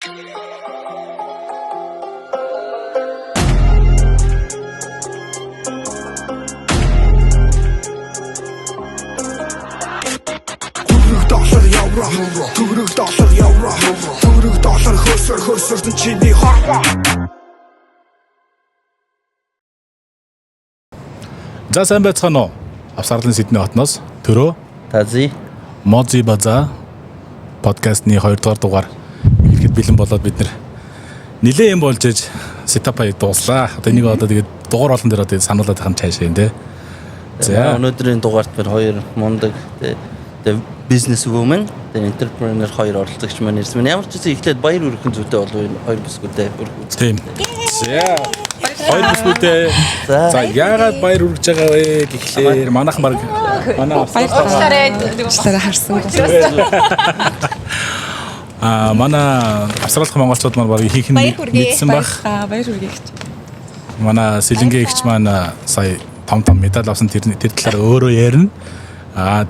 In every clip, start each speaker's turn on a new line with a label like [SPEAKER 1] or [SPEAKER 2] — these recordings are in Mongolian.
[SPEAKER 1] Төгрөг доллар евро төгрөг доллар хөөсөрдөн чиний хорвоо. За сайн байцгаана уу? Авсарлын Сидней хотноос төрөө
[SPEAKER 2] Тази
[SPEAKER 1] Мози База подкастны 2 дугаар дугаар ихэд бэлэн болоод бид нэлээ юм болж иж сетапаа дууслаа. Одоо энийг одоо тэгээд дугаар олон дээр одоо сануулаад байгаа юм цаашаа юм те.
[SPEAKER 2] За өнөөдрийн дугаарт бид хоёр мундаг бизнес вумен, энтерпренер хоёр оролцогч маань ирсэн. Ямар ч зүйл эхлээд баяр хүргэх зүйтэй болов энэ хоёр бүсгүйтэй бүрхүү.
[SPEAKER 1] Тийм. За хоёр бүсгүйтэй. За яагаад баяр хүргэж байгаа вэ гэхлээр манайхан баг манай
[SPEAKER 3] австралиараа харсан.
[SPEAKER 1] Манай австралих монголчууд маань баг ихэнх нь мэдсэн баг.
[SPEAKER 3] Баяр хүргээгч.
[SPEAKER 1] Манай сэлэнгээ игч маань сая том медаль авсан тэр талаар өөрөө ярина.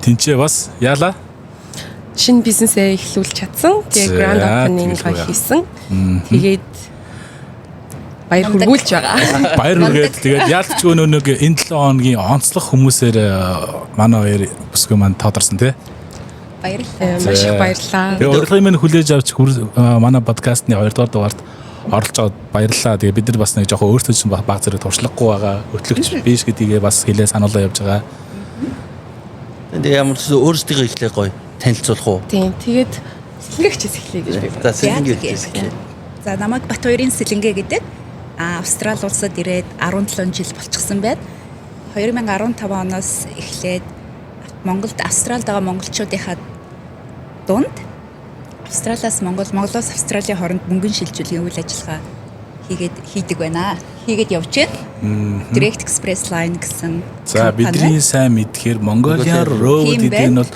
[SPEAKER 1] Тинчээ бас яалаа
[SPEAKER 3] Шинэ бизнесээ эхлүүлж чадсан. Тэгээ grand opening хийсэн. Тэгээд баяр хүргүүлж байгаа.
[SPEAKER 1] Баяр хүргээд тэгээд яалтч нэг энэ 7 хоногийн онцлог хүмүүсээр манай хоёр бүсгүй маань тоодорсон тий.
[SPEAKER 3] Баярлалаа. Маш их баярлалаа.
[SPEAKER 1] Тэгээ урилгын минь хүлээж авч манай подкастны 2 дугаар дугаарт оролцож аваад баярлалаа. Тэгээ бид нар бас нэг жоохон өөртөө ч баг зэрэг туршлагагүй байгаа. Хөтлөгч биш гэдгийг бас хэлээ сануулаа явж байгаа.
[SPEAKER 2] Тэгээ ямар ч өөрсдийгөө ихлэх гоё танилцуулах уу?
[SPEAKER 3] Тийм. Тэгээд сэлэнгэгчээс эхлэе гэж би
[SPEAKER 2] бодсон. За сэлэнгэгчээс эхлэе.
[SPEAKER 4] За намайг Батбаярын Сэлэнгээ гэдэг. Австрали улсад ирээд 17 жил болчихсон байна. 2015 оноос эхлээд Монголд Австралид байгаа монголчуудынхаа дунд Австралиас Монголоос Австралийн хооронд мөнгөн шилжүүлэхийн үйл ажиллагаа хийдэг байна. Хийгээд явж байна. Direct Express Line гэсэн.
[SPEAKER 1] За бидний сайн мэдхээр Mongolian Road гэдэг нь бол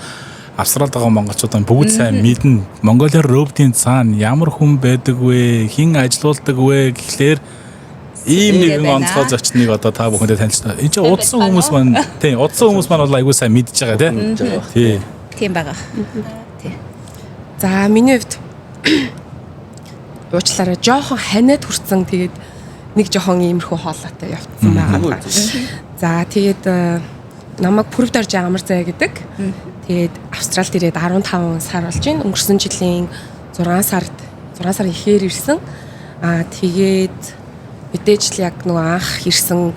[SPEAKER 1] Австралид байгаа монголчуудын бүгд сайн мэднэ. Mongolian Road-ийн цаана ямар хүн байдаг вэ? Хэн ажилуулдаг вэ гэхлээр ийм нэгэн онцгой зочныг одоо та бүхэндээ танилцуулна. Энд чинь удсан хүмүүс маань тийм удсан хүмүүс маань бол айгүй сайн мэдж байгаа тийм.
[SPEAKER 4] Тийм байгаа. Тийм.
[SPEAKER 3] За миний хувьд уучлаарай жоохон ханиад хүрсэн. Тэгээд нэг жоохон иймэрхүү хоолойтой явцсан байгаа. За тэгээд намайг Пүрэв Дорж амар зай гэдэг. Тэгээд Австралид ирээд 15 сар болж байна. Өнгөрсөн жилийн 6 сарын ихээр ирсэн. Тэгээд мэдээж л яг нөгөө анх ирсэн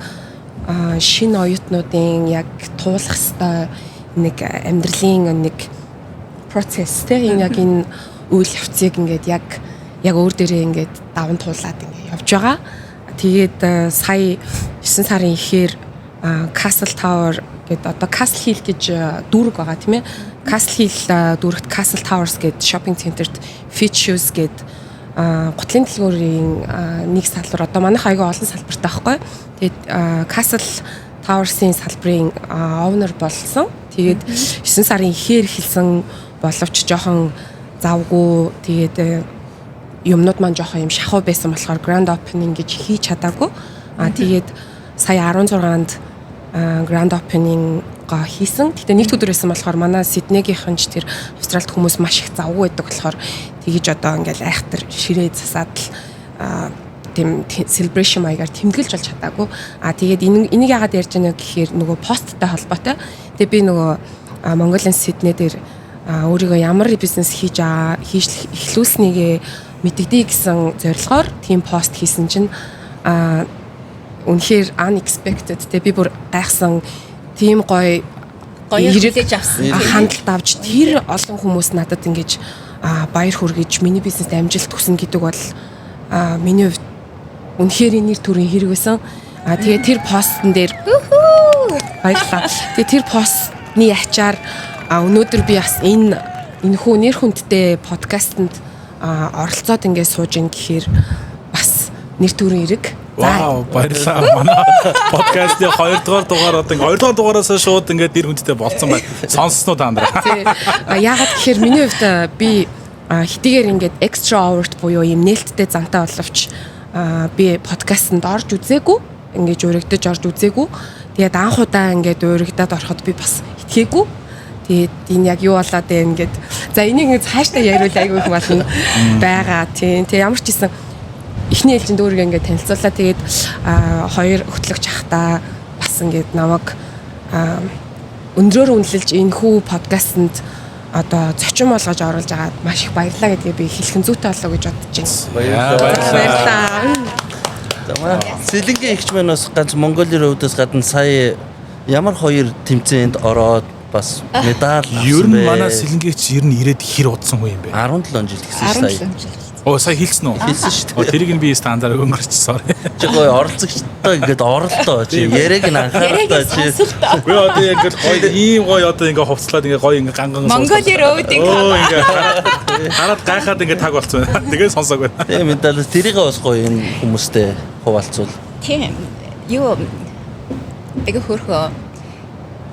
[SPEAKER 3] шинэ оюутнуудын яг туулах хэвээр нэг амьдралын нэг процесс тийм яг энэ үйл явцыг ингээд яг өөр дээрээ ингээд даван туулаад ингээд явж байгаа. Тэгээд сая 9 сарын ихээр Castle Tower гэдэг одоо Castle Hill гэж дүүрэг байгаа тийм ээ. Castle Hill дүүрэгт Castle Towers гэдэг shopping center-т Fit Shoes гэдэг гутлын дэлгүүрийн нэг салбар одоо манайх аяга олон салбартай байхгүй. Тэгээд Castle Towers-ийн салбарын owner болсон. Тэгээд 9 сарын ихээр эхэлсэн боловч жоохон завгүй тэгээд юмнууд маань жоохон юм шахуу байсан болохоор grand opening гэж хийж чадаагүй. Тэгээд сая 16-нд grand opening хийсэн. Гэтэ нэг өдөр байсан болохоор манай Сиднейгийнхэн ч тэр Австралид хүмүүс маш их завгүй байдаг болохоор тэгэж одоо ингээл айхтар ширээ засаад л тийм celebration маягаар тэмдэглэж болж чадаагүй. Тэгээд энийг яагаад ярьж байна гэхээр нөгөө посттай холбоотой. Тэгээд би нөгөө Монголын Сидней дээр өөрийгөө ямар бизнес хийж эхлүүлснийг мэддэгдээ гэсэн зорилгоор тийм пост хийсэн чинь үнэхээр unexpected би бүр гайхсан тийм гоё
[SPEAKER 4] хүлээж авсан
[SPEAKER 3] хандлт авч тэр олон хүмүүс надад ингэж баяр хүргэж миний бизнест амжилт хүснэ гэдэг бол миний хувьд үнэхээр нэр төрийн хэрэг байсан. Тэгээ тэр постн дээр баярлалаа. Тэгээ тэр постны ачаар өнөөдөр би бас энэ хүү нэр хүндтэй подкастэнд оролцоод ингээд сууж ин гэхээр бас нэр төрийн хэрэг.
[SPEAKER 1] Вау, баярлалаа. Манай подкастны 2 дугаар дугаар одоо 2 дугаар дугаараас шууд ингээд нэр хүндтэй болцсон байна. Сонссноо та нараа.
[SPEAKER 3] Яагаад гэхээр миний хувьд би хитэгээр ингээд extra hour-т буюу юм нээлттэй зантай боловч би подкастэнд орж үзээгүй. Ингээд урагдаж орж үзээгүй. Тэгээд анх удаа ингээд урагдаад ороход би бас итгээгүй. Тэгээд энэ яг юу болоод вэ ингээд. За энийг цаашдаа яриул айгүй их болно байгаа. Тийм. Тэгээ ямар ч гэсэн эхний ээлжинд өөрийгөө ингээд танилцууллаа. Тэгээд хоёр хөтлөгч ахтаа бас ингээд намайг өндрөөр үнэлж энэ хүү подкастэнд одоо зочин болгож оруулж агаад маш их баярлалаа гэдгийг би хэлхэн зүйтэй болоо гэж бодож байна. Баярлалаа.
[SPEAKER 2] Сэлэнгийн эгч маань бас ганц Монголын өвдөс гадна сая ямар хоёр тэмцээнд ороод бас медаль авсан бэ?
[SPEAKER 1] Ер нь манай сэлэнгийч ер нь ирээд хэр удсан хүн юм бэ?
[SPEAKER 2] 17 жил гэсэн сая.
[SPEAKER 4] 17 жил.
[SPEAKER 1] Оо сая хэлсэн үү?
[SPEAKER 2] Хэлсэн шүү дээ.
[SPEAKER 1] Тэрийг нь би стандарт өнгөрч sorry.
[SPEAKER 2] Чи гоё оролцогчтой ингээд оролдоо чи яриаг нь анхаарал чи.
[SPEAKER 1] Би одоо ингээд гоё ийм гоё одоо ингээд хувцлаад ингээд гоё ингээд ганган
[SPEAKER 4] Монголын роудинг
[SPEAKER 1] хараад гайхаад ингээд таг болцсон. Тэгээд сонсоог байна.
[SPEAKER 2] Тэгээ медаль тэрийг бас гоё энэ хүмүүстэй хуваалцвал.
[SPEAKER 4] тийм юу яг хөрхөө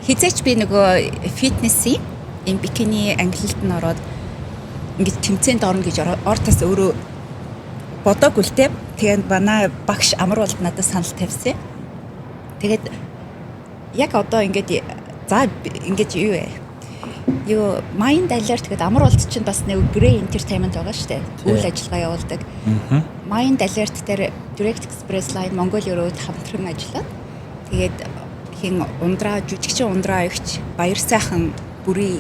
[SPEAKER 4] хизээч би нөгөө фитнесийн энэ бикини англилд нь ороод ингээд тэмцээнд орно гэж ортоос өөрөө бодоогүй л те. Тэгээд манай багш амар болд надад санал тавьсан. Тэгээд яг одоо ингээд за ингээд юу вэ? Юу Mind Alert гэдэг амар болд чинь бас нэг Grey Entertainment байгаа шүү дээ. Үйл ажиллагаа явуулдаг. Mind Alert дээр Direct Express Line Mongolia Road хамтран ажиллаад тэгээд хин ундраа жүжигчин ундраа ягч баяр сайхан бүрий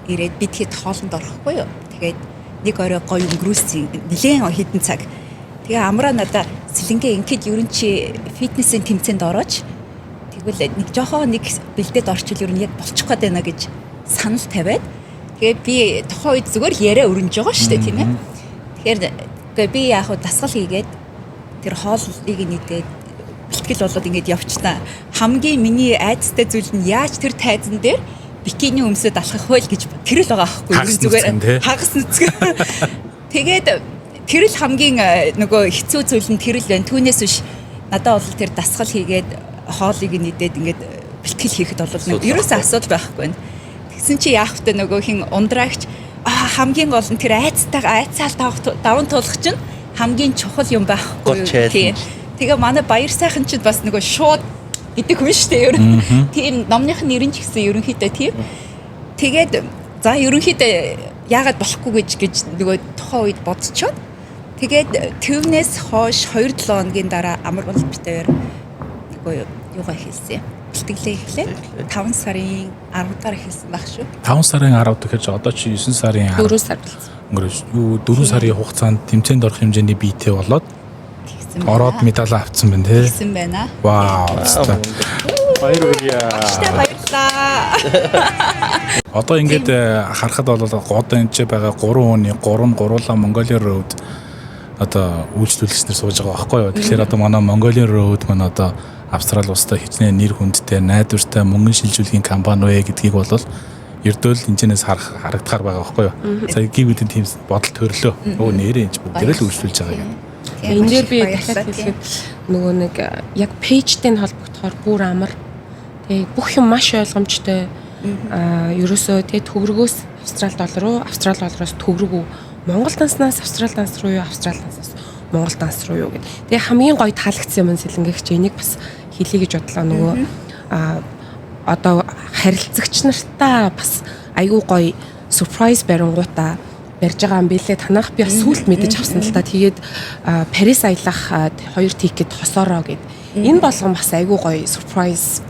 [SPEAKER 4] ирээд бид хэд хоолнд орохгүй юу. Тэгээд нэг орой гоё өнгөрүүлсэн нэлээд хэдэн цаг. Тэгээ амраа надаа сэлэнгээ ингээд ерөн чи фитнесийн тэмцээнд орооч. Тэгвэл нэг жоохон нэг бэлдээд орчвол ер нь яг болчих гээд байна гэж санал тавиад. Тэгээ би тухайн үед зүгээр яриа өрнөж байгаа шүү дээ тийм ээ. Тэгэхээр би яг хуу дасгал хийгээд тэр хоолыг нийтээд бэлтгэл болоод ингээд явчихнаа. Хамгийн миний айцтай зүйл нь яаж тэр тайзан дээр бикини өмсөд алхах вэ гэж тэр л байгаа аахгүй юу зүгээр хагас нүцгэн. Тэгээд тэр л хамгийн нөгөө хэцүү зүйл нь тэр л байна. Түүнээс биш надад бол тэр дасгал хийгээд хоолыг нийтээд ингээд бэлтгэл хийхэд бол ерөөсөө асуудал байхгүй байна. Тэгсэн чи яах вэ нөгөө хин ундраагч хамгийн гол нь тэр айцаал даван туулах чинь хамгийн чухал юм байхгүй юу. Тэгээ манай баяр сайхан чинь бас нөгөө шууд гэдэг хүн шүү дээ ер нь. Тийм номных нэрэн ч гэсэн ерөнхийдөө тийм. Тэгээд за ерөнхийдөө яагаад болохгүй гэж нөгөө тухайн үед бодцоод тэгээд төвнээс хойш 2-7 хоногийн дараа амар бол битээр нөгөө юугаа хэлсэн. Бэлтгэлээ эхлээ. 5 сарын 10 дараа хэлсэн баг шүү.
[SPEAKER 1] 5 сарын 10 гэхэж одоо чи 9 сарын
[SPEAKER 3] 4 сар болсон.
[SPEAKER 1] Өнгөрөөж юу 4 сарын хугацаанд тэмцээнд орох хэмжээний биетэй болоод ороод медаль авцсан байна тий.
[SPEAKER 4] Хэлсэн байна.
[SPEAKER 1] Вау. Баяр хүргье.
[SPEAKER 4] Баярлалаа.
[SPEAKER 1] Одоо ингээд харахад бол одоо энэ ч байгаа 3 хүний 3 гуруула Mongolia Road одоо үйлчлүүлэгчнэр сууж байгаа байхгүй юу. Тэгэхээр одоо манай Mongolia Road маань одоо Австрали улстай хичнээн нэр хүндтэй найдвартай мөнгөн шилжүүлэхийн компани вэ гэдгийг бол ердөөл энэчнээс харагдахаар байгаа байхгүй юу. Сая гівүүдийн тийм бодол төрлөө. Өө нэрээ энэ бүгдээрээ л үйлчлүүлж байгаа юм.
[SPEAKER 3] Энэ дээр би дахиад хэлэхэд нөгөө нэг яг пэйжтэй нь холбогдохоор бүр амар. Тэгээ бүх юм маш ойлгомжтой. Ерөөсөө тэгээ төгрөгөөс Австрали доллар руу, Австрали доллароос төгрөгөө Монгол данснаас Австрали данс руу юу, Австрали данснаас Монгол данс руу юу гэдэг. Тэгээ хамгийн гоё таалагдсан юм сэлэнгэгч энийг бас хэлье гэж бодлоо нөгөө одоо харилцагч нартаа бас айгүй гоё surprise барингуудаа барьж байгаа юм билээ. Танах би бас сүулт мэдэж авсан л та. Тэгээд Парис аялах 2 тикет хосоороо гэд. Энэ болгон бас айгүй гоё surprise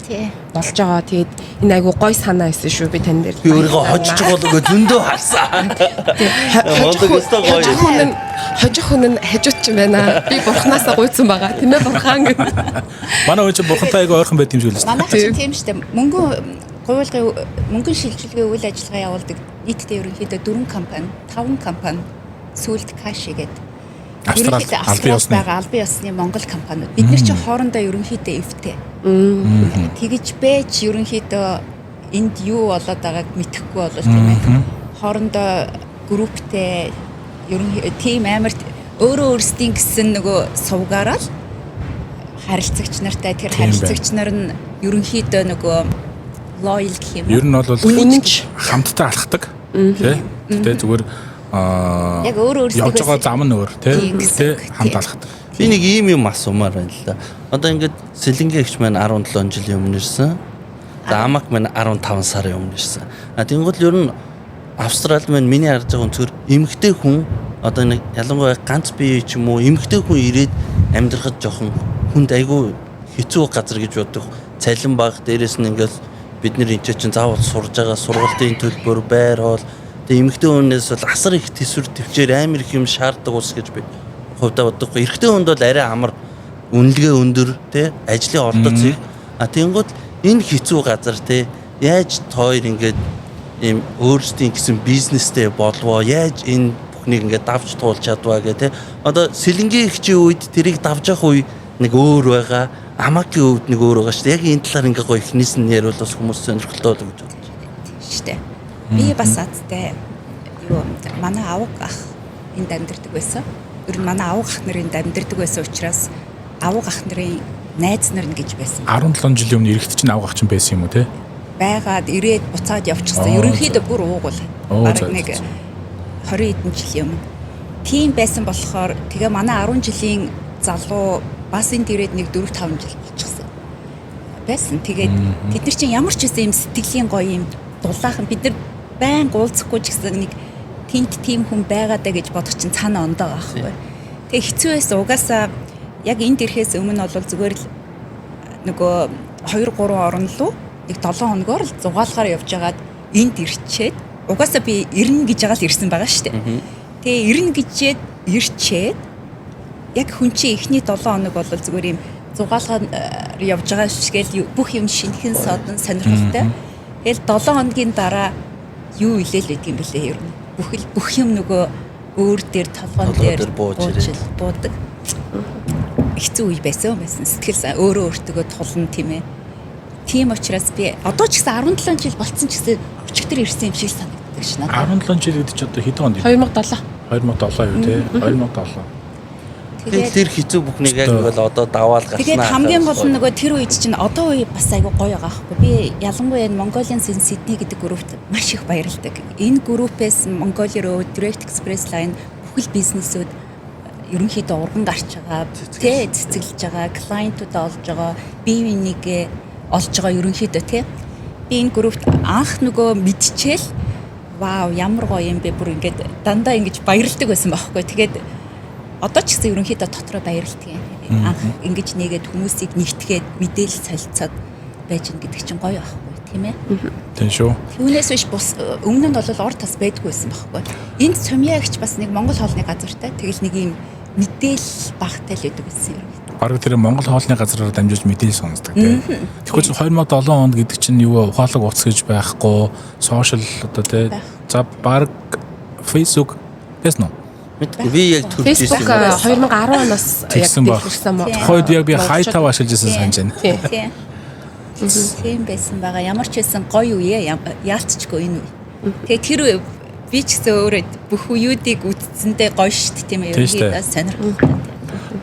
[SPEAKER 3] болж байгаа. Тэгээд энэ айгүй гоё санаа байсан шүү би тань дээр.
[SPEAKER 2] Би өөрийгөө хожиж байгаа л өгөө зөндөө харсан. Мондог өстө гоё.
[SPEAKER 3] Хожих хүн нь хажууд ч юм байна. Би бурхнаасаа гуйсан байгаа. Тийм ээ бурхан гэв.
[SPEAKER 1] Манай хүн чинь бурхантай айгүй ойрхон байт юм шиг л
[SPEAKER 4] Манай чинь тийм шүү дээ. Мөнгөн шилжүүлгээ үйл ажиллагаа явуулдаг. Нийтдээ ерөнхийдөө 4 компани, 5 компани сүүлд каш игээд
[SPEAKER 1] Австрали
[SPEAKER 4] албан ёсны Монгол компаниуд. Бид нар чинь хоорондоо ерөнхийдөө эвтэй. Тэгэж бэж ерөнхийдөө энд юу болоод байгааг мэдэхгүй болол тийм ээ. Хоорондоо групптэй тим амар өөрөө өөрсдийн гэсэн нөгөө сувгаараа л харилцагч нартай тэр харилцагч нар нь ерөнхийдөө нөгөө loyal гэх юм.
[SPEAKER 1] Ер нь бол хамтдаа алхдаг. Тэ. Тэ зүгээр
[SPEAKER 4] яг өөр
[SPEAKER 1] явж байгаа зам нь өөр тий хамт алхдаг.
[SPEAKER 2] Би нэг ийм юм асуумаар байна л да. Одоо ингээд сэлэнгийн эгч маань 17 жилийн өмнө ирсэн. За амак маань 15 сарын өмнө ирсэн. Тэнгуэл ер нь Австралид маань миний харж байгаа өнцгөр эмэгтэй хүн одоо нэг ялангуяа ганц бие ч юм уу эмэгтэй хүн ирээд амьдрахад жоохон хүнд айгүй хэцүү газар гэж боддог. Цалин баг дээрээс нь ингээл бид нар энэ чинь заавал сурж байгаа сургалтын төлбөр байр хоол тэгээ эмэгтэй хүнээс бол асар их төсвөр төвчээр амар их юм шаарддаг ус гэж би хувьдаа боддог. Эрэгтэй хүнд бол арай амар үнэлгээ өндөр тий ажлын ордоцыг тэнгууд энэ хэцүү газар тий яаж тоор ингээд ийм өөрсдийн гэсэн бизнестэй болвоо яаж энэ бүхнийг ингээд давж туулж чадваа гэх тий одоо сэлэнгийн ихчийн үед тэрийг давж явах үе нэг өөр байгаа амагийн үед нэг өөр байгаа шүү дээ яг энэ талаар ингээд гоё ихнээс нь ярил бас хүмүүс сонирхолтой болов гэж бодож байна
[SPEAKER 4] шүү дээ би бас азтай юу манай авга ах энд амьдардаг байсан ер нь манай авга ах нар энд амьдардаг байсан учраас авга ах нарын найз нар нь гэж байсан
[SPEAKER 1] 17 жилийн өмнө эрэгт чинь авга ах чинь байсан юм уу те
[SPEAKER 4] байгаад ирээд буцаад явчихсан. Ерөнхийдөө бүр уугуул. Бараг нэг 20 хэдэн жилийн өмнө. Тийм байсан болохоор тэгээ манай 10 жилийн залуу бас энд ирээд нэг 4-5 жил болчихсон. Байсан. Тэгээд бид нар чинь ямар ч үсэн юм сэтгэлийн гоё юм дулаахан бид нар байн уулзахгүй ч гэсэн нэг тент тийм хүн байгаадаа гэж бодох чинь цаана ондоо байхгүй. Тэгээ хэцүү байсан. Угаасаа яг энд ирэхээс өмнө бол зүгээр л нөгөө 2-3 орн руу нэг 7 хоногор л зугаалгаар явж байгаад энд ирчээд угаасаа би ирнэ гэж байгаа л ирсэн байгаа шүү дээ. Тэгээ ирнэ гэжээд ирчээд яг хүн чинь эхний 7 хоног бол зүгээр юм зугаалгаар явж байгаа шигэл бүх юм шинхэн содон сонирхолтой. Тэгэл 7 хоногийн дараа юу илээл байдаг юм бэлээ ер нь. Бүх юм нөгөө өөр дээр толгоон дээр буудаг. Хэцүү үе байсан. Сэтгэл өөрөө өөртөө тулна тийм ээ. Тийм учраас би одоо ч гэсэн 17 жил болцсон ч гэсэн өчигдөр ирсэн юм шиг санагддаг ш надад.
[SPEAKER 1] 17 жил гэдэг чи одоо хэдэн онд?
[SPEAKER 3] 2007.
[SPEAKER 1] 2007 юу те? 2007.
[SPEAKER 2] Тэгээд тэр хэцүү бүхнийг яг бол одоо даваал гарснаа.
[SPEAKER 4] Тэгээд хамгийн гол нь нөгөө тэр үед чинь одоо үе бас айгүй гоё байгаа байхгүй. Би ялангуяа Mongolian Sydney гэдэг группт маш их баярлдаг. Энэ группээс Mongolia Road, Direct Express Line бүхэл бизнесүүд ерөнхийдөө урган гарч байгаа, тэ цэцэглэж байгаа, клиентуудаа олж байгаа, бие бинийгээ олж байгаа ерөнхийдөө тий. Би энэ группт анх нөгөө мэдчихэл вау ямар гоё юм бэ бүр ингээд дандаа ингэж баярлдаг байсан байхгүй. Тэгээд одоо ч гэсэн ерөнхийдөө дотроо баярлдаг юм. Анх ингэж нэгээд хүмүүсийг нэгтгээд мэдээлэл солилцоод байж гин гэдэг чинь гоё байхгүй тийм ээ.
[SPEAKER 1] Тийм шүү.
[SPEAKER 4] Түүнээс биш бус өмнө нь бол ор тас байдгүй байсан байхгүй. Энд Цумья гэх бас нэг Монгол хоолны газартай. Тэгэл нэг юм мэдээлэл багтай л өгдөг гэсэн юм.
[SPEAKER 1] Бараг тэр Монгол хоолны газраар дамжуулж мэдээлэл сонсдог тийм. Тэгэхгүй 2007 онд гэдэг чинь юу ухаалаг утас гэж байхгүй, сошиал одоо тийм. За бараг Facebook байсан уу?
[SPEAKER 2] Би яг төрж ирсэн.
[SPEAKER 3] 2010 оноос яг дэлгэрсэн мөн.
[SPEAKER 1] Тухайд яг би хайтав ашиглаж байсан санаж байна.
[SPEAKER 4] Тийм. Тийм байсан байгаа. Ямар ч байсан гоё үе яалтчгүй энэ үе. Тэгээ тэр би ч гэсэн өөрөө бүх үеүүдийг үтцэндээ гоё штт тийм ээ. Ерөнхийдөө сонирхолтой.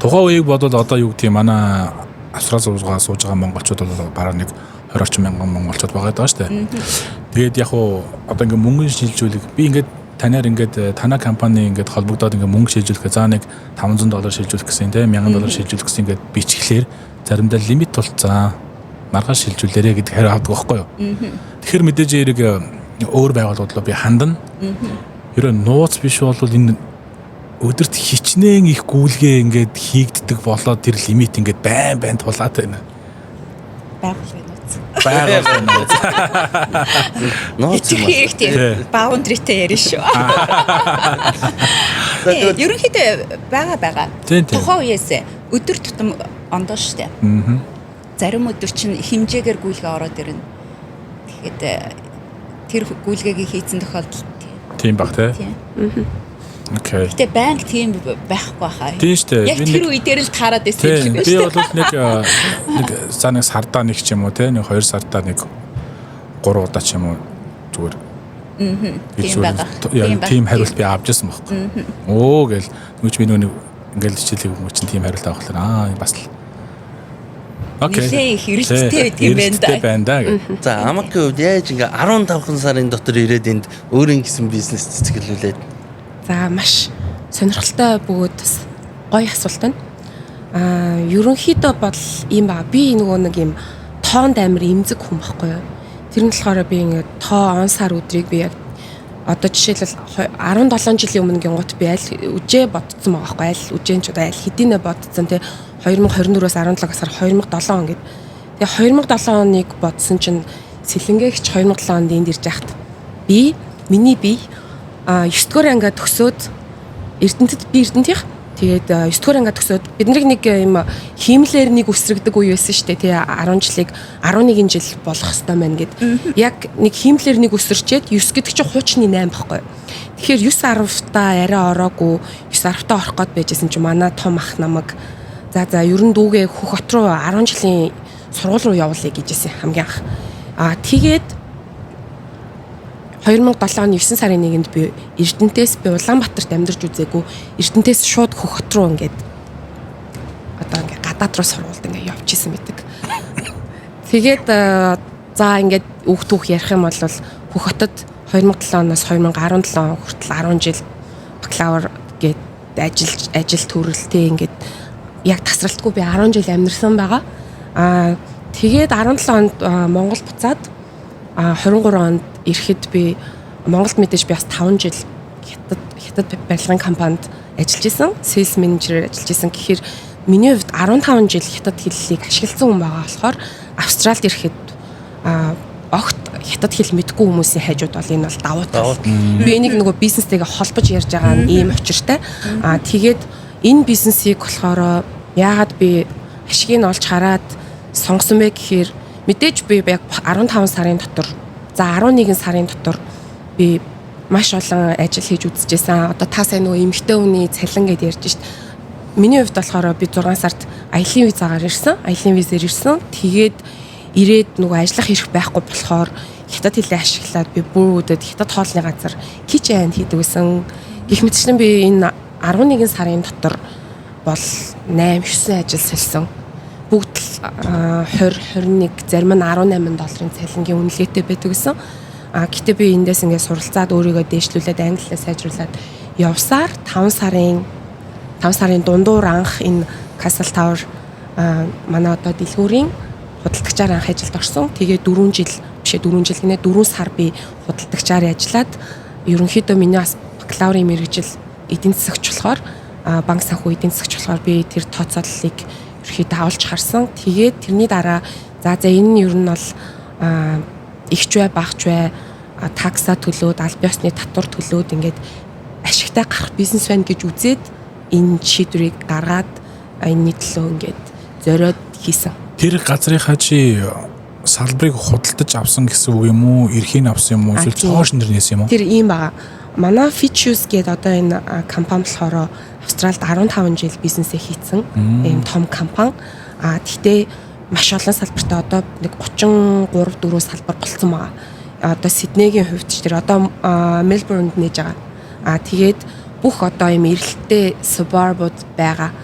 [SPEAKER 1] Тухайн үеийг бодвол одоо юу гэдэг юм манай австрал сууж байгаа монголчууд бол бараг нэг 20 орчим мянган монголчууд байгаа даа штэ. Тэгээд яг уу одоо ингээ мөнгө шилжүүлэх би ингээд танаар ингээд танай компани ингээд холбогдоод ингээд мөнгө шилжүүлэхэд за нэг $500 шилжүүлэх гэсэн тийм $1000 шилжүүлэх гэсэн ингээд бичглээр заримдаа лимит тулцсан маргааш шилжүүлээрэ гэдэг хариу авдаг байхгүй юу. Тэгэхээр мэдээж эрэг өөр байгууллагууд руу би хандна. Ерөө нууц биш бол энэ өдөрт хичнээн их гүйлгээ ингээд хийгддэг болоод тэр лимит ингээд байн тулаад байна.
[SPEAKER 4] Байгуулгын нууц.
[SPEAKER 2] Нууц юм
[SPEAKER 4] тийм баундритэй ярина шүү. Ерөнхийдөө байгаа. Тухайн үеэс өдөр тутам ондоо штэ. Зарим өдөр чинь хэмжээгээр гүйлгээ ороод ирнэ. Тэгэхэд тэр гүйлгээгийг хийцэн тохиолдолд
[SPEAKER 1] тийм баг тий. Окей.
[SPEAKER 4] Гэтэ банк тийм байхгүй хаа.
[SPEAKER 1] Тийм шүү дээ.
[SPEAKER 4] Яг тэр үе дээр л таарад байсан юм шиг байна.
[SPEAKER 1] Би бол нэг санаа сардаа нэг ч юм уу те нэг 2 сардаа нэг 3 удаа ч юм уу зүгээр. Тийм байгаа. Тийм хариулт би авч ирсэн байхгүй. Оо гэл нүч би нэг ингээл хичээлийг хүмүүс чинь тийм хариулт авах болохоор бас л окей.
[SPEAKER 4] Хэрэгтэй
[SPEAKER 1] байна да.
[SPEAKER 2] За амгийн үед яаж ингээ 15 сарын дотор ирээд энд өөрийн гэсэн бизнес цэцгэлүүлээд
[SPEAKER 3] За маш сонирхолтой бөгөөд бас гоё асуулт байна. Ерөнхийдөө бол ийм ба би нөгөө нэг юм тоонд амар имзэг хүн байхгүй юу. Тэр нь болохоор би ингээд тоо он сар өдрийг би яг одоо жишээлбэл 17 жилийн өмнөгийн гут би аль үжээ бодсон байгаа байхгүй аль үжээнчүүд аль хэдийнэ бодсон те 2024-өөс 17 сар 2007 он гэдэг. Тэгээ 2007 оныг бодсон чинь Сэлэнгээгч 2007 онд энд ирж яхад миний бие 9 дугаар ангиа төгсөөд Эрдэнэтийн тэгээд 9 дугаар ангиа төгсөөд бидний нэг юм хиймлэр нэг үсрэгдэг үе байсан шүү дээ. Тэгээ 10 жилиг 11 жил болох хэвээр байна гэд. Яг нэг хиймлэр нэг өсөрчээд 9 гэдэг чинь хуучны 8 байхгүй. Тэгэхээр 9 10-та арай ороогүй 9 10-та орох гээд байжсэн чинь манай том ах намайг за ерөн дүүгээ хөх хот руу 10 жилийн сургууль руу явуулъя гэжсэн хамгийн анх. Тэгээд 2007 оны 9 сарын 1-нд би Эрдэнэтээс би Улаанбаатарт амьдарч үзээгүй. Эрдэнэтээс шууд хөх хот руу ингээд одоо ингээд гадаад руу сургуульд ингээд явчихсан байдаг. Тэгээд за ингээд хүүхд ярих юм бол хөх хотод 2007 оноос 2017 он хүртэл 10 жил бакалавр гээд ажил төрөлтэй ингээд яг тасралтгүй би 10 жил амьдарсан байгаа. Тэгээд 17 онд Монгол буцаад 23 онд ирэхэд би Монголд мэдээж би бас 5 жил хятад барилгын компанид ажиллаж исэн. Sales manager-ээр ажиллаж исэн. Гэхээр миний хувьд 15 жил хятад хэллийг ашигласан хүн байгаа болохоор Австралид ирэхэд огт хятад хэл мэдгүй хүмүүсийн хажууд бол энэ бол давуу тал. Би энийг нөгөө бизнестэйгээ холбож ярьж байгаа нь ийм учиртай. Тэгээд энэ бизнесийг болохоор яагаад би ашиг нь олж хараад сонгосон бэ гэхээр мэдээж би яг 15 сарын дотор за 11 сарын дотор би маш олон ажил хийж үзчихсэн. Одоо та сайн нөгөө эмэгтэй хүний цалин гэдээ ярьж шít. Миний хувьд болохоор би 6 сард аялын визагаар ирсэн. Аялын визээр ирсэн. Тэгээд ирээд нөгөө ажиллах хэрэг байхгүй болохоор хятад хэлээ ашиглаад би бүр өдөөд хятад хоолны газар кичэн хийдэг гэсэн. Гэх мэтчлэн би энэ 11 сарын дотор бол 8 9 ажил сэлсэн. Бүгд л 20 21 зарим нь $18 цалингийн үнэлгээтэй байдаг гэсэн. Гэтэ би эндээс ингээд суралцаад өөрийгөө дээшлүүлээд англиар сайжруулад явсаар 5 сарын дундуур анх энэ Castle Tower манай одоо дэлгүүрийн худалдагчаар анх ажилд орсон. Тэгээ 4 жил гинэ 4 сар би худалдагчаар ажиллаад ерөнхийдөө миний бас бакалаврын мэргэжил эдийн засагч болохоор банк санхүү эдийн засагч болохоор би тэр тооцооллыг ерөнхийдөө авалж харсан. Тэгээд тэрний дараа за энэ нь ер нь бол ихч бай багч бай такса төлөөд аль биесны татвар төлөөд ингээд ашигтай гарах бизнес байна гэж үзээд энэ шийдвэрийг гаргаад энэний төлөө ингээд зориод хийсэн.
[SPEAKER 1] Тэр газрынхаа чи салбарыг худалдаж авсан гэсэн үг юм уу? Эрхийг авсан юм уу? Эсвэл цоошин дэрнээс юм уу?
[SPEAKER 3] Тэр ийм байгаа. Манай Fitchus гэдэг одоо энэ компани болохоор Австралид 15 жил бизнесээ хийцэн ийм том компани. Гэхдээ маш олон салбарт одоо нэг 33-4 салбар болцсон байгаа. Одоо Сиднейгийн хувьд ч тэр одоо Мельбурнд нээж байгаа. Тэгээд бүх одоо ийм эрэлттэй suburb-ууд байгаа.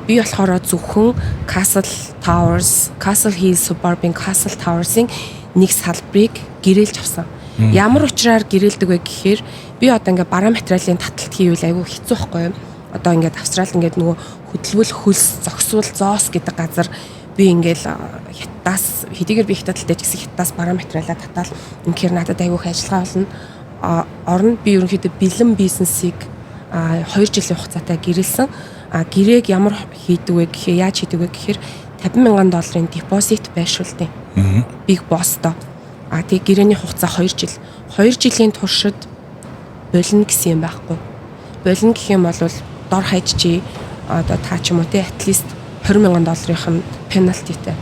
[SPEAKER 3] Би болохоор зөвхөн Castle Hill suburb-ын Castle Towers-ийн нэг салбарыг гэрээлж авсан. Ямар учраас гэрээлдэг вэ гэхээр би одоо ингээ бараа материалын таталт хийвэл айгүй хэцүү байхгүй юу? Одоо ингээд Австралид ингээд нөгөө хөдөлгөөл хөлс зогсвол зоос гэдэг газар би ингээл хятадаас хэдийгээр би хятадтай ч гэсэн хятадаас бараа материалаа татаал үнэхээр надад айгүй их ажиллагаа болно. Орно би ерөнхийдөө бэлэн бизнесийг 2 жилийн хугацаатай гэрэлсэн. Гэрээг ямар хийдэг вэ гэхээр яаж хийдэг вэ гэхээр $50,000 депозит байршуулдаг. Big Boss-то. Тэгээ гэрээний хугацаа 2 жил. 2 жилийн туршид болно гэсэн юм байхгүй. Болно гэх юм бол дор хаяж чи одоо та ч юм уу те at least $20,000-ын пенальтитэй.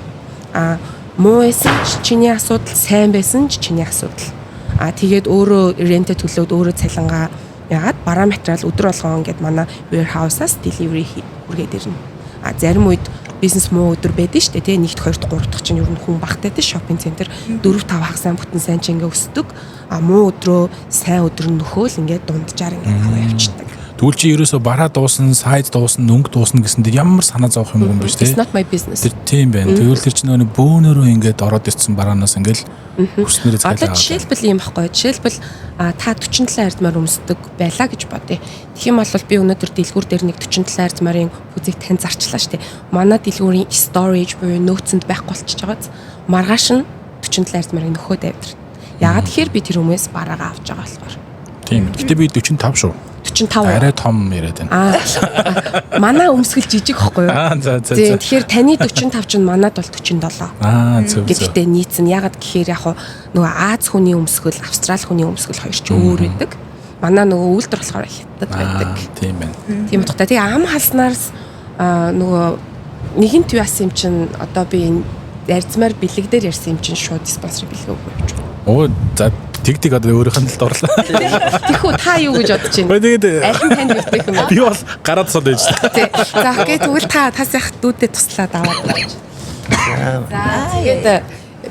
[SPEAKER 3] Муу байсан ч чиний асуудал, сайн байсан ч чиний асуудал. Тэгээд өөрөө рентэ төлөөд өөрөө цалингаа яагаад бараа материал өдөр болгон ингээд манай warehouse-аас delivery хүргээд ирнэ. Зарим үед бизнес муу өдөр байдаг шүү дээ. Нэгт, хоёрт, гуравт дахь чинь ер нь хүн багтаад шопинг центр 4 5 хагас бүтэн сайн ч ингээ өсдөг. Муу өдрөө сайн өдөр нөхөөл ингээд дунджаар ингээд аваа явчихдаг.
[SPEAKER 1] Тэгвэл чи ерөөсө бараа дуусан, сайд дуусан, өнгө дуусан гэсэнд ямар санаа зовох юм бэ
[SPEAKER 3] It's
[SPEAKER 1] тий?
[SPEAKER 3] not my business.
[SPEAKER 1] Тэр тийм байна. Тэгвэл тэр чинь нөгөө бөөнөрөө ингээд ороод ирсэн бараанаас ингээд хүснээрээ
[SPEAKER 3] Одоо
[SPEAKER 1] цайлаа.
[SPEAKER 3] жишээлбэл юм баггүй. Жишээлбэл та 47 ардмаар өмсдөг байлаа гэж бодъё. Тэгэх юм бол би өнөөдөр дэлгүүр дээр нэг 47 ардмарын хүзийг тань зарчлаа шүү дээ. Манай дэлгүүрийн storage буюу нөөцөнд байхгүй болчихж байгааз маргааш нь 47 ардмарын нөхөд авдэр. Яагаад тэгэхээр би тэр хүмүүс бараагаа авч байгаа болохоор.
[SPEAKER 1] Тийм. Гэтэ би 45 шүү.
[SPEAKER 3] 45.
[SPEAKER 1] Арай том яриад байна.
[SPEAKER 3] Манай өмсгөл жижиг байхгүй юу?
[SPEAKER 1] За.
[SPEAKER 3] Тэгэхээр таны 45 чинь манад бол 47.
[SPEAKER 1] Зөв.
[SPEAKER 3] Гэхдээ нийцэн ягаад гэхээр яг нөгөө Аз хүний өмсгөл, Австрали хүний өмсгөл хоёр ч өөр байдаг. Манай нөгөө үйлдвэр болохоор хятад байдаг.
[SPEAKER 1] Тийм байна.
[SPEAKER 3] Тийм утгатай. Тэгээ ам халснаас нөгөө нэгэн төв яасан юм чинь одоо би энэ ярьцмаар бэлэг дээр ярьсан юм чинь шууд спонсор бэлгээгүй гэж.
[SPEAKER 1] Оо за тэг одоо өөрийнх нь талд орлоо.
[SPEAKER 3] Тэхүү та юу гэж бодож байна?
[SPEAKER 1] Тэгээд
[SPEAKER 3] Аль нь танд өвдөх юм бэ?
[SPEAKER 1] би бол гараад сууд байж та.
[SPEAKER 3] Тий. За окей тэгвэл та яах дүүдэд туслаад аваад байна. За тэгээд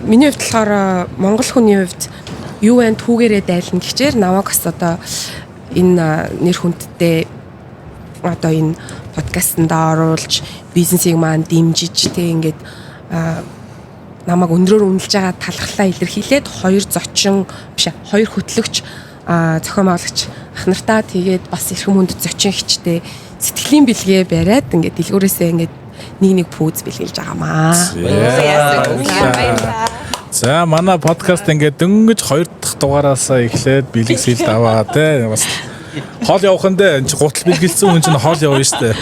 [SPEAKER 3] миний хувьд болохоор монгол хүний хувьд юу вэ түүгээрээ дайлна гэхчээр намайг бас одоо энэ нэр хүндтэй одоо энэ подкастт оруулж бизнесийг маань дэмжиж тэг ингээд намайг өндрөөр үнэлж байгаа талхлаа илэрхийлээд хоёр хөтлөгч зохион байгуулагч ах нартаа тэгээд бас эрхэм хүндэт зочин хичтэй сэтгэлийн бэлгээ бариад ингээд дэлгүүрээсээ ингээд нэг пүүз бэлгэлж байгаамаа.
[SPEAKER 1] За манай подкаст ингээд дөнгөж 2 дахь дугаараасаа эхлээд бэлгэсэлд аваа те бас хоол явах нь дээ энэ чи гутал бэлгэлсэн хүн чинь хоол явна шүү дээ.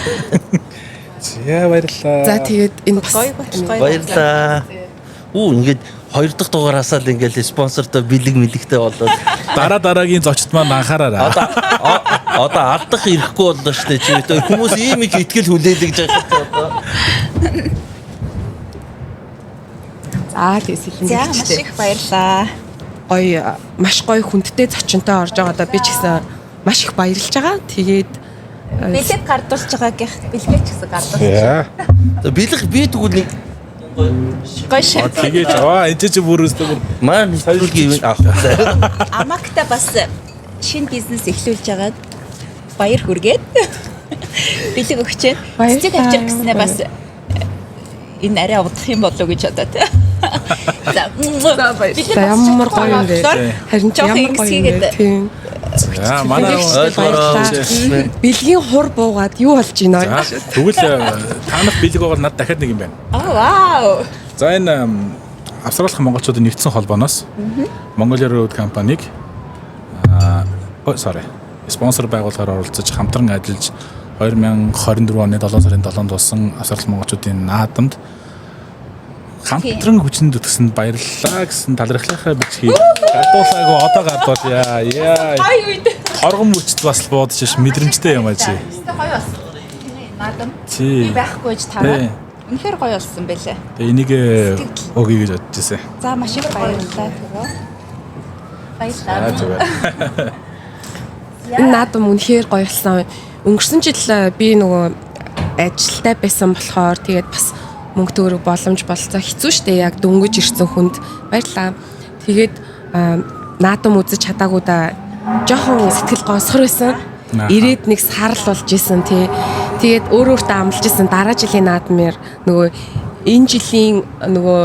[SPEAKER 1] За баярлалаа.
[SPEAKER 3] За тэгээд энэ бас
[SPEAKER 2] Баярлалаа. Ингээд 2 дахь дугаараасаа л ингээд спонсортой бэлэг мэлэгтэй болоод
[SPEAKER 1] дараагийн зочд маань анхаараарай.
[SPEAKER 2] одоо алдах ирэхгүй боллоо шүү дээ. Чи хүмүүс ийм их итгэл хүлээлгэж байгаа ч одоо.
[SPEAKER 3] За тэгээд сэлэн
[SPEAKER 4] маш их баярлаа.
[SPEAKER 3] маш гоё хүндтэй зочинтой орж байгаа одоо би ч гэсэн маш их баярлж байгаа. Тэгээд
[SPEAKER 4] Бэлэг гардуулж байгаа гэх бэлгээ ч гэсэн гардуулж.
[SPEAKER 1] Яа.
[SPEAKER 2] Бэлэг би тэгвэл нэг
[SPEAKER 4] Гоё шээ.
[SPEAKER 1] Тэгээд энэ чи бүрөөстэй
[SPEAKER 2] маань хэлүүлгийг авах.
[SPEAKER 4] Амагта бас шинэ бизнес эхлүүлж байгаад баяр хүргээд бэлэг өгч байна. Цэцэг авчир гэснээр бас энэ арай удах юм болов уу гэж бодоод. За баярлалаа.
[SPEAKER 3] ямар гоё юм бэ? Харин ямар гоё юм бэ? Тийм.
[SPEAKER 1] За манай
[SPEAKER 3] Бэлгийн хур буугаад юу болж байна вэ?
[SPEAKER 1] тэгвэл танах бэлэг байгаа надад дахиад нэг юм байна.
[SPEAKER 4] Вау.
[SPEAKER 1] За энэ Австралих монголчуудын нэгдсэн холбооноос Mongolia Road компаниг спонсор байгуулахаар оролцож хамтран ажиллаж 2024 оны 7 сарын 7-нд болсон Австралих монголчуудын наадамд хамтран хүчинд үтгсэнд баярлалаа гэсэн талархлынхаа бичгийг гадуулаагүй одоо гадуулъя. Яа. Хоргон мөчд бас буудаж ш мэдрэмжтэй юм аа чи.
[SPEAKER 4] Гоё болсон. Наадам.
[SPEAKER 1] Тий.
[SPEAKER 4] Байхгүй ч тараа. Үнэхээр гоё болсон байлээ.
[SPEAKER 1] Тэгээ энийг өгье гэж бодож байсан.
[SPEAKER 4] За маш их баярлалаа тэгөө. Баярлалаа.
[SPEAKER 3] Энэ наадам үнэхээр гоё болсон. Өнгөрсөн жил би нөгөө ажилтай байсан болохоор тэгээд бас мөнгө төгрөг боломж болцоо хэцүү шттэ яг дөнгөж ирсэн хүнд баярлаа. Тэгээд наадам үзэж чадаагүй да жоохон сэтгэл гонсгор байсан. Ирээд нэг сар л болж исэн тий. Тэгээд өөртөө амлаж исэн дараа жилийн наадмаар нөгөө энэ жилийн нөгөө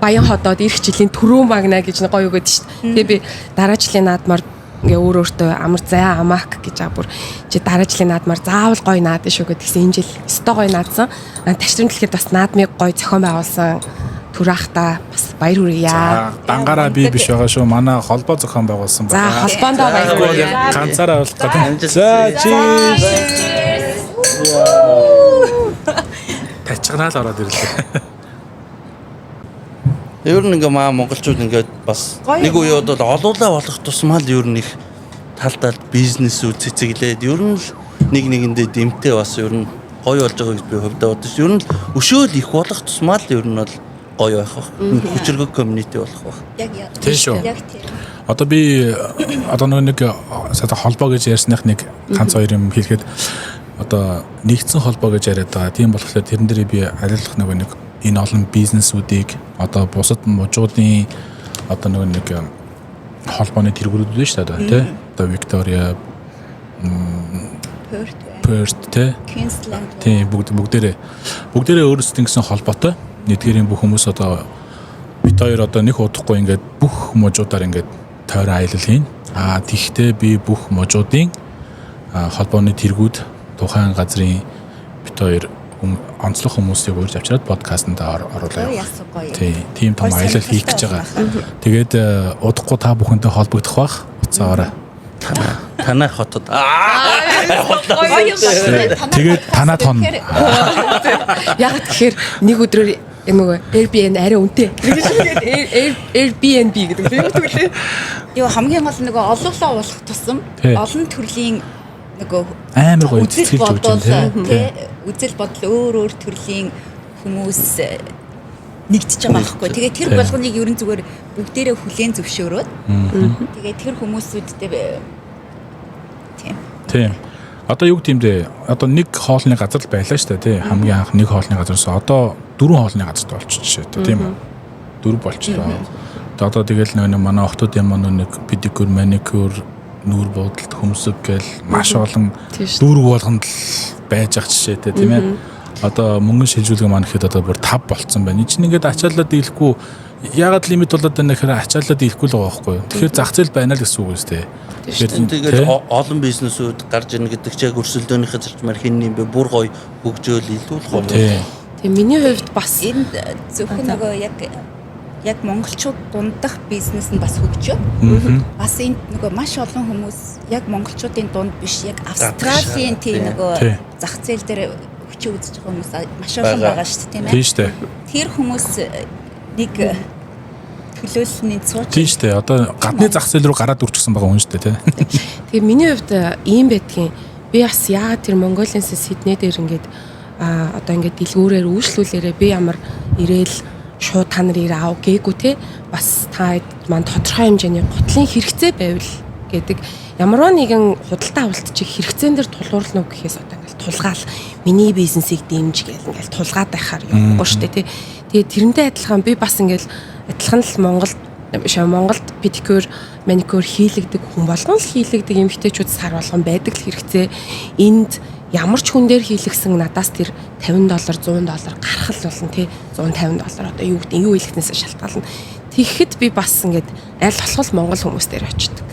[SPEAKER 3] баян ходоод ирэх жилийн түрүүн багна гэж гоё өгöd шít. Тэгээ би дараа жилийн наадмаар ингээ өөртөө амар зай амаак гэж аа бүр чи дараа жилийн наадмаар заавал гоё наад шүү гэдгийгсэн энэ жил өстой гоё наадсан. Ташрамтлэхэд бас наадмыг гоё зохион байгуулсан түрахта бас баяр хүргье.
[SPEAKER 1] Дангаараа би биш байгаа шүү. Манай холбоо зохион байгуулсан
[SPEAKER 3] байна. За холбоондоо баяр хүргье.
[SPEAKER 1] Ганцаараа болох гэдэг. За cheers. Тачганаал ороод ирлээ.
[SPEAKER 2] Ер нь ингээ монголчууд ингээд бас нэг үеуд бол олуулаа болох тусмаа л ер нь их талдаад бизнесүүд цэцэглээд ер нь л нэг нэгэндээ дэмтэй бас ер нь гоё болж байгаа гэж би хувьдаа бодож. Ер нь өшөөл их болох тусмаа л ер нь бол гоё байх бах. Хүчрэг community болох бах.
[SPEAKER 4] Яг
[SPEAKER 1] тийм шүү. Одоо би одоо нэг холбоо гэж ярьсных нэг ганц хоёр юм хэлэхэд одоо нэгдсэн холбоо гэж яриад байгаа. Тийм болохоор тэрэн дээр би алилах нэг энэ олон бизнесүүдийг одоо бусад мужуудын одоо нэг холбооны тэргүүрүүд дээ шүү дээ тий. Одоо Victoria Perth те.
[SPEAKER 4] Queensland.
[SPEAKER 1] Тийм бүгдээрээ өөрсдийн гэсэн холбоотой. Нэгдгээрийн бүх хүмүүс одоо бит хоёр одоо нэг удахгүй ингээд бүх можуудаар ингээд тойрон аялал хийн. Тэгтээ би бүх можуудын холбооны тэргүүд тухайн газрын бит хоёр онцлог хүмүүсийг урьж авчираад подкастт оруулаа. Тийм том аялал хийх гэж байгаа. Тэгээд удахгүй та бүхэнтэй холбогдох бах. Уцаараа.
[SPEAKER 2] Танай хотод.
[SPEAKER 1] Тэгээд танаа тон.
[SPEAKER 3] Яг тэгэхээр нэг өдрөөр нөгөө Airbnb арай үнэтэй. Airbnb гэдэг тийм.
[SPEAKER 4] Юу хамгийн гол нөгөө олоолаа болох тусам олон төрлийн нөгөө
[SPEAKER 1] амар гоё
[SPEAKER 4] үзэл
[SPEAKER 1] сэтгэлж
[SPEAKER 4] бодол
[SPEAKER 1] өгч
[SPEAKER 4] тий үзэл бодол өөр төрлийн хүмүүс нэгдэж байгаа байхгүй. Тэгээ тэр болгоныг ерөн зүгээр бүгдээрээ хүлээн зөвшөөрөөд тэгээ тэр хүмүүсүүдтэй
[SPEAKER 1] тийм. Одоо юу гэмдэ? Одоо нэг хоолны газар л байлаа шүү дээ, тий. Хамгийн анх нэг хоолны газараас одоо 4 хоолны газарт болчихжээ, тийм үү? 4 болчихлоо. Одоо тэгэл нэг манай охтууд юм нэг педикюр, маникюр, нүүр буудалд хөмсөг гэл маш олон дүүрэг болгонд л байж ах жишээтэй, тийм ээ. Одоо мөнгөн шилжүүлэг маань ихэд одоо бүр 5 болцсон байна. Энд чинь ингээд ачаалаад дийлэхгүй ягаад лимит болоод байна гэхээр ачаалаад дийлэхгүй л байгаа байхгүй юу? Тэгэхээр зах зээл байна л гэсэн үг үстэй.
[SPEAKER 2] Тэгээд олон бизнесүүд гарч ирнэ гэдэг чинь яг өрсөлдөөнийхөө зарчмаар хин юм бэ бүр гоё хөгжөөл илүүл гоё.
[SPEAKER 3] Тэгээ миний хувьд бас
[SPEAKER 4] энд зөвхөн нөгөө яг монголчууд дундах бизнес нь бас хөгжөө. Бас энд нөгөө маш олон хүмүүс яг монголчуудын дунд биш яг Австралийн тийм нөгөө зах зээл дээр хүчээ үзэж байгаа хүмүүс маш олон байгаа шүү дээ, тийм ээ.
[SPEAKER 1] Тийм шүү дээ.
[SPEAKER 4] Тэр хүмүүс нэг төлөөлсөний цууч.
[SPEAKER 1] Тийм шүү дээ. Одоо гадны зах зээл рүү гараад үрчихсэн байгаа хүн шүү дээ, тий.
[SPEAKER 3] Тэгээ миний хувьд ийм байдгийн би бас яагаад тэр Монголиас Сидней дээр ингээд одоо ингээд дэлгүүрээр үйлчлүүлээрээ би ямар ирээл шууд та нар ирээ аав гээгүй те бас та маань тодорхой хэмжээний гутлын хэрэгцээ байвал гэдэг ямарваа нэгэн худалдаа авалт чи хэрэгцээн дээр тулгуурлана уу гэхээс одоо ингээд тулгаал миний бизнесийг дэмж гээл ингээд тулгаад байхаар явахгүй шүү дээ те. Тэгээ тэрнтэй адилхан би бас ингээд адилхан л Монголд педикюр, маникюр хийлэгдэг хүн болгон л хийлэгдэг эмэгтэйчүүд сар болгон байдаг л хэрэгцээ. Энд ямар ч хүн дээр хийлгсэн надаас тэр $50 $100 гарах л болно тий $150 одоо юу гэдэг юу хийлгэнээс шалтгаална. Тэгэхэд би бас ингээд аль болох Монгол хүмүүс дээр очдөг.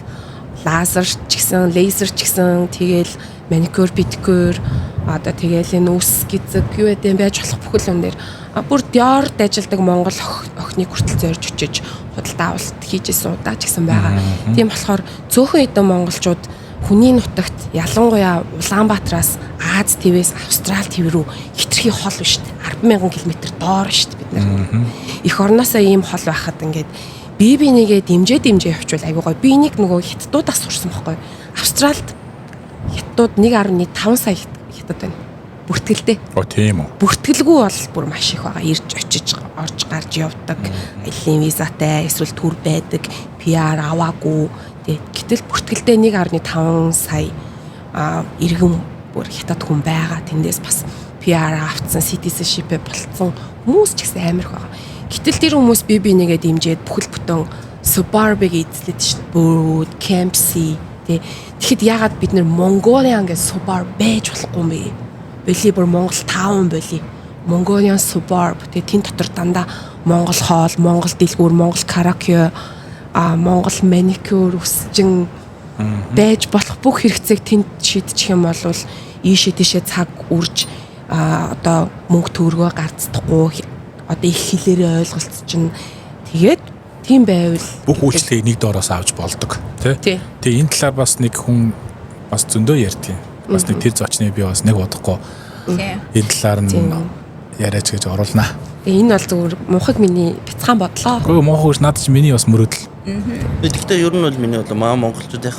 [SPEAKER 3] Лазер ч гэсэн, лазер ч гэсэн тэгэл маникюр, педикюр одоо тэгэл энэ үс гизэг юу гэдэг байж болох бүхэл юм дээр бүр диорд ажилладаг монгол охиныг хүртэл зорж очиж худалдаа авалт хийжсэн удаа ч гэсэн байгаа. Тийм болохоор цөөхөн хэдэн монголчууд хүний нутагт ялангуяа Улаанбаатараас Аз твээс Австрали тв рүү хитрхи хол биш шүү дээ. 10,000 км доор шүү дээ бид нар. Эх орноосоо ийм хол байхад ингээд бие бинийгээ дэмжээ явуучвал айгуу гоё. Би нэг нөгөө хятадуудаас сурсан байхгүй. Австралид хятадууд 1.5 сая хятад байна. Бүртгэлтэй.
[SPEAKER 1] Тийм үү.
[SPEAKER 3] Бүртгэлгүй бол бүр маш их байгаа. Ирж очиж орж гарч явдаг. Аялын визатай эсвэл төр байдаг. PR аваагүй. Гэтэл бүртгэлтэй 1.5 сая иргэн бүр хятад хүн байгаа. Тэндээс бас PR авцсан, citizenship болцсон хүмүүс ч гэсэн амар их байгаа. Гэтэл тэр хүмүүс бие бинийгээ дэмжиж бүхэл бүтэн suburb-ыг эзлээд шүү дээ. Бөөд, Kempsey тэгэхэд ягаад бид нэр Mongolian гэж suburb байж болохгүй юм бэ? Боли бүр Монгол таун боли. Mongolian suburb тэн дотор дандаа Монгол хоол, Монгол дэлгүүр, Монгол караоке, Монгол маникюр үсчин байж болох бүх хэрэгцээг тэнд шийдчих юм бол ийшээ тийшээ цаг үрж одоо мөнгө төгрөгөө гарцдахгүй одоо их хэлээрээ ойлголт чинь тэгээд тийм байвал
[SPEAKER 1] бүх үйлчлэгийг нэг доороос авч болдог тий. Тэгээ энэ талаар бас нэг хүн бас зөндөө ярьдیں۔ Бас нэг тэр зочныг би бас нэг удахгүй энэ талаар нь яриач гэж оруулнаа.
[SPEAKER 3] Энэ бол зөвхөн мунхаг миний бяцхан бодлоо.
[SPEAKER 1] Гэхдээ мунхаг гэж надад ч миний бас мөрөөдөл.
[SPEAKER 2] Гэхдээ ер нь бол миний бол монголчууд яг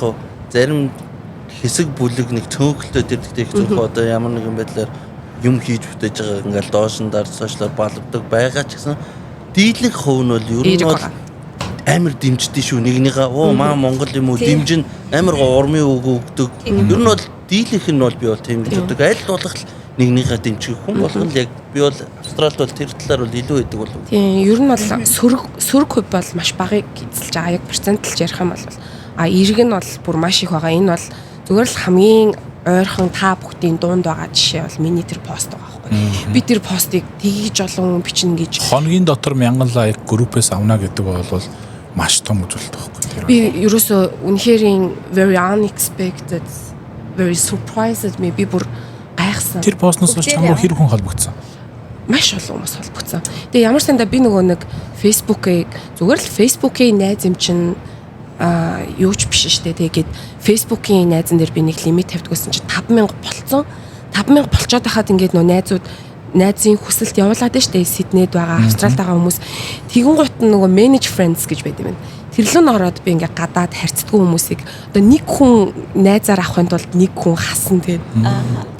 [SPEAKER 2] зарим хэсэг бүлэг нэг цөөнхөлтөд ирдэг зөвхөн одоо ямар нэгэн байдлаар юм хийж бүтээж байгаа ингээл доошндаар сошиалар балбдаг байгаа ч гэсэн дийлэнх хувь нь бол ер нь бол амар дэмждэг шүү. Нэгнийгээ маа Монгол юм уу дэмжин амар урмын үг өгдөг. Ер нь бол дийлэнх нь бол би бол тийм гэж боддог. Аль болох нэгнийгээ дэмжих хүн болгон л яг би бол Австралид бол тэр талаар бол илүү байдаг болов.
[SPEAKER 3] Тийм, ер нь бол сөрөг хувь бол маш багыг эзэлж байгаа. Яг процентлж ярих юм бол ирэг нь бол бүр маш их байгаа. Энэ бол зүгээр л хамгийн ойрхон та бүхтийн дунд байгаа жишээ бол миний тэр пост байгаа байхгүй. Би тэр постыг тэгж олон хүн бичнэ гэж.
[SPEAKER 1] Хоногийн дотор 1000 лайк группээс авна гэдэг бол маш том үзүүлэлт байхгүй.
[SPEAKER 3] Би ерөөсөө үнэхээр very unexpected, very surprised би бүр гайхсан.
[SPEAKER 1] Тэр постноос чамд хэр хүн холбогдсон?
[SPEAKER 3] Маш олон хүмүүс холбогдсон. Тэгээ ямар сандаа би нөгөө нэг Facebook-ийг зүгээр л Facebook-ийн найз юм чинь юу ч биш шүү дээ. Тэгээд Facebook-ийн найзан дээр би нэг лимит тавьдгүйсэн чинь 5000 болцсон. 5000 болцоод байхад ингээд нөгөө найзын хүсэлт явуулаад байна шүү дээ. Сиднейд байгаа, Австралид байгаа хүмүүс. Тэгэн гут нөгөө manage friends гэж байд юм байна. Тэрлэн ороод би ингээд гадаад харьцдаггүй хүмүүсийг одоо нэг хүн найзаар авахын тулд нэг хүн хасан тэгээд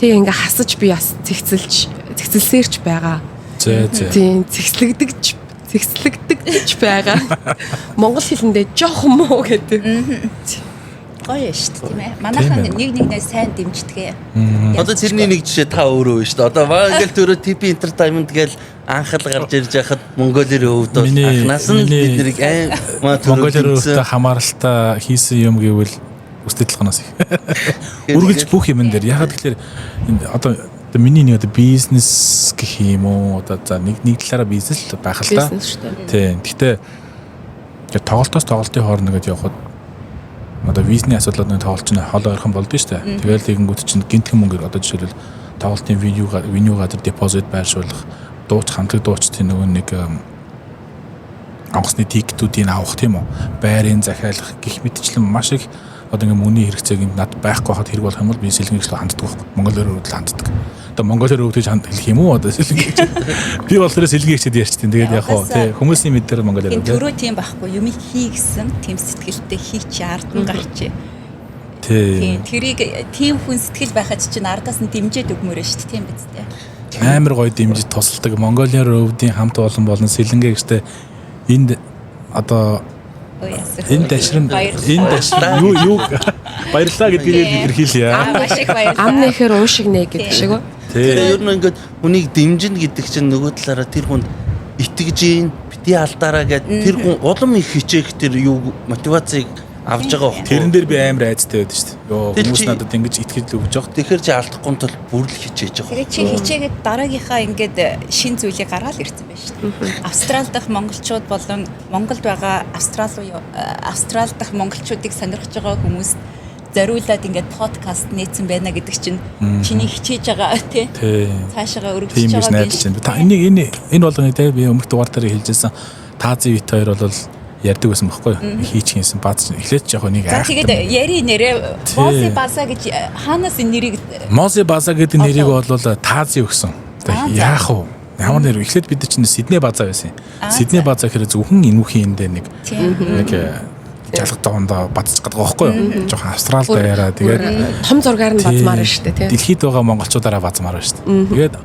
[SPEAKER 3] тэгээ ингээд хасаж би бас цэгцэлсээрч байгаа. Тийм цэгцлэгдэж байгаа. Монгол хэлэндээ жоохон муу гэдэг.
[SPEAKER 4] Гоё шүү дээ тийм ээ. Манайхан нэгнээс сайн дэмждэг.
[SPEAKER 2] Одоо тэрний нэг жишээ та өөрөө шүү дээ. Одоо маа ингээл төрөө TP Entertainment гээл анхаал гарч ирж яхад Монголын өвд анхнаас нь бид нэрийг
[SPEAKER 1] Монголын өвдө хамааралтай хийсэн юм гэвэл үстэй талханаас их. Үргэлж бүх юм дээр яхад тэгэхээр одоо миний нэг одоо бизнес гэх юм уу одоо за нэг талаараа бизнес л байх л да. Тийм. Гэхдээ тоглолтын хооронд ингэж явхад одоо визний асуудлууд тоглолч нь хол ойрхон болдсон шүү дээ. Тэгэл тэгэнгүүт чинь гинтхэн мөнгөөр одоо жишээлбэл тоглолтын веню газар депозит байршуулах, хамтлаг дуучдын нөгөө нэг онгоцны тикетүүдийг авах тийм үү? Байрын захиалах гих мэтчлэн маш их одоо ингээ мөнгөний хэрэгцээг над байхгүй хахад хэрэг болох юм бол би сэлгээгчлээ ханддаг байхгүй. Монголоор өвдөл ханддаг. Одоо монголоор өвдөж хэлэх юм уу одоо сэлгээгч. Би болохоор сэлгээгчд ярьчихдээ. Тэгээд яг хоо тий хүмүүсийн мэдээр монголоор өвдөө.
[SPEAKER 4] Төрөө тийм байхгүй. Юмыг хий гэсэн тийм сэтгэлтэй хийч ардан гарч.
[SPEAKER 1] Тий.
[SPEAKER 4] Тэрийг тийм хүн сэтгэл байхад чинь ардаас нь дэмжиж өгмөрөө шүү дээ тийм биз дээ.
[SPEAKER 1] Амар гоё дэмжиж тусалдаг монголын өвдийн хамт олон сэлгээгчтэй энд одоо энэ дашрын юу баярлаа гэдгийг илэрхийлье.
[SPEAKER 4] Маш их баярлалаа.
[SPEAKER 3] Ам нэхэр уушигнэ гэдэг шиг үү?
[SPEAKER 2] Тэгээ ер нь ингээд хүнийг дэмжинэ гэдэг чинь нөгөө талаараа тэр хүнд итгэж ийн бити алдаараа гэдэг тэр хүн улам их хичээх тэр юу мотивацийг авж байгаа бох.
[SPEAKER 1] Тэрэн дээр би амар айцтай байдаг шүү дээ. Йоо хүмүүс надад ингэж итгэл өгж байгаа.
[SPEAKER 2] Тэгэхээр чи алдахгүй тул бүр л хичээж байгаа.
[SPEAKER 4] Тэгээ чи хичээгээд дараагийнхаа ингээд шин зүйлийг гаргаад ирсэн байна шүү дээ. Австрал дахь монголчууд болон Монголд байгаа Австрал дахь монголчуудыг сонирхож байгаа хүмүүст зориулаад ингээд подкаст нээсэн байна гэдэг чинь чиний хичээж байгаа тий. Цаашаа өргөж байгаа
[SPEAKER 1] юм. Та энэ болгоны тий би өмнөх дугаар дээр хэлжсэн. Таазын вит хоёр бол ярьдаг байсан байхгүй юу? Хийчихсэн бац эхлээд жоох нэг
[SPEAKER 4] аа. Тэгээд яри нэрээ Мози База гэж хаанаас энэ нэрийг
[SPEAKER 1] Мози База гэдэг нэрийг бол Таазын өгсөн. Яах вэ? Ямар нэр эхлээд бид чинь Сидней База байсан. Сидней База гэхээр зөвхөн энүүхийн эндээ нэг жалгад доондоо бацчих гэдэг байхгүй юу? Жохон Австралид яриа тэгээд
[SPEAKER 3] том зургаар нь базмаар шүү дээ тий.
[SPEAKER 1] Дэлхийд байгаа монголчуудаараа базмаар байна шүү дээ. Тэгээд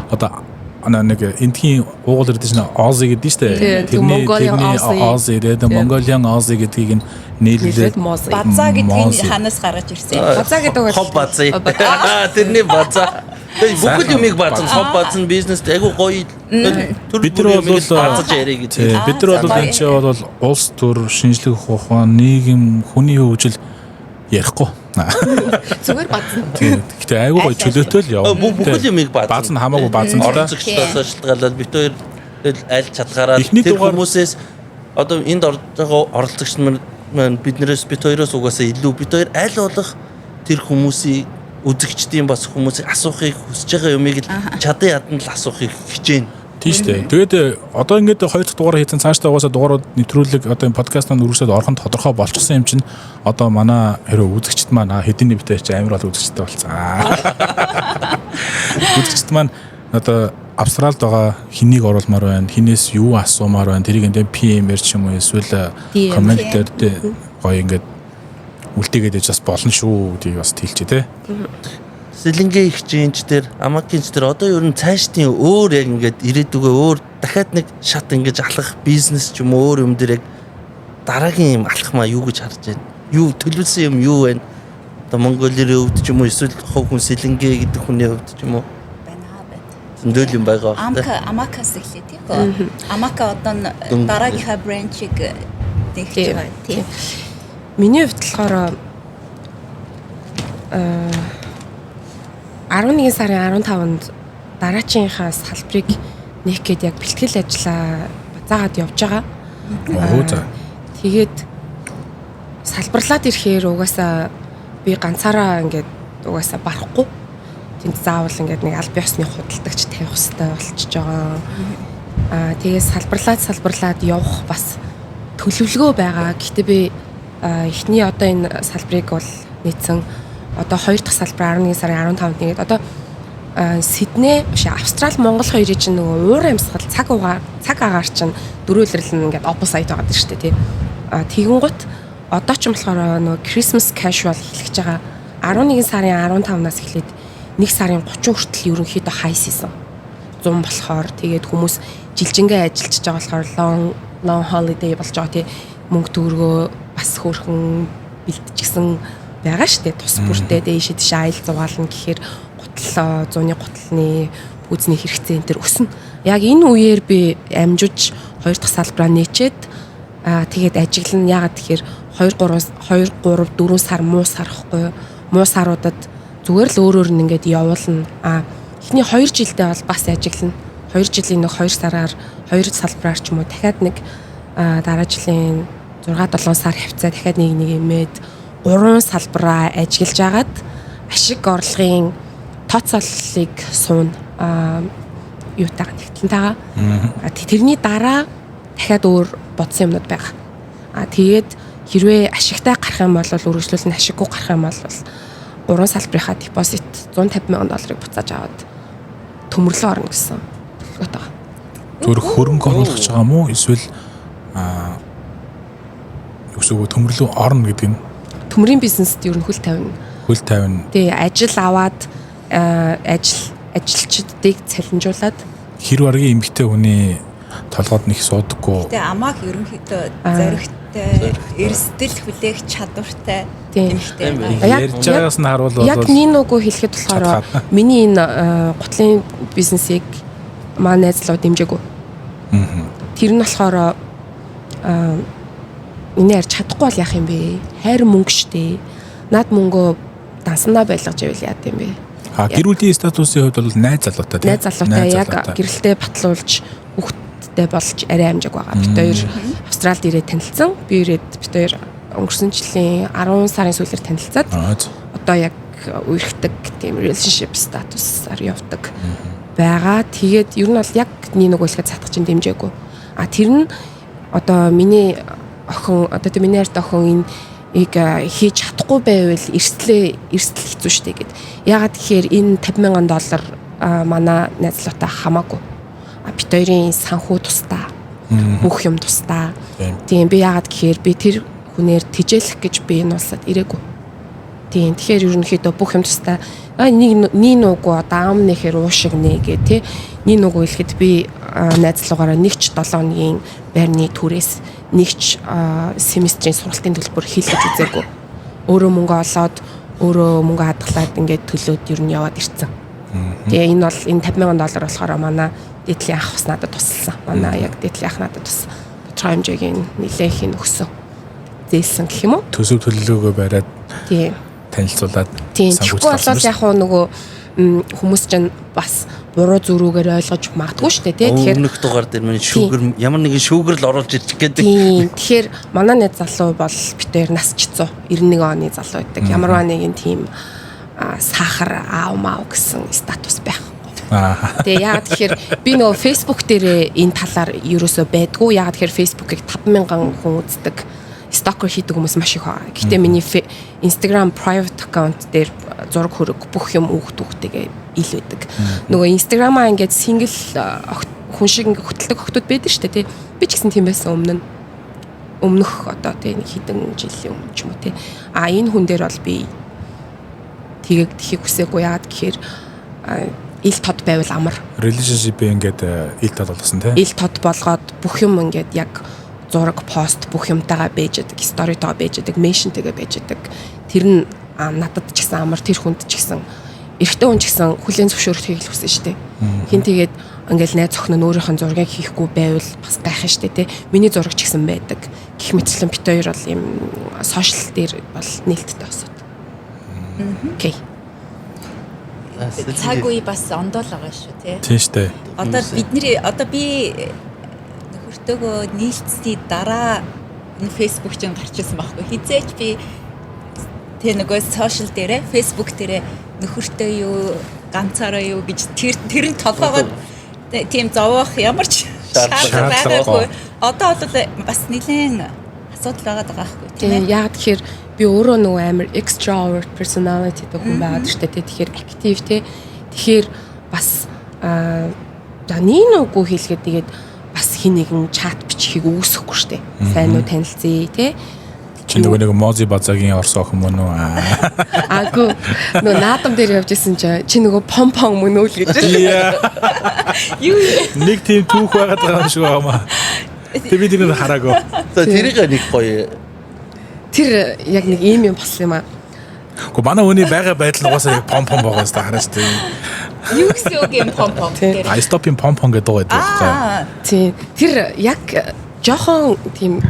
[SPEAKER 1] одоо нэг эндхийн уугуул ирдэж нэ Ози гэдэг нь шүү дээ.
[SPEAKER 3] Тэрний
[SPEAKER 1] Ози ирээд Mongolian Ozi гэдгийг нийлүүлээд
[SPEAKER 4] База гэдгийг ханаас гаргаж ирсэн.
[SPEAKER 3] База гэдэг бол
[SPEAKER 2] хоб база. Тэрний база. Бүгд юмыг базан, хоб базан бизнес айгу гоё.
[SPEAKER 1] Бид нар бол
[SPEAKER 2] базаж ярих гэдэг.
[SPEAKER 1] Бид нар бол энэ чинь бол улс төр, шинжлэх ухаан, нийгэм, хүний хөгжил ярихгүй.
[SPEAKER 3] зүгээр базна.
[SPEAKER 1] Гэтэ айгу гоё чөлөөтэй л явна.
[SPEAKER 2] Бүгд юмыг
[SPEAKER 1] базна хамаагүй базна.
[SPEAKER 2] Оролцогчдоос шалтгаалаад бид хоёр аль чадхаараа тэр хүмүүсээс одоо энд орж байгаа оролцогч маань биднээс бид хоёроос угаасаа илүү бид хоёр аль болох тэр хүмүүсийг үзэгчдийн бас хүмүүсийг асуухыг хүсэж байгаа юмыг л чадан ядан л асуухыг хичээнэ.
[SPEAKER 1] Тийм шүү дээ. Тэгээд одоо ингээд 2 дахь дугаар хийсэн цаашдаа угаасаа дугаарууд нэвтрүүлэг одоо энэ подкастанд үргэлжлээд орхон тодорхой болчихсон юм чинь одоо манай хэрэг үзэгчд маань хэдийн нэвтэй ч амар бол үзэгчтэй болсон. Үзэгчд маань одоо Австралид байгаа хэнийг оруулмаар байна, хинээс юу асуумаар байна, тэрийг энэ PM-ээр ч юм уу эсвэл коммент дээр гоё ингээд үлдээгээд иж бас болно шүү гэдгийг бас хэлчихэ тэ.
[SPEAKER 2] Сэлэнгээ ихчэнч дээр амакинч дээр одоо ер нь цаашдын өөр яг ингээд ирээдүгөө өөр дахиад нэг шат ингэж алхах бизнес ч юм уу өөр юм дээр яг дараагийн юм алхмаа юу гэж харж байна. Юу төлөвлөсөн юм юу байна? Одоо Монголын өвд ч юм уу эсвэл хов хүн сэлэнгээ гэдэг хүний өвд ч юм уу зөндөл юм байгаа байна.
[SPEAKER 4] Амакас эхлэв тийм үү? Амака одоо дараагийнхаа бранчийг тэгж байгаа тийм.
[SPEAKER 3] Миний хувьд болохоор 11 сарын 15-нд дараачийнхаа салбарыг нээх гээд яг бэлтгэл ажиллаа базаагаад явж байгаа.
[SPEAKER 1] Оо за.
[SPEAKER 3] Тэгээд салбарлаад ирэхээр угаасаа би ганцаараа ингээд угаасаа барахгүй. Тэнд заавал ингээд нэг аль биесны худалдагч тавих хэрэгтэй болчихж байгаа. Тэгээд салбарлаад явах бас төлөвлөгөө байгаа. Гэхдээ би эхний одоо энэ салбарыг бол нийцэн одоо 2 дахь салбар 11 сарын 15-нд нэгээд одоо Сидней, Австрали, Монгол хоёрын чинь нөгөө уур амьсгал цаг агаар чинь дөрүүлрэл нь ингээд opposite байгаа даа шүү дээ тий. Тэгэн гут одоо ч юм болохоор нөгөө Christmas casual эхлэж байгаа. 11 сарын 15-наас эхлээд 1 сарын 30 хүртэл ерөнхийдөө high season 100 болохоор тэгээд хүмүүс жилжингээ ажиллаж байгаа болохоор long holiday болж байгаа тий. Мөнгө төгрөгөө бас хөөрхөн бэлтжсэн байгаа шүү дээ. Тус бүртээ дээш тийш айл зугаална гэхээр гутал зууны гуталны үзний хэрэгцээ энэ төр өснө. Яг энэ үеэр би амжиж 2 дахь салбараа нээчээд тэгээд ажиглан яагаад тэгэхээр 2 3 4 сар муу сарахгүй муу саруудад зүгээр л өөрөөр нь ингээд явуулна. Эхний 2 жилдээ бол бас ажиглана. 2 жилийн нэг 2 сараар 2 салбараар ч юм уу дахиад нэг дараа жилийн 6-7 сар хавцаа дахиад нэг имээд 3 салбараа ажиглаж агаад ашиг орлогын тооцооллыг суун юутайгаа нэгтлэнтэйгаа. Тэрний дараа дахиад өөр бодсон юмнууд байгаа. Тэгээд хэрвээ ашигтай гарах юм бол үргэлжлүүлэн ашиггүй гарах юм бол 3 салбарынхаа депозит $150,000 буцааж аваад төмөрлөө орно гэсэн төлөвлөгөөтэй байгаа.
[SPEAKER 1] Зүрх хөрөнгө оруулах гэж байгаа мó эсвэл юусоо төмөрлөө орно гэдэг нь
[SPEAKER 3] төмрийн бизнест ер нь хөл тавина.
[SPEAKER 1] Хөл тавина.
[SPEAKER 3] Тэгээ ажил аваад ажилчдыг цалинжуулаад
[SPEAKER 1] хэр баргийн эмэгтэй хүний толгойд нэг суудаггүй.
[SPEAKER 4] Тэгээ амааг ерөнхийдөө зоригтой, эрсдэл хүлээх чадвартай эмэгтэй.
[SPEAKER 1] Ярьж байгаас нь харуул
[SPEAKER 3] яг нин үгүй хэлэхэд болохоор миний энэ гутлын бизнесийг манай найзлуу дэмжээгүй. Тэр нь болохоор энэ ярьж чадахгүй бол яах юм бэ? Хайр мөнгө штэ. Наад мөнгөө дансандаа байлгаж ивэл яа гэм бэ?
[SPEAKER 1] Гэр бүлийн статусын хувьд бол найз залуутай тийм.
[SPEAKER 3] Найз залуутай яг гэрэлтэй батлуулж хүүхдтэй болж арай амжааг байгаа. Бид хоёр Австралид ирээд танилцсан. Би ирээд бид хоёр өнгөрсөн жилийн 10 сарын сүүлээр танилцаад одоо яг үерхдэг тийм relationship статусаар явдаг байгаа. Тэгээд ер нь бол яг нэг үлгэхэд цатах чинь дэмжээгүй. Тэр нь одоо миний охин одоо тийм миний арт охин энэ хийж чадахгүй байвал эрсдэл хэцүү шттэ гэд. Ягаад гэхээр энэ $50,000 манай найзлуутай хамаагүй. Бид хоёрын санхүү тусдаа. Бүх юм тусдаа. Тийм би ягаад гэхээр би тэр хүнээр тижээлэх гэж би энэ улсад ирээгүй. Тийм тэгэхээр ерөнхийдөө бүх юм тусдаа нэг нуугүй даам нэхэр уушиг нэ гэ тий. Нэг нуугүй хэлэхэд би найзлуугаараа 1-7 хоногийн байрны түрээс нэгч семестрийн сургалтын төлбөр хийлгэж үзээгүй. Өөрөө мөнгө олоод өөрөө мөнгө хадгалаад ингээд төлөөд ер нь яваад ирцэн. Тэгээ энэ бол энэ $50,000 болохоор манай дээдлийн ах бас надад тусалсан. Манай яг дээдлийн ах надад бас тодорхой хэмжээгийн нэлээх нь өгсөн. Зээлсэн гэх юм уу?
[SPEAKER 1] Төсөв төлөвлөгөөгөө бариад
[SPEAKER 3] тийм
[SPEAKER 1] танилцуулаад
[SPEAKER 3] тэгэхгүй бол яг нөгөө хүмүүс чинь бас буруу зөрүүгээр ойлгож магадгүй шүү дээ тий.
[SPEAKER 2] Тэгэхээр өмнөх дугаар дээр миний шүүгэр ямар нэгэн шүүгэрл оруулж ирчих гэдэг.
[SPEAKER 3] Тийм. Тэгэхээр манай найз залуу бол бид хоёр насчцсан 91 оны залуу байдаг. Ямарваа нэгэн тийм сахар аав гэсэн статус байхгүй. Тэгээ яагаад тэгэхээр би нөгөө Facebook дээр энэ талаар ерөөсөө байдгүй. Яагаад тэгэхээр Facebook-ыг 5,000 хүн үздэг. Stalker хийдэг хүмүүс маш их байгаа. Гэхдээ миний Instagram private account дээр зураг хөрөг бүх юм үгтэйгээ ил байдаг. Нөгөө Instagram-аа ингээд single хүн шиг ингээд хөтэлдэг охтууд байдаг шүү дээ тий. Би ч гэсэн тийм байсан өмнөх одоо тий нэг хэдэн жилийн өмнө ч юм уу тий. Энэ хүн дээр бол би тхийг хүсээгүй яагаад гэхээр ил тод байвал амар.
[SPEAKER 1] Relationship ингээд ил тод болгосон тий.
[SPEAKER 3] Ил тод болгоод бүх юм ингээд яг зураг пост бүх юмтайгаа байж байдаг, сторитойгоо байж байдаг, меншнтэйгээ байж байдаг. Тэр нь надад ч гэсэн амар тэр хүнд ч гэсэн эрэгтэй хүн ч гэсэн хүлээн зөвшөөрөхийг л хүсэн шүү дээ. Хин тэгээд ингээл найз охин нь өөрийнх нь зургийг хийхгүй байвал бас гайхах шүү дээ, тий. Миний зураг ч гэсэн байдаг. Гэх мэтчлэн бит хоёр бол юм сошиал дээр бол нээлттэй осод. Окей.
[SPEAKER 4] цаг үе бас ондоол байгаа шүү тий.
[SPEAKER 1] Тийм штэ.
[SPEAKER 4] Одоо би нөхөртөөгөө нийлцсний дараа энэ Facebook чинь гарч ирсэн байхгүй. Хизээч би тэ нөгөө сошиал дээрээ Facebook дээрээ нөхөртөө юу ганцаараа юу гэж тэр нь толгоогоо тийм зовоох ямар ч шаардлага байгаагүй. Одоо бол бас нэлээд асуудал байгаа байхгүй тийм ээ.
[SPEAKER 3] Яг тэгэхээр би өөрөө нөгөө амар extrovert personality гэх хүн байгаад штэ тий. Тэгэхээр active тий. Тэгэхээр бас нинooгүй хэлгээд тэгээд бас хин нэгэн чат бичихийг үүсэхгүй штэ. Сайн уу танилцъя тий.
[SPEAKER 1] Чи нөгөө нэг Мози Базагийн орс охин мөн үү?
[SPEAKER 3] Аагүй нөгөө наадам дээр явж исэн чи нөгөө помпон мөн үү л гэж.
[SPEAKER 4] Юу
[SPEAKER 1] Нэг тийм түүх байгаад байгаа юм шиг байна. Тэг би тэрийг хараагүй.
[SPEAKER 2] За тэрийг нэг гоё.
[SPEAKER 3] Тэр яг нэг ийм юм болсон юм аа.
[SPEAKER 1] Гэхдээ манай хүний байгаа байдал угаасаа яг помпон байгаа юм хараа шүү дээ.
[SPEAKER 4] юу гэсэн үг юм помпом дээр.
[SPEAKER 1] I stop in помпон гэдэг байгаа байхгүй.
[SPEAKER 3] Тийм. Тэр яг жоохон тийм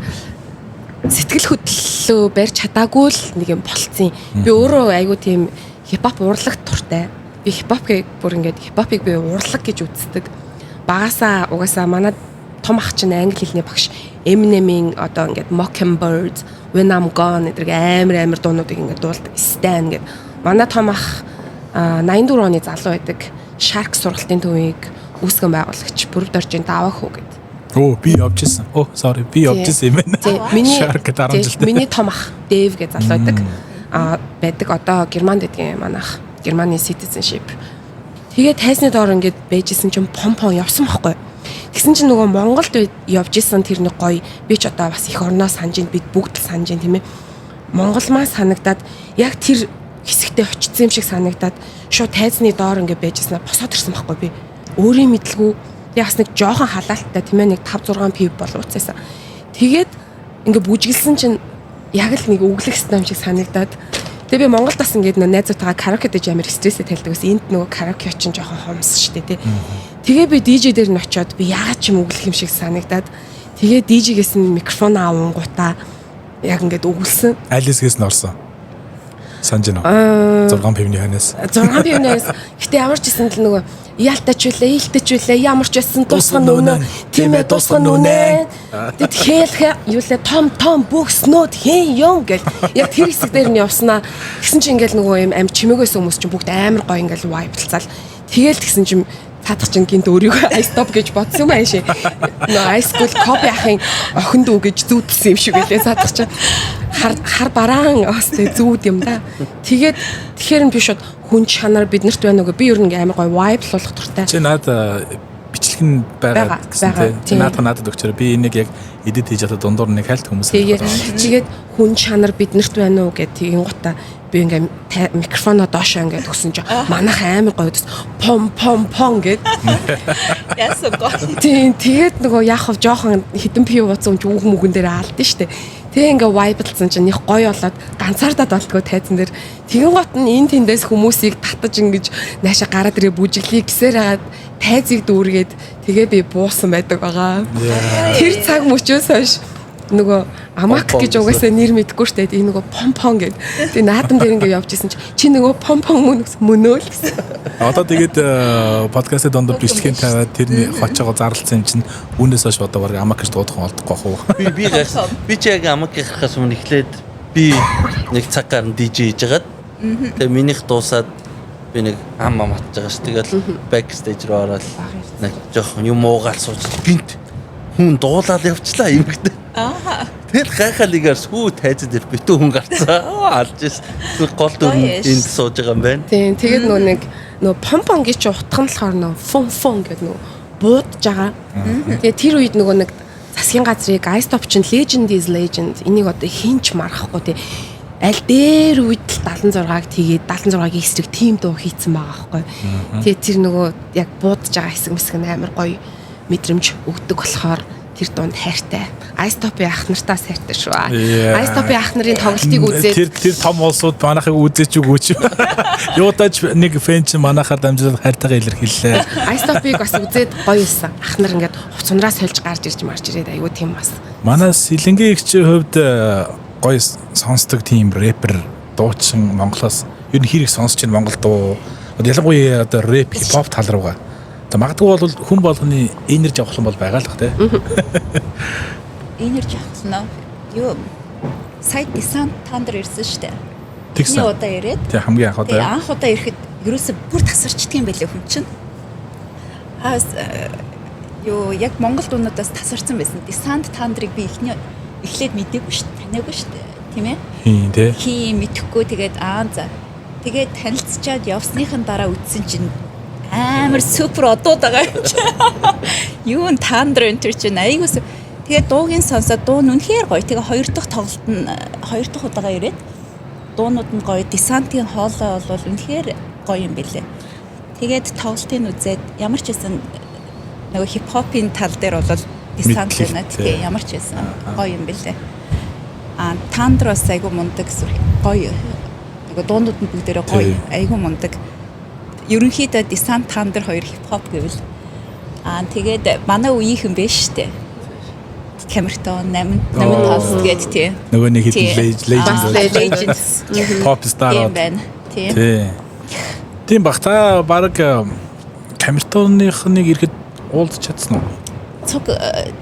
[SPEAKER 3] сэтгэл хөдлөлөө барьж чадаагүй л нэг юм болцсон. Би өөрөө айгу тийм хипхоп урлагт туртай. Би хипхопыг бүр ингээд хипхопыг би урлаг гэж үздэг. Багасаа угаасаа манай том ах чинь англи хэлний багш Eminem-ийн одоо ингээд Mockingbird, When I'm Gone гэдэг амар дуунуудыг ингээд дуулдаг. Stan гэдэг. Манай том ах 84 оны залуу байдаг. Shark сургалтын төвийг үүсгэн байгуулагч Бүрд оржийн даваа хүү гэдэг.
[SPEAKER 1] Оо би явж исэн. Оо sorry би явж исэн юм байна.
[SPEAKER 3] Миний том ах Дэв гэж залуу байдаг. Байдаг одоо Германд байдаг юм манайх. Германы citizenship. Тэгээд тайсны доор ингээд байжсэн чинь помпон явсан байхгүй. Тэгсэн чинь нөгөө Монголд явж исэн тэрний гоё. Би ч одоо бас их орноо санаж ин бид бүгд л санаж ин тийм ээ. Монголмаа санагдаад яг тэр хэсэгтээ очсон юм шиг санагдаад шууд тайзны доор ингээд байжснаа босоод ирсэн байхгүй би. Өөрийн мэдлгүй яг нэг жоохон халаалттай тийм ээ нэг 5 6 пив боловцсан. Тэгээд ингээд бүжгэлсэн чинь яг л нэг өглөх станам шиг санагдаад тэгээ би Монголд бас ингээд найзуудтайгаа караоке дэж амар стресстэй тайлдаг ус энд нөгөө караоке очин жоохон хомс штэ тий. Тэгээ би DJ дээр нь очиод би яагаад ч юм өглөх юм шиг санагдаад тэгээ DJ-гээс нь микрофон аавангуудаа яг ингээд өгүүлсэн.
[SPEAKER 1] Алисгээс нь орсон. Санаж байна. 6 пивний ханаас.
[SPEAKER 3] 6 пивнээс гэтээ ямар ч гэсэн л нөгөө ялтач үлээ ямар ч байсан тусган нүнэ тийм ээ тусган нүнэ тэт хэлхэ юулээ том бүхснүүд хийн юм гэл яг тэр хэсэг дээр нь явснаа тэгсэн чинь ингээл нөгөө юм чимээгээс хүмүүс чинь бүгд амар гоё ингээл вайблцаал тэгэл тэгсэн чинь цаадах чинь гинт өөрийгөө I stop гэж бодсон юм ааши нөө high school copy ахын охин дүү гэж зүүдсэн юм шиг гэлээ цаадах чинь хар бараан остэй зүүд юм да тэгээд тэгэхээр нь би шууд хүн чанар биднэрт байна уу би ер нь амар гоё vibe болох туртай.
[SPEAKER 1] Чи надад бичлэг нь байгаа гэсэн тийм. Надад өгчөөр би энийг яг эдит хийж чадаад дундуур нэг хальт хүмүүс
[SPEAKER 3] тэгээд хүн чанар биднэрт байна уу гэдэг тийм гутаа би ингээм микрофоноо доошоо ингээд өгсөн чинь манайх амар гоё дэс пом гэд.
[SPEAKER 4] Яасан гоё.
[SPEAKER 3] Тийм тэгээд нөгөө яах вэ жоохон хитэн пив ууцсан ч үг мүгэн дээр аалдсан штэ. Тэгээ ингээ вайблцсан чинь их гоё болоод ганцаардаад болтгоо тайзан дээр тэгэн гот нь энэ тэндээс хүмүүсийг татаж ингэж наашаа гараад ирээ бүжиглэе гэсээр хагаад тайзыг дүүргээд тэгээ би буусан байдаг байгаа. Тэр цаг мөчөөс хойш нөгөө амак гэж угаасаа нэр мэдгүй штэ энэ нөгөө помпон гэд. Тэгээ наадам дээр ингээ явж исэн чи нөгөө помпон мөнөө л гэсэн.
[SPEAKER 1] Одоо тэгээд подкастын донд бичлэгийн тавиад тэрний хочоогоо зарлцсан юм чинь үүнээс хойш одоо баг амак гэж дуудах болдохгүй бах уу?
[SPEAKER 2] Би ч яг амак гихахаас өмнө эхлээд би нэг цаг гарan DJ хийж хагаад тэгээ минийх дуусаад би нэг ам матж байгаа ш. Тэгэл backstage руу ороод нэг жоохон юм уугаал сууж гинт хүн дуулаад явчлаа эмэгтэй. Тэгэл гайхалигаар сүү тайзан дээр битүү хүн гарцаа алж ш. Гол дүр энд сууж байгаа юм байна.
[SPEAKER 3] Тийм тэгээд нөгөө помпон гэж утгах нь болохоор нөгөө фон гэдэг нөгөө буудаж байгаа. Тэгээд тэр үед нөгөө нэг засгийн газрыг I stop чин legend is legend энийг одоо хинч марахгүй тий. Аль дээр үед 76-г тэгээд 76-гийн эсрэг тим дуу хийцэн байгаа байхгүй. Тэгээд тэр нөгөө яг буудаж байгаа хэсэг амар гоё мэдрэмж өгдөг болохоор тэр дунд хайртай. I stop-ийн ах нартаа хайртай шүү. I stop-ийн ах нарын тоглолтыг үзээд
[SPEAKER 1] тэр том улсууд манайхыг үзээч үгүйч. Юудаач нэг фэн чинь манайхаар дамжуулаад хайртайгаа илэрхийллээ.
[SPEAKER 3] I stop-ийг бас үзээд гоё юусан. Ах нар ингээд хувцсунраас сольж гарч ирж марж ирээд айгүй тийм бас.
[SPEAKER 1] Манай Сэлэнгийн ихчийн хувьд гоё сонсдог тийм рэпер дуучин Монголоос ер нь хэрэг сонсч ин Монгол дуу Одоо ялангуяа одоо рэп, хипхоп тал руугаа. Одоо магадгүй бол хүн болгоны энерги авах юм бол байгаа л те.
[SPEAKER 4] Энерги авах нь юу сая десант тандер ирсэн шүү дээ.
[SPEAKER 1] Тэгсэн.
[SPEAKER 4] Нэг удаа ирээд.
[SPEAKER 1] Тэг хамгийн анх удаа.
[SPEAKER 4] Анх удаа ирэхэд ерөөсө бүр тасарчдаг юм байлээ хүн чинь. Юу яг Монгол дуунуудаас тасарсан байсан. Десант тандрыг би эхлээд мэдээгүй шүү дээ. Танаагүй шүү дээ. Тийм ээ?
[SPEAKER 1] Хийн тий.
[SPEAKER 4] Хин мэдэхгүй тэгээд за. Тэгээд танилцчаад явсныхан дараа үтсэн чинь амар супер одууд байгаа юм чи. Юу н тандр энтер чинь айгуус. Тэгээд дуугийн сонсоод дуу нь үнэхээр гоё. Тэгээ хоёр дахь тоглолт нь хоёр дахь удаага ирээд дуунууд нь гоё. Десантын хоолой бол үнэхээр гоё юм бэлээ. Тэгээд тоглолтын үзээд ямар ч байсан нөгөө хипхопын тал дээр бол десант байна. Тэгээ ямар ч байсан гоё юм бэлээ. Тандр бас айгу мундаг гоё. Нөгөө дуунууд нь бүгдээрээ гоё. Айгу мундаг. Ерөнхийдөө десант тандр хоёр хипхоп гэвэл тэгээд манай үеийнхэн биш штэ. Камертон 8 гээд тий.
[SPEAKER 1] Нөгөө нэг хитэн legend pop star тий. Тийм бах та баг камертоныхныг ирэхэд уулзч чадсан уу?
[SPEAKER 4] Цуг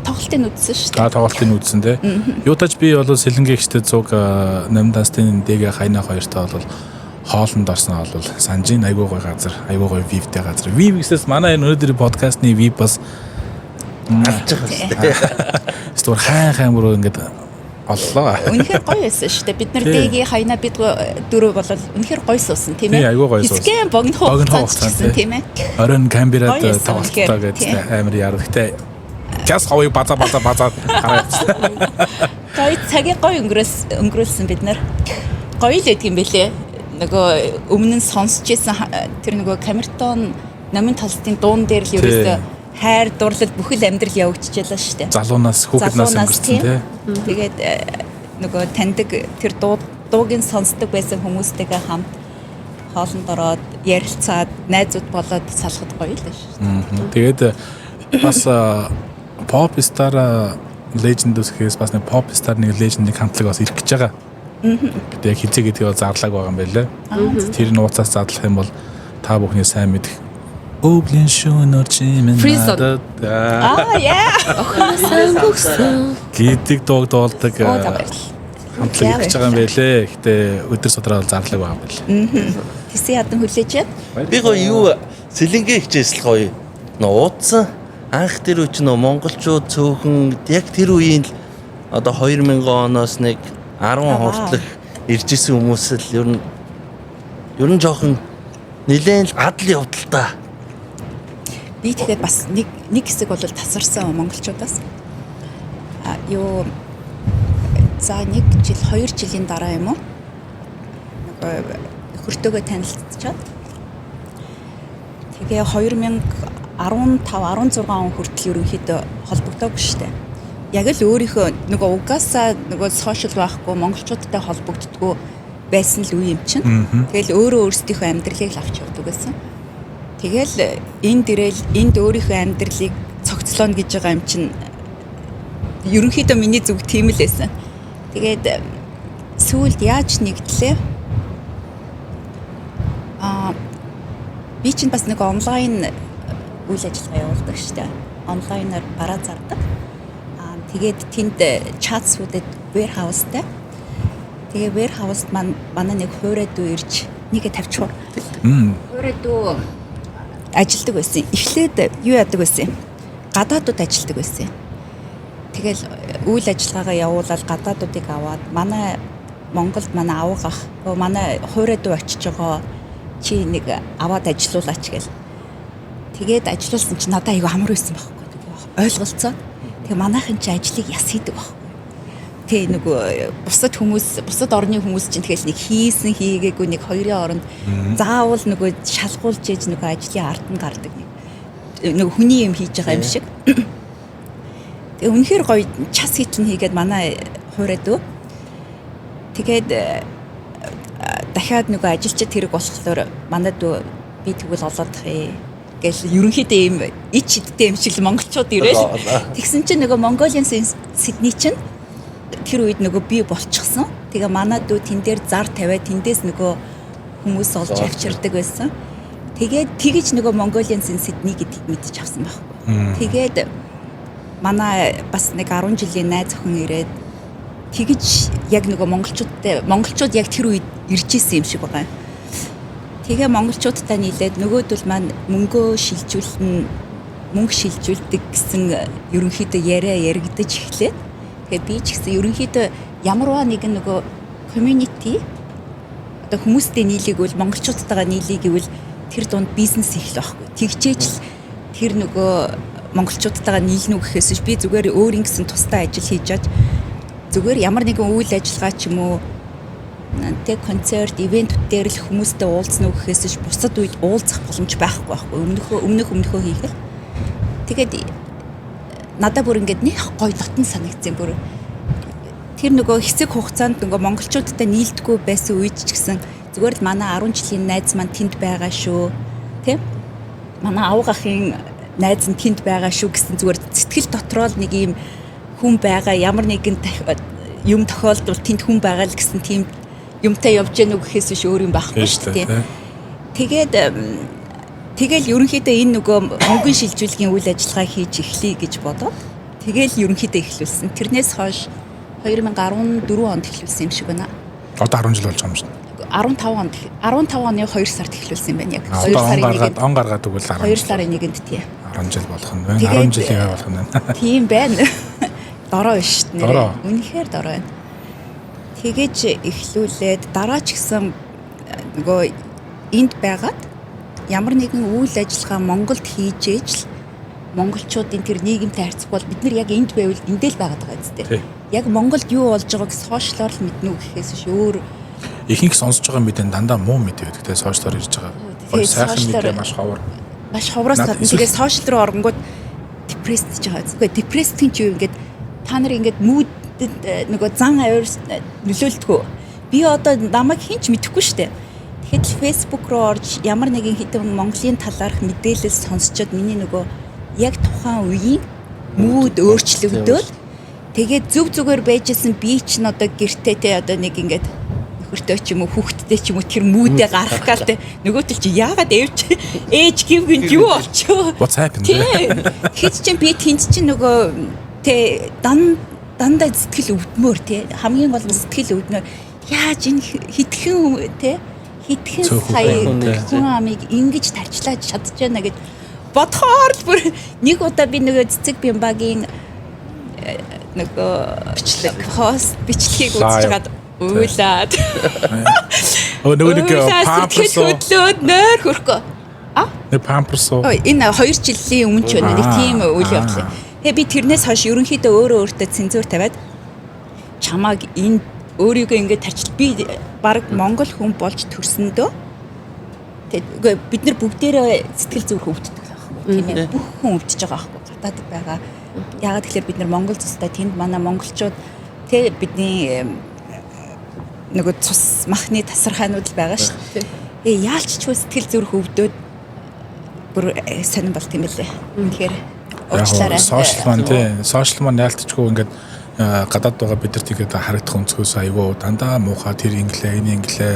[SPEAKER 4] тоглолтын үзсэн шүү дээ.
[SPEAKER 1] Тоглолтын үзсэн тий. Юутаж би бол сэлэнгээгчтэй цуг 8 дастын дэгээ хайна хоёртой бол хоолнд орсноо бол санжийн айгуу гой газар, айгуу гой вивтэй газар. Вив гэсээс манай өнөөдөр подкастны вив бас
[SPEAKER 2] алж байгаа.
[SPEAKER 1] Стор хай мөрөө ингээд оллоо.
[SPEAKER 4] Үнэхээр гоё байсан шүү дээ. Бид нар дэгийн хайна бид дөрөв бол үнэхээр гоё суусан тийм ээ.
[SPEAKER 1] Тий, айгуу гоё суусан.
[SPEAKER 4] Хэсгэн богино тийм ээ.
[SPEAKER 1] Орон камерад тоглолтоо гэдэг амар ярагтай. Газ хавыг базаа хараад.
[SPEAKER 4] Гоё цагийг гоё өнгөрүүлсэн бид нар. Гоё л гэдэг юм бэлээ. Нөгөө өмнө нь сонсч байсан тэр нөгөө камертон намын талстын дуун дээр л ерөөсөө хайр дурлал бүхэл амьдрал явагдчихлаа шүү дээ.
[SPEAKER 1] Залуунаас хүүхднээс өнгөрсөн тий.
[SPEAKER 4] Тэгээд нөгөө таньдаг тэр дуугийн сонсдог байсан хүмүүстэйгээ хамт хоолнд ороод ярилцаад найзууд болоод салахад гоё л шүү дээ.
[SPEAKER 1] Тэгээд бас pop star legend гэхээс бас нэг pop star нэг legend-ийн хамтлаг бас ирэх гэж байгаа. Гэтэ яг хизээ гэдгийг бол зарлаг байгаа юм байлээ. Тэр нууцаас задлах юм бол та бүхний сайн мэдэх Өвлэн шөнөр чимэн надад
[SPEAKER 4] яа.
[SPEAKER 1] гэдэг дууг дуулдаг хамтлаг ирэх гэж байгаа юм байлээ. Гэтэ өдөр судраа бол зарлаг байгаа юм байлээ.
[SPEAKER 4] Тэсээ ядан хүлээж яа.
[SPEAKER 2] Би гоё юу сэлэнгээ хичээсэл гоё. Нууцсан анх тэр үуч нөө монголчууд цөөхөн яг тэр үеийн л одоо 2000 оноос нэг 10 хүртэлх ирж исэн хүмүүс л ер нь жоохон нэлээд л адал явдал та.
[SPEAKER 4] Би тэгээд бас нэг хэсэг бол тасарсан монголчуудаас. Юу за 1 жил 2 жилийн дараа юм уу? Хөртөөгөө танилцчихад. Тэгээ 2015 16 он хүртэл ерөнхийдөө холбогдоогүй шүү дээ. Яг л өөрийнхөө нөгөө угаасаа нөгөө сошиал байхгүй монголчуудтай холбогддгоо байсан л үе юм чинь. Тэгэл өөрөө өөрсдийнхөө амьдралыг л авч явдаг байсан. Тэгэл энд өөрийнхөө амьдралыг цогцлооно гэж байгаа юм чинь ерөнхийдөө миний зүг тийм л байсан. Тэгээд сүүлд яаж нэгдлээ? Би чинь бас нэг онлайн үйл ажиллагаа явуулдаг шүү дээ. Онлайнаар бараа зардаг. Тэгээд тэнд чатсуудад warehouse-тай. Тэгээ warehouse-д манай нэг хуурайдуу ирж нэгэ тавьчихв. Хуурайдуу ажилдаг байсан. Эхлээд юу яадаг байсан? Гадаадууд ажилдаг байсан. Тэгэл үйл ажиллагаагаа явуулаад гадаадуудыг аваад манай Монголд манай авах манай хуурайдуу очиж байгаа чи нэг аваад ажилуулаач гэл. Тэгээд ажилуулсан чи надад айгүй амар байсан байхгүй. Ойлголцоо. Тэгээ манайхын чи ажлыг яс хийдэг байхгүй. Тэ нөгөө бусад орны хүмүүс чинь тэгэл нэг хийсэн хийгээгүй нэг хоёрын оронд заавал нөгөө шалгуулж ээж нөгөө ажлын ард нь гардаг нэг хүний юм хийж байгаа юм шиг. Тэгээ үнэхээр гоё час хийтэн хийгээд манай хуурайдуу. Тэгээд дахиад нөгөө ажилчид хэрэг болохоор манай дүү би тэгвэл олоодох гэл ерөнхийдөө ийм ич идтэй юм шиг л монголчууд ирээл. Тэгсэн чинь нөгөө Mongolian Sydney чинь тэр үед нөгөө би болчихсон. Тэгээ манай дүү тэн дээр зар тавиад тэндээс нөгөө хүмүүс олж авчирдаг байсан. Тэгээд тэгэж нөгөө Mongolians in Sydney гэдгийг мэдчих авсан байхгүй. Тэгээд манай бас нэг 10 жилийн найз охин ирээд тэгэж яг нөгөө монголчууд яг тэр үед ирж исэн юм шиг байгаа. Тэгээ монголчуудтай нийлээд нөгөөдөл маань мөнгө шилжүүлдэг гэсэн ерөнхийдөө яригдаж эхлээд тэгээ би ч гэсэн ерөнхийдөө ямарваа нэгэн нөгөө community одоо хүмүүстэй нийлийг бол монголчуудтайгаа нийлийг гэвэл тэр дунд бизнес их л байхгүй. Тэгжээж л тэр нөгөө монголчуудтайгаа нийлнэ үү гэхээс би зүгээр өөр ингэсэн тустай ажил хийж аж зүгээр ямар нэгэн үйл ажиллагаа ч юм уу тэг концерт, ивент дээр л хүмүүстэй уулзна уу гэхээс бусад үед уулзах боломж байхгүй. Өмнөхөө хийх. Тэгээд надад бүр ингээд нэг гоё дотн санагдсан бүр тэр нөгөө хэсэг хугацаанд нөгөө монголчуудтай нийлдэггүй байсан үед ч гэсэн зүгээр л манай 10 жилийн найз маань тэнд байгаа шүү. Тэ? Манай авга ахын найз нь тэнд байгаа шүү гэсэн зүгээр сэтгэл дотроо л нэг юм хүн байгаа ямар нэгэн юм тохиолдвол тэнд хүн байгаа л гэсэн тийм юмтай явж гэнэ үү гэхээс биш өөр юм байхгүй шүү дээ. Тэгэл ерөнхийдөө энэ нөгөө мөнгөн шилжүүлгийн үйл ажиллагаа хийж эхлэе гэж бодоод тэгэл ерөнхийдөө эхлүүлсэн. Тэрнээс хойш 2014 онд эхлүүлсэн юм шиг байна.
[SPEAKER 1] Одоо 10 жил болж байгаа юм шиг.
[SPEAKER 4] 15 оны 2 сард эхлүүлсэн юм байна яг.
[SPEAKER 1] 2 сарын 1-нд он гаргаад өгвөл
[SPEAKER 4] 2 сарын 1-нд тий.
[SPEAKER 1] 10 жил болох нь байна. 10 жилийн болох нь байна.
[SPEAKER 4] Тийм байна. Дороо биш нэрээ. Үнэхээр дороо байна. Тэгэж эхлүүлээд дараа ч гэсэн нөгөө энд байгаад ямар нэгэн үйл ажиллагаа Монголд хийж ээж л монголчуудын тэр нийгэмтэй харьцахгүй бол бид нар яг энд байвал эндээ л байгаад байгаа зү. Яг Монголд юу болж байгааг сошиалор л мэднэ үү гэхээс биш өөр
[SPEAKER 1] ихэнх сонсож байгаа мэдэн дандаа муу мэдээ байдаг те сошиалор ирж байгаа. Сайхан мэдээ маш ховор.
[SPEAKER 4] Маш ховроос гадна тэгээ сошиал руу оронгууд депресд гэж байгаа. Зүгээр депресдийн чи юу ингээд та нар ингээд муудэд нөгөө зан авир нөлөөлдгөө. Би одоо намайг хинч мэдэхгүй штэ. Тэгэхэд Facebook руу орж ямар нэгэн хэдэн Монголын талаарх мэдээлэл сонсчод миний нөгөө яг тухайн үеийн мууд өөрчлөгдөд тэгээд зүгээр байжсэн би ч н одоо гэртээ те одоо нэг ингээд нөхөртөө ч юм уу хүүхдтэй ч юм уу тэр мүүдээ гаргах гал те нөгөөтөл чи яагаад ээж гівгэн юу очоо
[SPEAKER 1] What's happened?
[SPEAKER 4] Хэд ч би тэнд чи нөгөө те дандаа сэтгэл өвдмөр те хамгийн гол нь сэтгэл өвднөр яаж энэ хитгэн те хитгэн сая хүн амыг ингэж тарчлаад чадчихна гэж бодхоор бүр нэг удаа би нөгөө цэцэг бямбагийн нөгөө бичлэгийг үзчихээд уйлаад
[SPEAKER 1] нөгөө нэг памперс
[SPEAKER 4] хөдлөөд нойр хөрхөө
[SPEAKER 1] нэг памперс
[SPEAKER 4] энэ 2 жилийн өмнө ч нэг тийм үйл явдал. Тэгээ би тэрнээс хойш ерөнхийдөө өөртөө цензуур тавиад чамааг энэ өөрийгөө ингэж тарчил би баг монгол хүн болж төрсөндөө тэгээ бид нар бүгдээрээ сэтгэл зүрх өвддөг байхгүй тийм ээ бүх хүн өвдөж байгаа байхгүй гадаад байгаа яагаад тэгэхээр бид нар монгол цустай тэнд манай монголчууд тэгээ бидний нөгөө цус махны тасархаанууд л байгаа шүү дээ яалч ч сэтгэл зүрх өвдөд бүр сонирн болт юм байлээ тэгэхээр уучлаарай
[SPEAKER 1] сошиал маань яалтчгүй ингээд гадаад байгаа бид нар тэгээд харагдах өнцгөөс айгүй дандаа муухай тэр инглээ энэ инглээ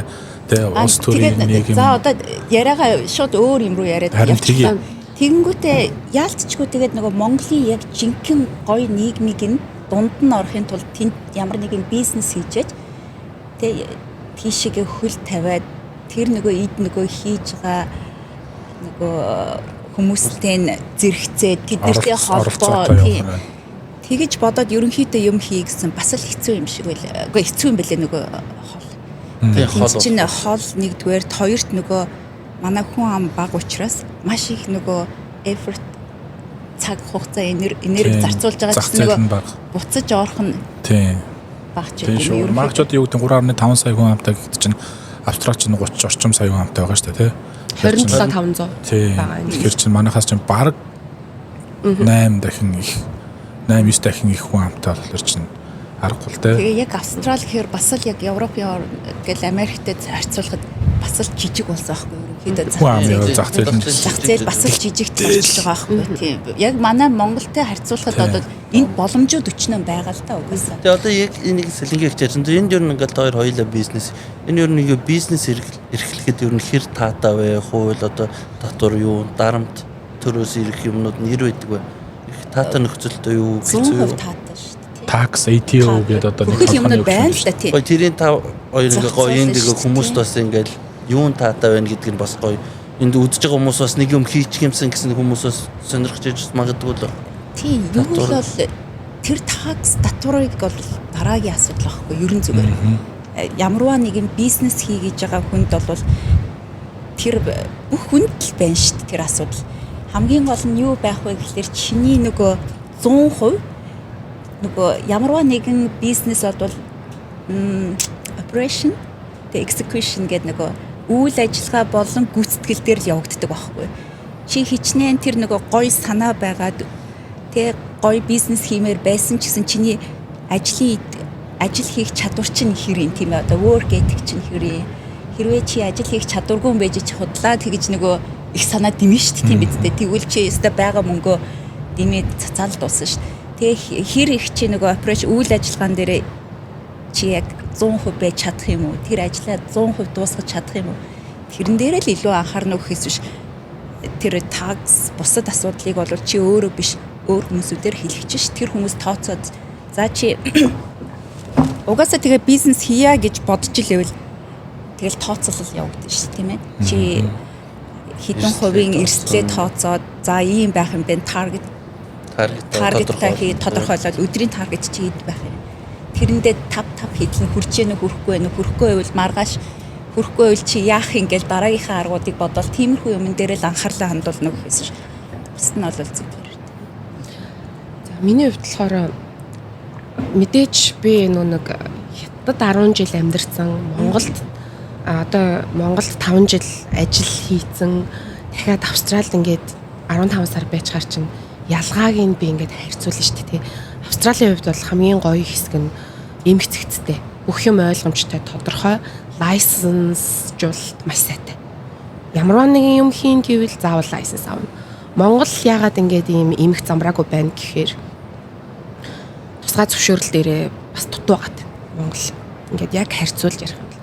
[SPEAKER 1] тэгээ улс төрийн нийгэм
[SPEAKER 4] за одоо яриагаа шууд өөр юм руу яриад явчихсан тэгэнгүүтээ яалтчгүй тэгээд нөгөө Монголын яг жинхэнэ гоё нийгмийг нь дунд нь орохын тулд тэнд ямар нэгэн бизнес хийжээж тэгээ тийшээгээ хөл тавиад тэр нөгөө эд нөгөө хийж байгаа нөгөө хүмүүстэй зэрэгцээ тэднэртэй холбоо тийм тэгэж бодоод ерөнхийдөө юм хий гэсэн бас л хэцүү юм шиг байл. Үгүй хэцүү юм бэлээ нөгөө хол. Тэгээд чинь хол нэгдүгээр хоёрт нөгөө манай хүн ам баг учраас маш их нөгөө effort цаг хугацаа энерги зарцуулж байгаа гэсэн нөгөө буцаж орох нь
[SPEAKER 1] тийм
[SPEAKER 4] багч
[SPEAKER 1] юм. Маркчууд юу гэдэг 3.5 сая хүн амтай гэдэг чинь Австрал чинь 30 орчим сая хүн амтай байгаа шүү дээ тий.
[SPEAKER 3] 27500
[SPEAKER 1] байгаа юм. Тэгэхээр чинь манайхаас чинь баг 8 дахин их 8-9 дахин их хүн амтай болохоор чинь аргагүй л дээ.
[SPEAKER 4] Тэгээ яг Австрал гэхээр бас л яг Европын гэл Америктэй харьцуулахад бас л жижиг болсон байхгүй юу? хэд
[SPEAKER 1] Хүн амын зах зээл нь
[SPEAKER 4] зах зээл бас л жижигт орчиж байгаа байхгүй тийм. Яг манай Монголтой харьцуулахад одоо энд боломжууд өчнөө байгаа л та угаасаа.
[SPEAKER 2] Тэгээ одоо яг энийг сэлэнгээ хичээсэн. Энд ер нь ингээд хоёулаа бизнес. Энэ ер нь нэг бизнес эрхлэхэд ер нь хэр таатай вэ? Хууль одоо татвар юу, дарамт төрөөс ирэх юмнууд нь нэр байдаг вэ? Их таатай нөхцөлтэй юу хэцүү юу?
[SPEAKER 4] 100% таатай шүү дээ.
[SPEAKER 1] такс ATO гэдэг одоо нэг
[SPEAKER 4] компани юмнууд байна л да тийм.
[SPEAKER 2] Гоё тэрийн тав хоёр ингээ гоё энд ингээ хүмүүст бас ингээл юун таатай байна гэдг нь бас гоё. Энд үзэж байгаа хүмүүс бас нэг юм хийчих юмсан гэсэн хүмүүс бас сонирхож иж магадгүй л.
[SPEAKER 4] Тийм юу л бол тэр такс татварыг бол дараагийн асуудал байхгүй ерөн зүгээр. Ямарваа нэгэн бизнес хий гэж байгаа хүнд бол тэр бүх хүнд л байна шүү дээ тэр асуудал. Хамгийн гол нь юу байх вэ гэхэлэр чиний нөгөө 100% нөгөө ямарваа нэгэн бизнес бол operation the execution гэдэг нөгөө үйл ажиллагаа болон гүйцэтгэл дээр л явагддаг байхгүй. Чи хичнээн тэр нөгөө гоё санаа байгаад тэг гоё бизнес хиймээр байсан ч гэсэн чиний ажил хийх чадвар чинь хэрэг тийм ээ одоо work ethic чинь хэрэг. Хэрвээ чи ажил хийх чадваргүй юм байж чи худлаа тэгж нөгөө их санаа димэн шүү дээ тийм биз дээ. Тэгвэл чи өстө байгаа мөнгөө димээд цацаал дуусна шүү дээ. Тэгээ хэр их чи нөгөө approach үйл ажиллагаан дээр чи яг 100% байж чадах юм уу? Тэр ажлаа 100% дуусгаж чадах юм уу? Тэрэн дээр л илүү анхаарна гэхээс биш. Тэр такс бусад асуудлыг бол чи өөрөө биш өөр хүмүүсүүдээр хэлчих ш. Тэр хүмүүс тооцоод за чи угаасаа тэгээ бизнес хийя гэж бодож илээвэл тэгэл тооцоолол явагдаж ш. Тийм ээ. Чи хэдэн хувийн эрсдлээ тооцоод за ийм байх юм бэ таргет тодорхойлоод өдрийн таргет чи хэд байх юм. Тэрэндээ тав хийдэл хүрч яах хүрхгүй байвал маргааш хүрхгүй байвал чи яах юм гээл дараагийнхаа аргуудыг бодоод тиймэрхүү юмн дээр л анхаарлаа хандуулна гэхээс бус нь бол зүгээр.
[SPEAKER 3] За миний хувьд болохоор мэдээж би нэг хятад 10 жил амьдарсан Монголд Монголд 5 жил ажил хийцэн дахиад Австралид ингээд 15 сар байчаар чинь ялгааг нь би ингээд харьцуулна шүү дээ. Австралийн хувьд бол хамгийн гоё хэсэг нь эмгцэгцтэй. Бүх юм ойлгомжтой, тодорхой, лайсенсжуулалт маш сайтай. Ямар нэгэн юм хийн гэвэл заавал лайсенс авна. Монгол яагаад ингээд ийм эмх замраагүй байна гэхээр тусгай зөвшөөрөл дээрээ бас дутуу гад. Монгол ингээд яг харьцуулж ярих юм бол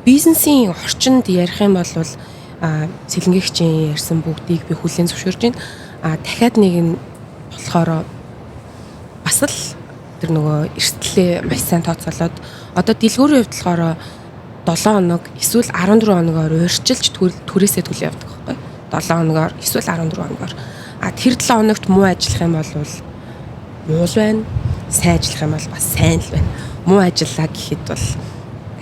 [SPEAKER 3] бизнесийн орчинд ярих юм бол сэлэнгэгчийн ярьсан бүгдийг би хүлээн зөвшөөрж байна. Дахиад нэг нь болохоор бас л тэр нөгөө эрсдлээ маш сайн тооцоолоод одоо дэлгүүрийн хувьд болохоор 7 хоног эсвэл 14 хоногоор урьдчилж түрээсээ төлөө явдаг байхгүй. 7 хоногоор эсвэл 14 хоногоор. Тэр 7 хоногт муу ажиллах юм бол муу л байна. Сайн ажиллах юм бол бас сайн л байна. Муу ажиллаа гэхэд бол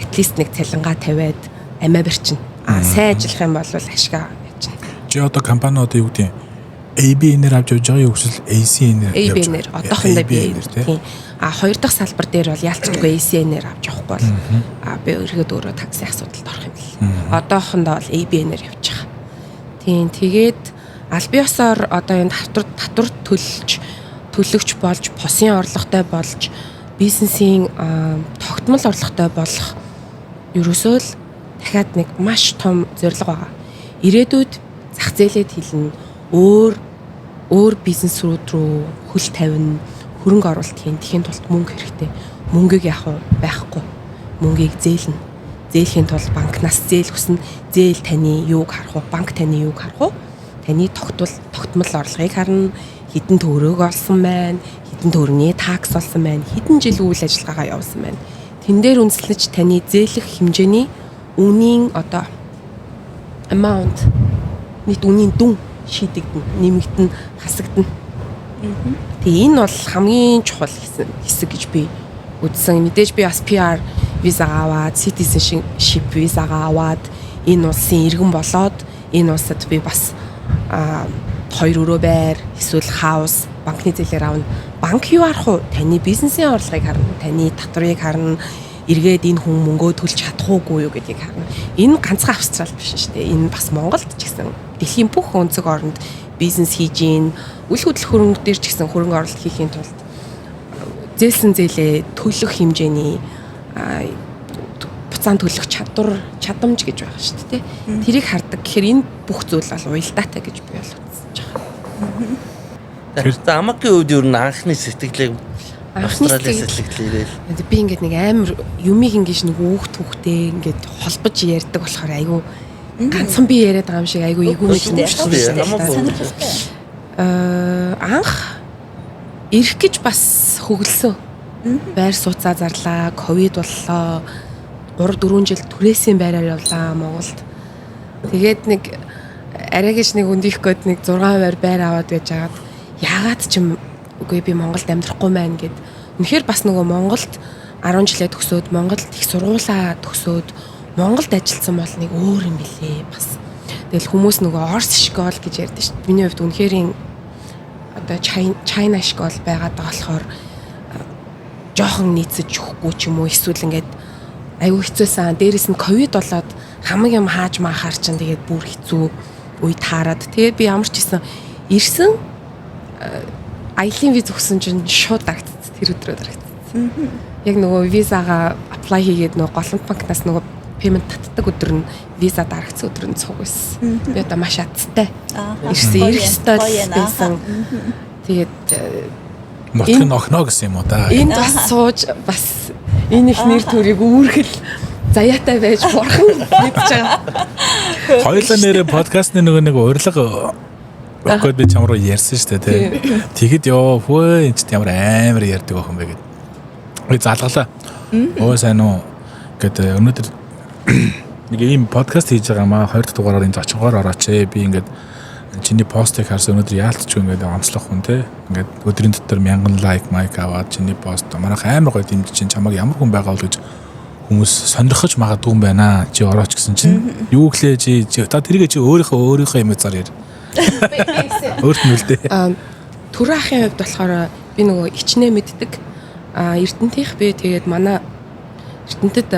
[SPEAKER 3] at least нэг цалингаа тавиад амиа барьчихна. Сайн ажиллах юм бол ашгаа ячна.
[SPEAKER 1] Чи одоо компаниуд юу гэдэг юм? AB-нэр авч явж байгаа юу эсвэл AC-нэр авч явж
[SPEAKER 3] AB-нэр одоохондоо би тийм. Хоёр дахь салбар дээр бол яалтчгүй AC-нэр авч явахгүй бол би өргөд өөрөө такси асуудалд орох юм бэл. Одоохондоо бол AB-нэр явж байгаа. Тийм. Тэгээд аль биесээр одоо энэ татвар төлөгч болж, посын орлоготой болж, бизнесийн тогтмол орлоготой болох ерөөсөө л дахиад нэг маш том зорилго байгаа. Ирээдүйд зах зээлээ хэлнэ. Өөр бизнесрүүд рүү хөл тавина, хөрөнгө оруулалт хийн. Тэхийн тулд мөнгө хэрэгтэй. Мөнгөийг яах вэ? Байхгүй. Мөнгийг зээлнэ. Зээхийн тулд банкнаас зээл хүснэ. Зээл таны юуг харах вэ? Банк таны юуг харах вэ? Таны тогтмол орлогыг харна. Хэдэн төгрөг олсон байна? Хэдэн төгрөгийн такс олсон байна? Хэдэн жил үйл ажиллагаагаа явуулсан байна? Тэн дээр үндэслэж таны зээлэх хэмжээний үнийн одоо amount нийт үнийн дүн шийдэгдэн, нэмэгдэн, хасагдана. Тэгээ энэ бол хамгийн чухал хэсэг гэж би үзсэн. Мэдээж би бас PR визагаа аваад, citizenship визагаа аваад энэ улсын иргэн болоод энэ улсад би бас 2 өрөө байр, эсвэл хаус, банкны зээлээр авна. Банк юу арах вэ? Таны бизнесийн орлогыг харна, таны татварыг харна, эргээд энэ хүн мөнгөө төлж чадах уугүй юу гэдгийг харна. Энэ ганцхан Австрал биш шүү дээ. Энэ бас Монголд ч гэсэн дэлхийн бүх өнцөг оронд бизнес хийж гин, үл хөдлөх хөрөнгө дээр ч гэсэн хөрөнгө оруулалт хийхийн тулд зээлсэн зээлээ төлөх хэмжээний хугацаанд төлөх чадамж гэж байгаа шүү дээ. Тэрийг хардаг. Тэгэхээр энэ бүх зүйл бол уялдаатай гэж би бол үзэж байгаа.
[SPEAKER 2] Тэр амагийн үед ер нь анхны сэтгэлийг Австралийн сэтгэлээрээ
[SPEAKER 3] би ингээд нэг амар юмыг ингэж нэг хүүхдээ ингээд холбож ярьдаг болохоор айгүй ганцхан би яриад байгаа юм шиг айгүй игүү анх ирэх гэж бас хөглсөн. Байр сууцаа зарлаа, ковид боллоо. 3-4 жил түрээсийн байраар явлаа Монголд. Тэгээд нэг арай гэж нэг өндөх гээд нэг 6 байр аваад байж агаад яагаад ч юм үгүй би Монголд амьдрахгүй маань гэд. Үнэхээр бас нөгөө Монголд 10 жилээ төгсөөд Монголд их сургуулаа төгсөөд Монголд ажилласан бол нэг өөр юм билээ бас. Тэгэл хүмүүс нөгөө Орс школ гэж ярьдэн шүү дээ. Миний хувьд үнэхээр одоо China школ байгаад байгаа болохоор жоохон нийцэж өгөхгүй ч юм уу эсвэл ингээд аюу хэцүүсэн. Дээрээс нь ковид болоод хамаг юм хааж маахаар чинь тэгээд бүр хэцүү үе таарад. Тэгээд би ямар ч гэсэн ирсэн аялын виз өгсөн чинь шууд дарагдсан. Тэр өдрөө дарагдсан. Яг нөгөө визагаа apply хийгээд нөгөө голланд банкнаас нөгөө payment татдаг өдөр нь виза дарагдсан өдөр нь цуг байсан. Би одоо маш ацтай. Ирсэн ирэх ёстой байсан. Тэгээд
[SPEAKER 1] нутгийн охно гэсэн юм уу да.
[SPEAKER 3] Энд бас сууж бас энэ их нэр төрийг үүргэл заяатай байж бурхан мэдж байгаа.
[SPEAKER 1] Хоёулаа нэрээ подкастны нэг урилга өгөхөд би чам руу ярьсан шүү дээ. Тэгэхэд ёо хөө энэ ч ямар амар ярьдаг охин бэ гэд. Би залгалаа. Оо сайн уу гэд өнөөдөр нэг ийм подкаст хийж байгаа маа 2 дахь дугаараар энэ зочгоор орооч би ингээд чиний постыг харсан өнөөдөр яалтч ингээд онцлох хүн те ингээд өдрийн дотор 1000 лайк майк аваад чиний пост манайх амар гоё дэмжиж чинь чамаг ямар хүн байгаа бол гэж хүмүүс сонирхож магадгүй юм байна чи орооч гэсэн чинь юу гэлээ чи та тэрийг чи өөрийнхөө юм зар яар өөрт нь үлдээ
[SPEAKER 3] Төрөө ахын хувьд болохоор би нөгөө ичнээ мэддэг Эрдэнтийнх би тэгээд манай Эрдэнэтэд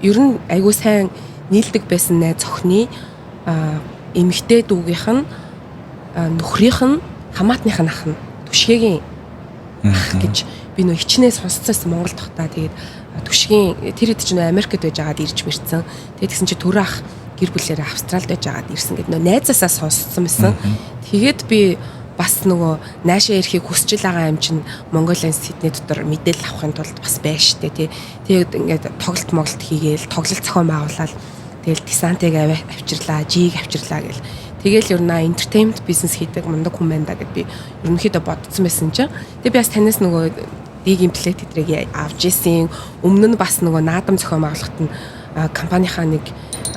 [SPEAKER 3] ер нь айгүй сайн нийлдэг байсан найз охины эмэгтэй дүүгийнх нь нөхрийнх нь хамаатных нь ах нь түшгээгийн ах гэж би нөө хичнээн сонсцсон Монголд тахтаа тэгээд түшгийн тэр хэд ч нөө Америкт байж байгаад ирж мэрсэн. Тэгээд тэгсэн чи Төрөө ах гэр бүлээрээ Австралид байж байгаад ирсэн гэд нөө найзаасаа сонсцсон байсан. Тэгээд би бас нөгөө наашаа ирэхийг хүсэж байгаа юм чинь Монголын Сидней дотор мэдээлэл авахын тулд бас байж штэ тий. Тэгээд ингээд тоглолт хийгээл тоглолт зохион байгуулаад тэгэл десантыг авчирлаа, жиг авчирлаа гэл. Тэгэл ер нь entertainment бизнес хийдэг мундаг хүн байна да гэд би ерөнхийдөө бодсон байсан чинь. Тэгээ би бас танаас нөгөө дигийн плет хэдрийг авч ирсэн. Өмнө нь бас нөгөө наадам зохион байгуулалт нь компанийнхаа нэг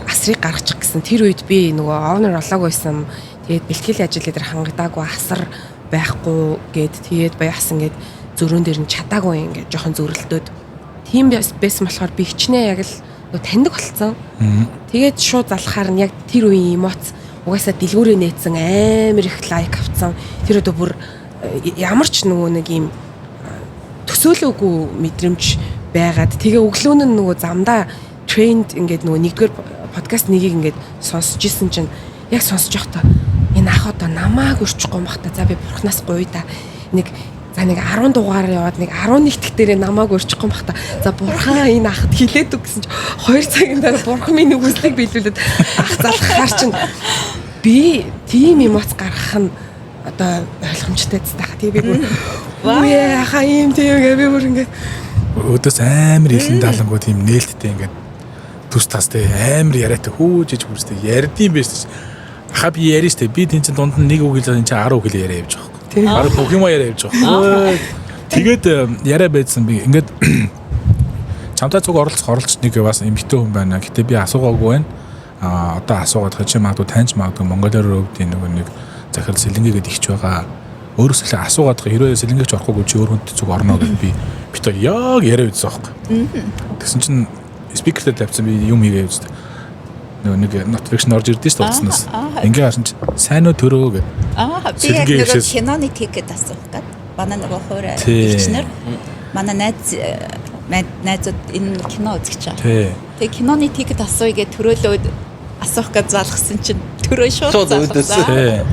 [SPEAKER 3] асрыг гаргачих гэсэн. Тэр үед би нөгөө owner олоогүй байсан. Тэгээд бэлтгэл ажил дээр хангадаагүй асар байхгүй гэд тэгээд баяасан гэд зөрөөн дээр нь чадаагүй ингээд жоохон зөрөлдөөд. Тийм байсан болохоор би хичнээн яг л таньдаг болцсон. Тэгээд шууд залхахаар нь яг тэр үеийн эмоц угаасаа дэлгүүрээ нээсэн амар их лайк авцсан. Тэр өдөө бүр ямар ч нөгөө нэг юм төсөөлөөгүй мэдрэмж байгаад тэгээ өглөөн нь нөгөө замдаа тренд ингээд нөгөө нэгдүгээр подкаст нэгийг ингээд сонсож исэн чинь яг сонсож явахдаа энэ ах одоо намааг өрчихгүй юм бахта. За би бурхнаас гуй да. Нэг за нэг 10 дугаар яваад нэг 11 дэх дээрээ намааг өрчихгүй юм бахта. За бурхан энэ ахад хилээд үг гэсэн чинь 2 цагийн дараа бурхан минь үгслийг биелүүлээд ах залхахаар чинь би тийм эмоц гаргах нь одоо ойлгомжтой цаах. Тэгээ би бүр ваа хаа юм тэгээ би бүр ингээд
[SPEAKER 1] өдөөс амар илэн далангуу тийм нээлттэй ингээд түс тастай амар яриатай хүүжиж хүрстэй ярдсан байж. Ха би яриа штэ би тэн чин дунд нь нэг үг хэлээд энэ чинь 10 үг яриа явж байгаа хөөх. Тийм. Бараг бүх юм яриа явж байгаа. Тэгээд яриа байдсан би ингээд чамтай цуг оролцох нэг бас эмхтэй хүн байна. Гэтэ би асуугаагүй байна. Одоо асуугаад чи магадгүй таньж магадгүй Монголоор өвдийн нэг захирал сэлэнгээгээд ихч байгаа. Өөрөөс л асуугаад хэрвээ сэлэнгээч орохгүй чи өөр хүнд цуг орно гэж би бит яг яриа үзсэн байхгүй. Тэгсэн чин спикертэй тавьсан би юм хийгээ үзсэн. Нэг notification орж ирдэ шүү дээ утаснаас. Ингээ харсан чи сайн уу төрөө гэд.
[SPEAKER 4] Би яг нэг киноны тикет асуух гээд. Манай нөгөө хойроо ичнэр манай найзууд энэ кино үзэж байгаа. Тэгээ киноны тикет асууя гэж төрөөлөөд асуух гэж залгсан чинь төрөө шууд залгасан.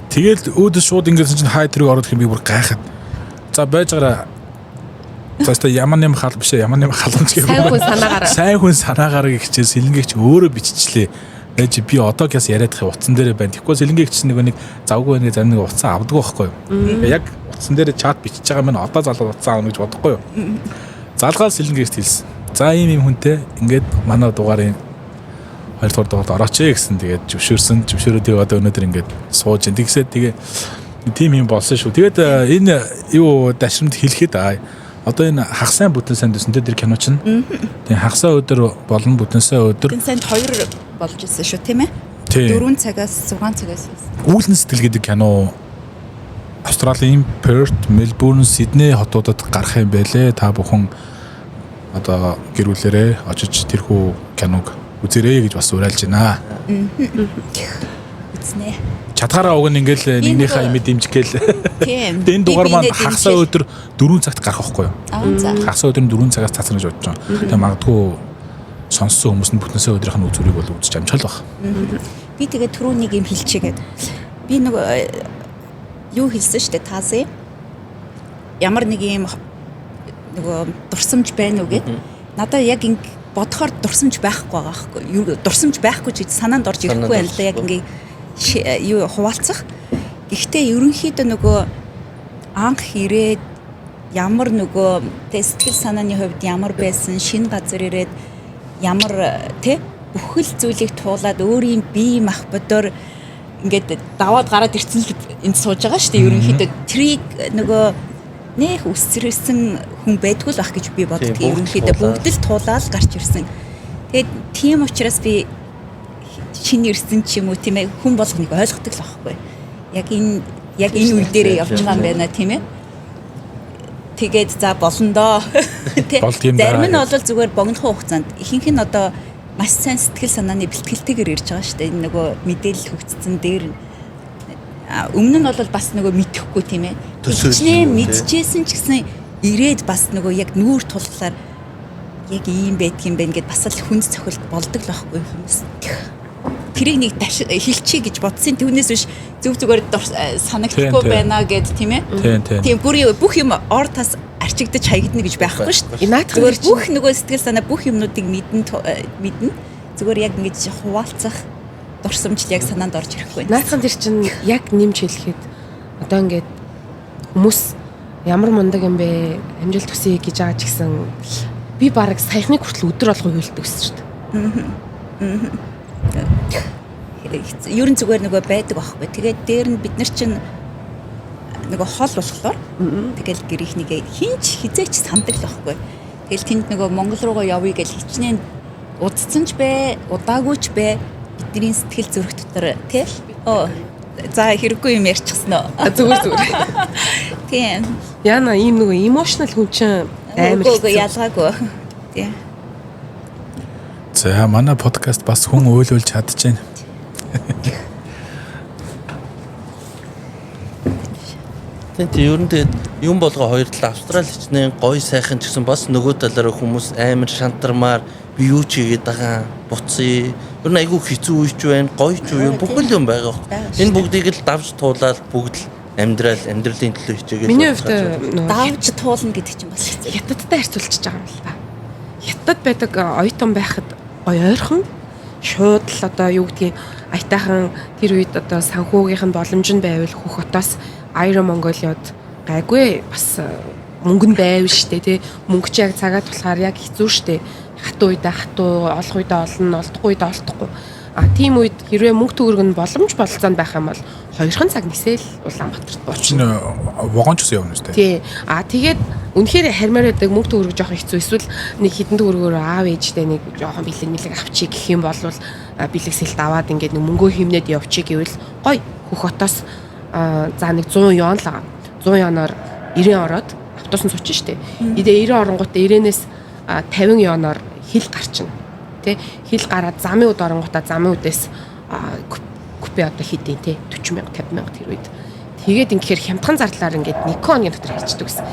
[SPEAKER 1] Тэгэл өөдөөс шууд ингэсэн чинь хай тэрэг ороод би бүр гайхаад. За байж гараа За өстой ямар нэм хал биш ямар нэм халамж гэх
[SPEAKER 3] Сайн хүн санаагаар.
[SPEAKER 1] Сайн хүн санаагаар гихчээ сэлэнгэгч өөрөө биччихлээ. Ээж би одоо гэс яриад их утсан дээрээ байна. Тэгэхгүй сэлэнгэгч нэг завгүй нэг зарим нэг утсан авдаг байхгүй юу. Яг утсан дээрээ чат бичиж байгаа мэн одоо залуу утсан авна гэж бодохгүй юу. Залгаал сэлэнгэгч хэлсэн. За ийм хүнтэй ингээд манай дугаарын 2 дугаар дугаард орооч гэсэн тэгээд зөвшөөрөө тэгээд одоо өнөөдөр ингээд сууж ин тэгсээ тэгээ тим юм болсон шүү. Тэгээд энэ юу дашрамд хэлэхэд одоо энэ хагасайн бүтэн санд өсөнтэй тэр кино чинь тийм хагасаа өдөр болон бүтэн сайн өдөр
[SPEAKER 4] Бүтэн санд 2 болж ирсэн шүү тийм ээ. 4 цагаас 6 цагаас.
[SPEAKER 1] Үүлэн сэтгэл гэдэг кино Австралийн Перт, Мельбурн, Сидней хотуудад гарах юм байлээ. Та бүхэн одоо гэр бүлээрээ очиж тэрхүү киног үзээрэй гэж бас уриалж байна.
[SPEAKER 4] Үзнэ.
[SPEAKER 1] Чадхаараа уг нь ингээл нэгнийхээ имэд дэмжих гээл.
[SPEAKER 4] Тийм.
[SPEAKER 1] Энэ дугаар маань хагасаа өдөр 4 цагт гарах байхгүй юу?
[SPEAKER 4] За.
[SPEAKER 1] Хагасаа өдөр 4 цагаас цацна гэж бодож байгаа. Тэгээ магадгүй сонссон хүмүүс нь бүтэнсээ өдрийнх нь үзүүрийг бол үзэж амжаал баг.
[SPEAKER 4] Би тэгээ түрүү нэг юм хэлчихгээд. Би нэг юу хэлсэн шүү дээ таасаа. Ямар нэг юм нөгөө дурсамж байна уу гэд. Надаа яг ингэ бодохоор дурсамж байхгүй байгаа байхгүй юу? Дурсамж байхгүй ч санаанд орж ирэхгүй байна л да. Яг ингэ юу хуваалцах. Гэхдээ ерөнхийдөө нөгөө анх ирээд ямар нөгөө сэтгэл санааны хувьд ямар байсан, шинэ газар ирээд ямар бүхэл зүйлийг туулаад өөрийн бие махбодоор ингээд даваад гараад ирсэн л энд сууж байгаа шүү дээ. Ерөнхийдөө трийг нөгөө нэх үсэрсэн хүн байдгүй л ах гэж би боддог. Ерөнхийдөө бүгд л туулаад гарч ирсэн. Тэгээд тийм учраас би шинэ ирсэн ч юм уу тийм ээ хүн болгоныг ойлгодог л байхгүй. Яг энэ үе дээрээ явж байгаа юм байна тийм ээ. Тэгээд за болно доо. Зарим нь бол зүгээр богинохын хугацаанд ихэнх нь одоо маш сайн сэтгэл санааны бэлтгэлтэйгээр ирж байгаа шүү дээ. Энэ нөгөө мэдээлэл хөгжсөн дээр өмнө нь бол бас нөгөө мэдэхгүй тийм ээ. Төсөөлнө мэдчихсэн ч гэсэн ирээд бас нөгөө яг нүүр тулглаар яг ийм байдг юм байна гэд бас л хүнд цохилт болдог л байхгүй хүмүүс. Тэрийг нэг хэлчихье гэж бодсон. Түүнээс биш зүг зүгээр санагдахгүй байна гэд тийм ээ. Тийм бүх юм ор тас арчигдаж хаягдана гэж байхгүй шүү дээ. Зүгээр бүх нөгөө сэтгэл санаа бүх юмнуудыг мэднэ. Зүгээр яг ингэж хуваалцах дурсамж яг санаанд орж ирэхгүй.
[SPEAKER 3] Наадхан тэр чинь яг нэмж хэлэхэд одоо ингээд хүмүүс ямар мундаг юм бэ? Амжилт төсөе гэж байгаа ч гэсэн би бараг саяхны хүртэл өдөр болгоо хөвөлдөг гэсэн шүү дээ.
[SPEAKER 4] Ерөн зүгээр нөгөө байдаг байхгүй. Тэгээд дээр нь бид нар чинь нөгөө хол болохоор тэгэл гэрийнхнийгээ хинч хизээч сандаг л байхгүй. Тэгэл тэнд нөгөө Монгол руугаа явъя гэж хичнээн удцсан ч бэ, удаагүй ч бэ бидний сэтгэл зүрх дотор тий. За хэрэггүй юм ярьчихсан уу?
[SPEAKER 3] Зүгээр.
[SPEAKER 4] Тийм.
[SPEAKER 3] Яна ийм нөгөө emotional хүн чинь амар
[SPEAKER 4] ялгаагүй. Тий.
[SPEAKER 1] За манай подкаст бас хүн өөлөөлж чадчихээн.
[SPEAKER 2] Тэгээд ер нь юм болго хоёр талаа Австрали хичнээн гоё сайхан ч гэсэн бас нөгөө талаараа хүмүүс амар шантармаар би юу ч хийгээд байгаа буцъя. Ер нь айгүй хэцүү үеч байна, гоё ч үе бүхэл юм байгаа. Энэ бүгдийг л давж туулаад бүгд л амьдралын төлөө хичээгээд.
[SPEAKER 3] Миний хувьд
[SPEAKER 4] давж туулна гэдэг чинь бас
[SPEAKER 3] хятадтай харьцуулчихж байгаа юм л та. Хятад байдаг оюутан байхад гоё ойрхон шууд л одоо юу гэдгийг аятайхан тэр үед одоо санхүүгийнх нь боломж нь байвал хөх хотоос Iron Mongolia-д гайгүй бас мөнгө нь байв штэ тий мөнгө чи яг цагаад болохоор яг хэцүү штэ хатуу үедээ хатуу олох үедээ олно олдохгүй үедээ олдохгүй тийм үед хэрвээ мөнгө төгрөг нь боломж бололцоонд байх юм бол 2 цаг нисэл Улаанбаатарт
[SPEAKER 1] очно вагонч ус явна штэ
[SPEAKER 3] тий тэгээд үнэхээр хармаар байдаг мөнгө төгрөг жоох хэцүү эсвэл нэг хідэн төгрөгөөр аав ээжтэй нэг жоохон бэлэг авчиг гэх юм бол бэлэгсэлт аваад ингээд нэг мөнгөө хэмнээд явчих гэвэл гой хөх хотоос за нэг 100 юан л байгаа. 100 юанаар 90 ороод автобус нь суучих штеп. Идэ 90 оронгуудаа 90-ээс 50 юанаар хил гарчна. Тэ хил гараад замын үд оронгуудаа замын үдээс купе одоо хийдیں۔ Тэ 40,000 50,000 тэр үед. Тэгээд ингэхээр хямдхан зарлаар ингээд 1 хоногийн дотор хийчихдэг гэсэн.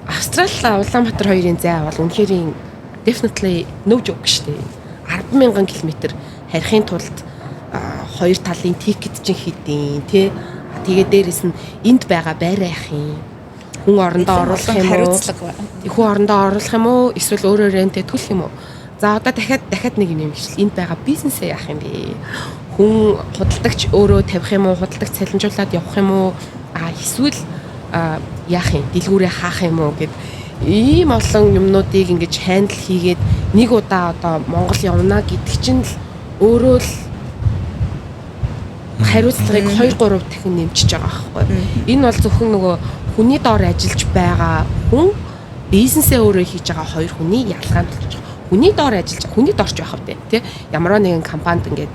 [SPEAKER 3] Австрали Улаанбаатар хоёрын зай бол үнэхээр definitely no joke штеп. 10,000 км харихын тулд хоёр талын тикет чинь хийдیں۔ Тэ тэгээд дээрэс нь энд байгаа байраа ах юм. хүн орондоо оруулах юм уу?
[SPEAKER 4] Хариуцлага.
[SPEAKER 3] Хүн орондоо оруулах юм уу? Эсвэл өөрөө рентэ төлөх юм уу? За одоо дахиад нэг юм хэлчихвэл энд байгаа бизнесээ яах юм бэ? Хүн худалдагч өөрөө тавих юм уу? Худалдагч цалинжуулаад явах юм уу? Эсвэл яах юм? Дэлгүүрээ хаах юм уу гэд ийм олон юмнуудыг ингэж хандл хийгээд нэг удаа одоо Монгол явна гэдэг чинь л өөрөө л хариуцлагыг 2-3 дахин нэмчихэж байгаа байхгүй. Энэ бол зөвхөн нөгөө хүний доор ажиллаж байгаа хүн бизнесээ өөрөө хийж байгаа хоёр хүний ялгаанд болж байгаа. Хүний доор ажиллаж хүний доорч байх вэ тий. Ямар нэгэн компанид ингээд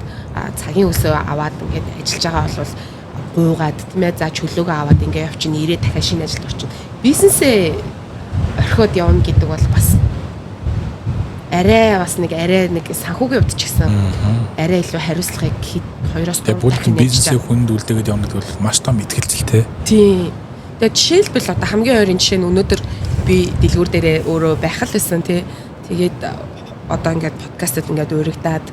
[SPEAKER 3] цагийн өсөө аваад ингээд ажиллаж байгаа бол гуйгаад тийм ээ за чөлөөгөө аваад ингээд явчихна ирээд дахиад шинэ ажилд орчихно. Бизнесээ орхиод явна гэдэг бол бас арай нэг санхүүгийн хувьд ч гэсэн арай илүү хариуцлагыг хоёроос
[SPEAKER 1] бүгд бизнесээ хүнд үлдээгээд явна гэдэг бол маш том ихтгэлцэлтэй.
[SPEAKER 3] Тийм. Тэгээ жишээлбэл одоо хамгийн ойрын жишээ нь өнөөдөр би дэлгүүр дээрээ өөрөө байх л байсан тий. Тэгээд одоо ингээд подкастад ингээд урагдаад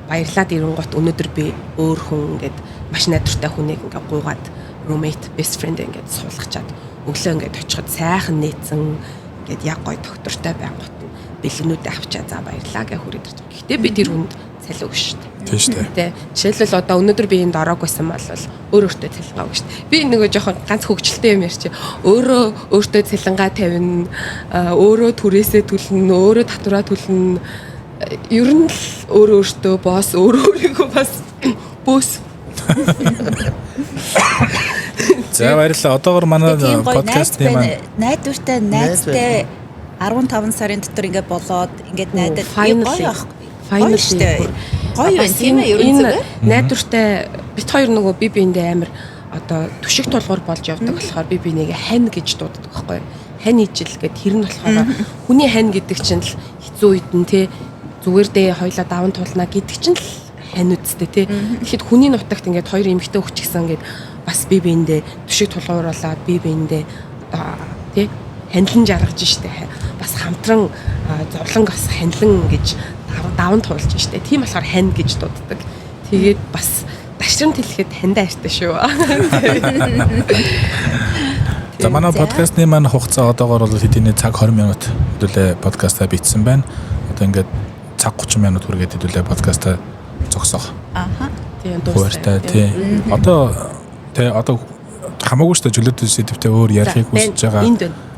[SPEAKER 3] баярлаад ирэнгуут өнөөдөр би өөр хүн ингээд маш найдвартай хүнийг ингээд гуйгаад roommate best friend ингээд суулгачаад өглөө ингээд очиход сайхан нээсэн ингээд яг гой доктортой байнгут бэлгнүүд авчаа за баярлаа гэж хүрээд ирж байгаа. Гэхдээ би тэр хүнд цалин өгш шүү дээ.
[SPEAKER 1] Тийм шүү дээ.
[SPEAKER 3] Жишээлбэл одоо өнөөдөр би энд ороог байсан бол өөртөө цалингаа өгш шүү дээ. Би нөгөө жоохон ганц хөвгчлөлтэй юм ярьчих. Өөртөө цалингаа тавина, өөрөө түрээсээ төлнө, өөрөө татвараа төлнө. Ер нь л өөртөө босс, өөрийгөө бас бөөс.
[SPEAKER 1] За баярлалаа. Одоогор манай подкастны маань
[SPEAKER 4] найдвартай найзтай 15 сарын дотор ингээд болоод ингээд найдад гоё
[SPEAKER 3] Finally
[SPEAKER 4] гоё юм тийм ээ ерөн зөв.
[SPEAKER 3] Найдвартай бит хоёр нөгөө би биэндээ амар одоо түшиг тулгуур болж явдаг болохоор би бинийг хань гэж дууддаг байхгүй. Хань ижил гэд тэр нь болохоор хүний хань гэдэг чинь л хэцүү үед нь те зүгээр дээ хоёлаа даван туулна гэдэг чинь л хань үсттэй те. Тэгэхэд хүний нутагт ингээд хоёр эмэгтэй өгч гисэн ингээд бас би биэндээ түшиг тулгууруулаад би биэндээ те хандлан жаргаж штэ бас хамтран зовлон бас хандлан гэж даван туулж штэ тийм болохоор хань гэж дууддаг. Тэгээд бас дашрам тэлэхэд хандаа хайртай шүү.
[SPEAKER 1] За манай подкастны маань хугацаа одоогоор бол хэдийнэ цаг 20 минут хэдүүлээ подкастаа бичсэн байна. Одоо ингээд цаг 30 минут хүргээд хэдүүлээ подкастаа зогсоох.
[SPEAKER 3] Тийм дуусна.
[SPEAKER 1] Одоо хамаагүй шүү дээ чөлөөтэй сэдвтэй өөр ярихыг хүсэж байгаа.
[SPEAKER 3] Энд байна.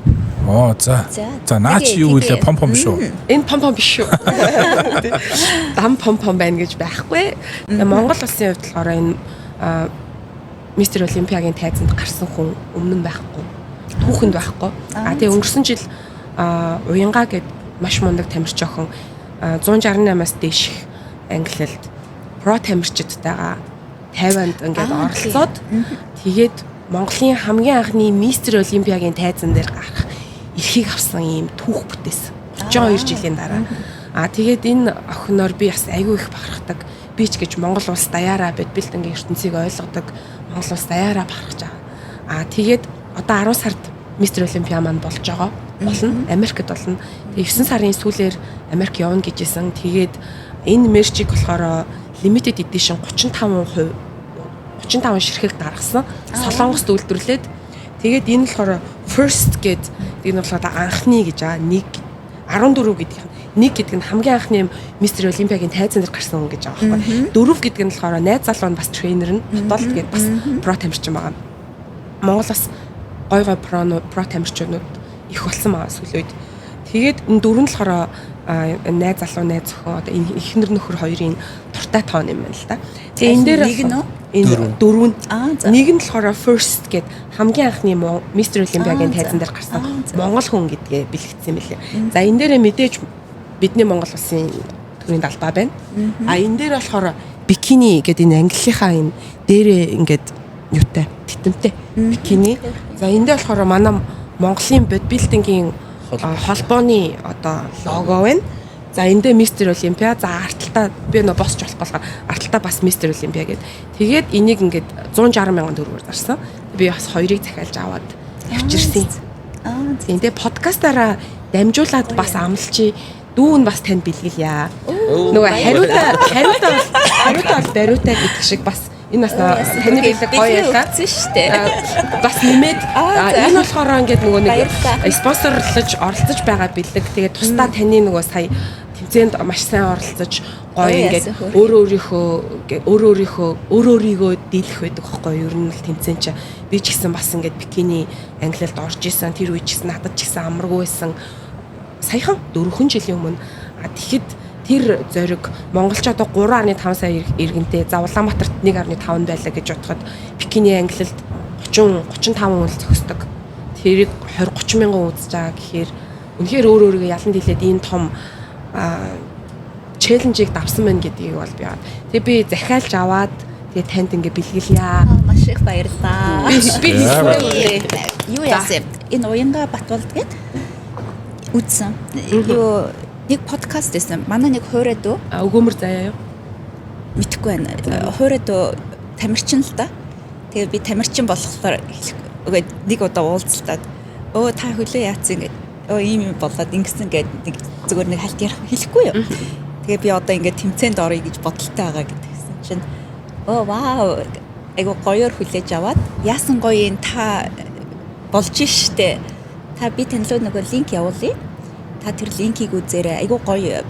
[SPEAKER 1] За наач юу вэ? Пом шүү.
[SPEAKER 3] Энэ пом биш шүү. Дам пом байна гэж байхгүй. Монгол улсын хувьд болохоор энэ Мистер Олимпиагийн тайзанд гарсан хүн өмнө нь байхгүй. Түүхэнд байхгүй. Тэгээ өнгөрсөн жил Уянгаа гэд маш мундаг тамирч охин 168-аас дээш англилд про тамирчидтайгаа Тайванд ингээд оролцоод тэгээд Монголын хамгийн анхны Мистер Олимпиагийн тайзан дээр гарах эрхийг авсан ийм түүх бүтээсэн. 32 жилийн дараа. Тэгээд энэ охиноор би бас айгүй их бахархдаг. Би ч гэж Монгол улс даяараа бэлтэнгийн ертөнцийг ойлгодог. Монгол улс даяараа бахархаж байгаа. Тэгээд одоо 10 сард Мистер Олимпиа маань болж байгаа. Болно. Америкт болно. Тэгээ 9 сарын сүүлээр Америк явна гэжсэн. Тэгээд энэ мерчийг болохоор limited edition 35% 35 ширхэг гаргасан. Солонгост үйлдвэрлээд тэгээд энэ болохоор first гэд энэ болохоор анхны гэж 14 гэдэг нэг гэдэг нь хамгийн анхны Мистер Олимпиагийн тайзан дээр гарсан хүн гэж байгаа байхгүй. 4 гэдэг нь болохоор найз залуу нь бас тренер нь Батолд гэдэг бас про тамирчин байгаа. Монголоос гой про тамирчнууд их болсон байгаа сүүлийн үед. Тэгээд энэ 4 нь болохоор найз залуу найз охин одоо эхнэр нөхөр хоёрын туртай тоон юм байна л да. Тэгээ энэ дээр нэг нь энэ 4 нэг нь болохоор first гэд хамгийн анхны Мистер Олимпиагийн тайзан дээр гарсан монгол хүн гэдгээ бэлтгэсэн юм билээ. За энэ дээрээ мэдээж бидний Монгол улсын төрийн далбаа байна. Энэ дээр болохоор бикини гэдэг энэ английнхаа энэ дээрээ ингээд юутай титэмтэй бикини. За энэ дээр болохоор манай Монголын бодибилдингийн холбооны одоо лого байна. За эндээ Мистер Олимпиа. За арталтаа би нөө босч болох болохоор арталтаа бас Мистер Олимпиа гэдэг. Тэгээд энийг ингээд 160 мянган төгрөгөөр зарсан. Би бас хоёрыг захиалж аваад авчирсан. Эндээ подкастаараа дамжуулаад бас амлчи дүүн бас танд бэлгэлье. Нөгөө хариута бол бариутай гэдэг шиг бас Энэ бас таны билэг гоё ялаа.
[SPEAKER 4] шүү дээ.
[SPEAKER 3] Бас нэмээд энэ болохоор ингээд нөгөө нэг
[SPEAKER 4] Баярлалаа.
[SPEAKER 3] спонсорлож оролцож байгаа бэлэг. Тэгээд тусдаа таны нөгөө сая тэмцээнд маш сайн оролцож гоё ингээд өөрөөрийгөө дийлэх байдаг байхгүй юу? Ер нь л тэмцээн чи би ч гэсэн бас ингээд бикини англиад орж исэн. Тэр үе ч гэсэн надад ч гэсэн амаргүй байсан. Саяхан 4 жилийн өмнө тэгэхэд тэр зориг монголч одоо 3.5 сая иргэнтэй за Улаанбаатарт 1.5 байлаа гэж бодоход бикини англиад 35 хүн л зохисдог. Тэрийг 20-30 мянган үзэж байгаа гэхээр үнэхээр өөрөөрөө ялан дийлээд энэ том челленжийг давсан байна гэдгийг бол би. Тэгээ би захиалж аваад тэгээ танд ингээ бэлгэлье.
[SPEAKER 4] Маш их баярлалаа.
[SPEAKER 3] Би
[SPEAKER 4] юу яасан? Энэ уянга Батболд гээд үзсэн. Юу нэг подкаст байсан. Манай нэг хуурайд
[SPEAKER 3] өгөөмөр заяа юу?
[SPEAKER 4] Мэдхгүй байна. Хуурайд тамирчин л да. Тэгээ би тамирчин болохоор нэг удаа уулзлаа. Та хөлөө яатсан гэдэг. Ийм юм болоод ингэсэн гэдэг нэг зүгээр нэг хальт ярих хэлэхгүй юу. Тэгээ би одоо ингээд тэмцээнд орё гэж бодолтой байгаа гэдгийгсэн чинь вау айгу гоёор хүлээж аваад яасан гоё юм та болж штэ. Та би танилуу нөгөө линк явуулъя. Та тэр линкийг үзээрэй. Айгу гоё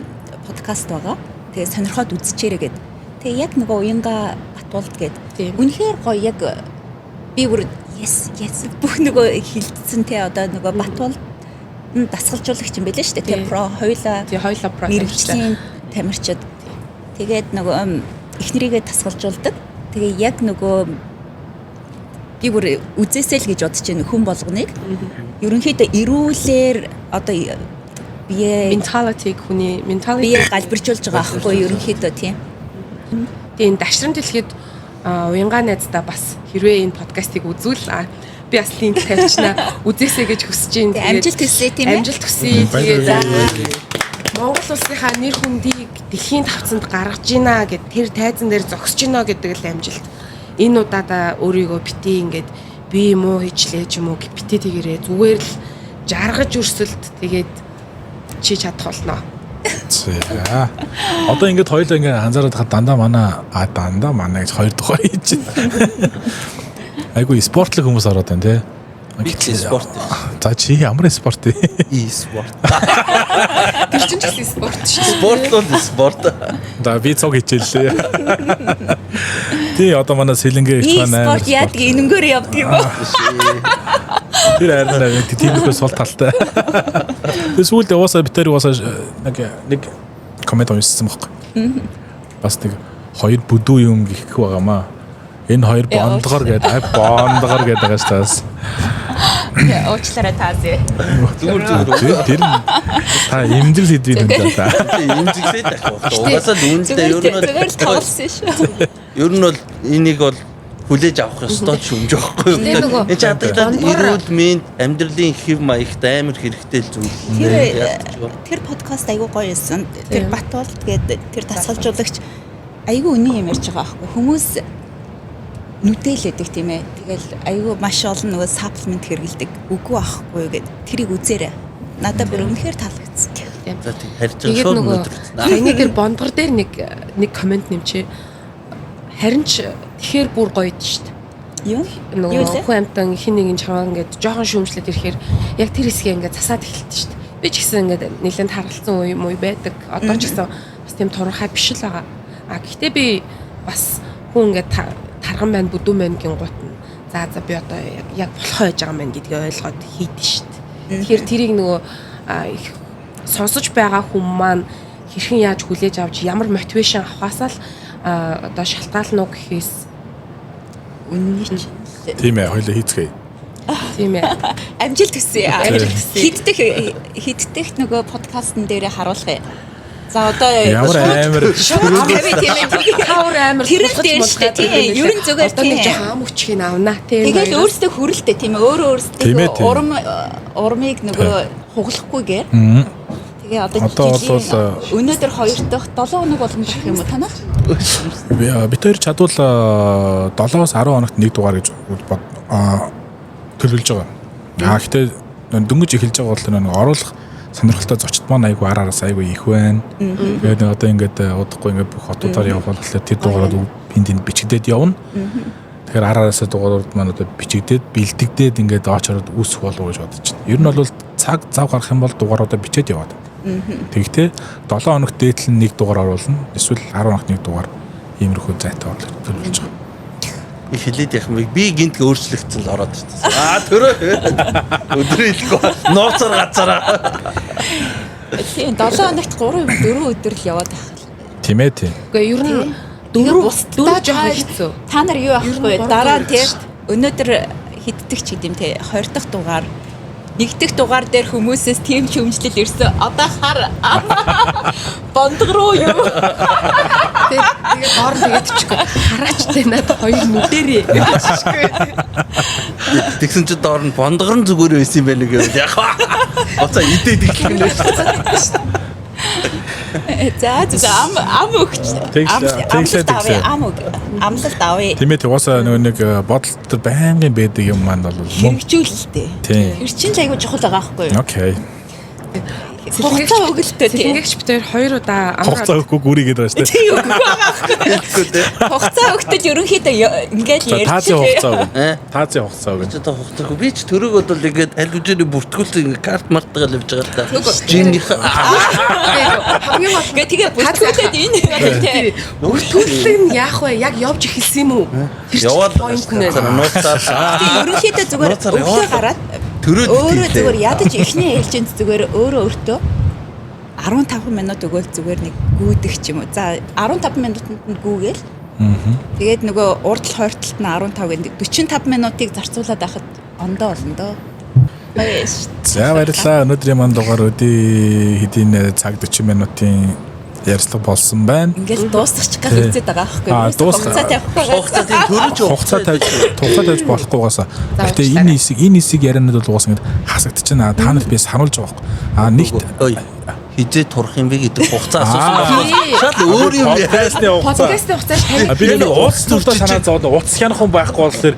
[SPEAKER 4] подкаст байгаа. Тэгээ сонирхоод үзчихээрэй гэд. Тэгээ яг нөгөө уянга Батболд гэд. Үнэхээр гоё яг би бүр yes бүх нөгөө хилцсэн те одоо нөгөө Батболд дасгалжуулагч юм байлаа шүү дээ. Тэгээ про хоёлаа про мэргэжлийн тамирчид. Тэгээд нөгөө эхнэрийгээ дасгалжуулдаг. Тэгээ яг нөгөө би бүр үзээсэй л гэж бодож байна хүн болгоныг. Ерөнхийдөө эрүүлэр одоо бие
[SPEAKER 3] хүний менталитиг
[SPEAKER 4] бие галбирчулж байгаа аахгүй ерөнхийдөө тийм.
[SPEAKER 3] Тэгээ энэ дашрам дэлхийд уянгаа найздаа бас хэрвээ энэ подкастыг үзвэл би бас линк тавьчихна. Үзээсэй гэж хүсэж байна.
[SPEAKER 4] Амжилт хүсье тийм ээ.
[SPEAKER 3] Амжилт хүсье. Тэгээд Монгол улсынхаа нэр хүндийг дэлхийн тавцанд гаргаж гинэ гэд тэр тайзан дээр зогсож гинэ гэдэг л амжилт. Энэ удаадаа өөрийгөө бити ингээд би муу хийчлээ ч юм уу бити тэгэрээ зүгээр л жаргаж өрсөлд тэгээд чи чадах болно.
[SPEAKER 1] За. Одоо ингээд хоёулаа ингээд анзаараад хаа дандаа манай гэж хоёр тухай хийж байна. Айгу спортлог хүмүүс ороод байна те.
[SPEAKER 2] Би спорт.
[SPEAKER 1] За чи ямар спорт вэ?
[SPEAKER 2] Спорт.
[SPEAKER 3] Тэр чинь ч гэсэн спорт шүү дээ.
[SPEAKER 2] Спорт л спорт.
[SPEAKER 1] Да би цог хичээллээ. Тий одоо манай сэлэнгээ их байна.
[SPEAKER 4] Спорт яадаг энэнгээр явдаг юм уу?
[SPEAKER 1] Тэр харин тиймэрхүү сул талтай. Тэр сүүлдээ уусаа битэр уусаа нэг коммент уншсан байхгүй. Бас нэг хоёр бүдүү юм гихэх байгаамаа. Энэ хоёр бондгоор гэдэг байгаа шүү дээ.
[SPEAKER 4] Уучлаарай таазээ.
[SPEAKER 2] Зүгээр.
[SPEAKER 1] Тэр нь та имзэл сэдвийн юм да.
[SPEAKER 2] Имзэглээд байх байна. Угаасаа л үүнтэй ер нь
[SPEAKER 4] зүгээр л тоглосон шүү.
[SPEAKER 2] Ер нь бол энийг бол хүлээж авах ёстой ч юм жоохгүй. Энэ ч хадгалаад эрүүл мэнд амьдралын хэв маягтай амар хэрэгтэй л зүйл.
[SPEAKER 4] Тэр подкаст айгуу гоё байсан. Тэр Батболд гэдэг тэр дасгалжуулагч айгуу үнэн юм ярьж байгаа аахгүй. Хүмүүс нүдэлээдэг тийм ээ. Тэгэл айгүй маш олон нөгөө саплмент хэрэгэлдэг. Үгүй байхгүй гэд тэрийг үзээрэй. Надад бүр үнэхээр таалагдсан.
[SPEAKER 2] За тийм харьж байгаа шууд өнөдөрсөн.
[SPEAKER 3] Таны тэр бондгор дээр нэг комент нэмчээ. Харин ч тэгэхээр бүр гоё дээ шүү дээ.
[SPEAKER 4] Юу?
[SPEAKER 3] Нөгөө хүн амтан хин нэгэн чаваа ингээд жоохон шүүмжлээд ирэхээр яг тэр хэсгээ ингээд засаад эхэлдэг шүү дээ. Би ч гэсэн ингээд нэлээд таргалсан үе муу байдаг. Одоо ч гэсэн бас тийм турхай биш л байгаа. Гэхдээ би бас хүн ингээд тарган байна, бүдүүн байна гин гут нь. За би одоо яг болохоо байж байгаа юм байна гэдгийг ойлгоод хийдэж шүү дээ. Тэгэхээр тэрийг нөгөө сонсож байгаа хүн маань хэрхэн яаж хүлээж авч ямар мотивашн авахаас л одоо шалтгаална уу гэхээс
[SPEAKER 4] үнэн ч
[SPEAKER 1] Тийм ээ, хоёлаа хийцгээе.
[SPEAKER 3] тийм ээ.
[SPEAKER 4] амжилт хүсье. Хиддэх нөгөө подкастн дээр харуулъя. За одоо
[SPEAKER 1] Ямар амар
[SPEAKER 3] Хавар амар
[SPEAKER 4] тэр л дээр шүү дээ тийм. Ер нь зүгээр тийм.
[SPEAKER 3] Хаам өчгийг авнаа тийм.
[SPEAKER 4] Тэгээд өөртөө хүрэлтэй тийм ээ. Өөртөө урмыг нөгөө хуглахгүйгээр. Тэгээ одоо өнөөдөр 2 дахь 7 хоног болгон байх юм уу танаа?
[SPEAKER 1] бид хоёр чадвал 7-10 хоногт нэг дугаар гэж төлөвлөж байгаа. Гэхдээ дөнгөж эхэлж байгаа бол нэг оруулах сонирхолтой зочд маань айгүй араараас айгүй их байна. Тэгээд одоо ингээд удахгүй ингээд бүх хотуудаар явах болохоор тэр дугаараад энд бичигдээд явна. Тэгэхээр араараас дугаарууд маань одоо бичигдээд бэлтгэдээд ингээд оочород үүсэх болов уу гэж бодож байна. Ер нь бол цаг зав гарах юм бол дугааруудаа бичээд яваад. Тэгэхдээ 7 хоногт дээдлэн нэг дугаар оруулна. Эсвэл 10 хоногт нэг дугаар иймэрхүү зайтай оруулж байгаа.
[SPEAKER 2] их хэлээд яах юм би гинт өөрчлөгдсөн л ороод ирсэн. Төрөө өдрөө хэлэхгүй нууцаар газараа.
[SPEAKER 4] Тийм 7 хоногт 3 4 өдөр л яваад байх.
[SPEAKER 3] Тийм ээ тийм. Гэхдээ ер нь дөрөв жоох хэцүү.
[SPEAKER 4] Та нар юу авахгүй дараа нь тийм өнөөдөр хиддэг ч гэдэм те 20 дахь дугаар 1 дахь дугаар дээр хүмүүсээс тийм шөмжлөл ирсэн. Одоо хар бондго руу юу.
[SPEAKER 3] Тэгээ гоор тэгээд чиг хараач те надад хоёр нүдэрээ.
[SPEAKER 2] Тэгсэн чи доор нь бондгорн зүгээр байсан юм байна гэвэл яг гоцоо идээд ихлэх нь шүү.
[SPEAKER 4] За ам өгч. Амлалт авъя.
[SPEAKER 1] Тийм ээ угаасаа нэг бодолд байнгын байдаг юм маань бол
[SPEAKER 4] хэрэгжүүлэлтэй. Тэр чинь айгүй чухал байгаа байхгүй юу?
[SPEAKER 1] Окей.
[SPEAKER 4] Хугацаа өгөлтөө тийм.
[SPEAKER 3] Сэлгээгч бид хоёр удаа
[SPEAKER 1] хугацаа өгөхгүй гүрийгээд байна шүү дээ.
[SPEAKER 4] Тийм үгүй байгаа. Хугацаа өгтөл ерөнхийдөө ингээд ярьж.
[SPEAKER 1] Таазын хугацаа өгнө. Таазын хугацаа өгнө.
[SPEAKER 2] Ч одоо хугацаагүй би ч төрөг бодвол ингээд аль хүчээр бүртгүүлсэн ингээд карт мартагаал явж байгаа та. Жимнийх
[SPEAKER 3] хамгийн гол
[SPEAKER 4] ингээд тэгээ бүртгүүлээд энэ
[SPEAKER 3] бүртгүүлэг нь яах вэ? Яг явж эхэлсэн юм уу?
[SPEAKER 2] яваад нууцаар
[SPEAKER 4] ерөнхийдөө зүгээр өглөө гараад өөрөө зүгээр ядаж эхний ээлжинд зүгээр өөртөө 15 минут өгөөл зүгээр нэг гүйдэх ч юм уу. За 15 минутанд нь гүүгээл. Тэгээд нөгөө урдл хойртолт нь 15 гэдэг 45 минутыг зарцуулаад байхад ондоо болно доо.
[SPEAKER 1] За баярлалаа. Өнөөдрийн манд дугаар өдий хэдийн цаг 40 минутын ярьцлага болсон байна.
[SPEAKER 4] Ингээл дуусчих гэх хэлцээд байгаа байхгүй юу? Хугацаа тавихгүй.
[SPEAKER 2] хугацаатын төрөж
[SPEAKER 1] хугацаа тавьж болохгүйгаас. Гэтэ энэ хэсэг ярианууд бол угаасаа ингэ хасагдчихна. Та нарт би сануулж байгаа байхгүй. Нэгт
[SPEAKER 2] хизээ турах юм бэ гэдэг хугацаа асуусан байна. Шал өөр юм
[SPEAKER 1] яасны хугацаа.
[SPEAKER 3] Подкастын хугацаа
[SPEAKER 1] Би нэг ууц төртөө санаа зовоод ууц хянах хүн байхгүй болохоор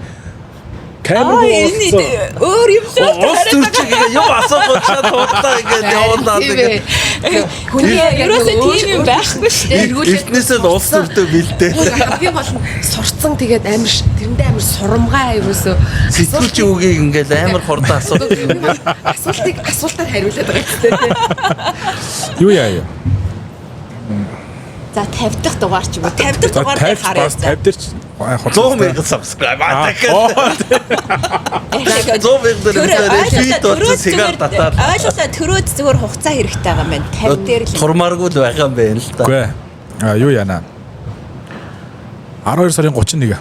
[SPEAKER 1] камер
[SPEAKER 4] өөр юм л
[SPEAKER 2] ууц төрчих юм асуух шал хугацаа ингээд явуулаад ингээд
[SPEAKER 3] хүний
[SPEAKER 4] ерөөсөө тийм юм байхгүй шүү дээ.
[SPEAKER 2] эртнээсээ л ууц төртөө бэлдээ.
[SPEAKER 3] хамгийн гол нь сурцсан тэгээд амар тэрэндээ амар сурамгаа ерөөсөө
[SPEAKER 2] сэтгүүлч үгийг ингээд амар хурдан асуудаг юм.
[SPEAKER 3] асуултаар хариулаад байгаа гэдэг.
[SPEAKER 1] юу яа.
[SPEAKER 4] За 50 дахь дугаар ч юм уу 50 дахь дугаар дээр харъя.
[SPEAKER 1] 50 дээр
[SPEAKER 2] 100 мянга subscribe атака. 100 мянга дээр би сигар татаад.
[SPEAKER 4] Ойлголоо төрөөд зүгээр хугацаа хэрэгтэй байгаа юм байна. 50 дээр л
[SPEAKER 2] Турмааргүй л байгаа юм байна л та.
[SPEAKER 1] Үгүй юу яана. 12 сарын 31.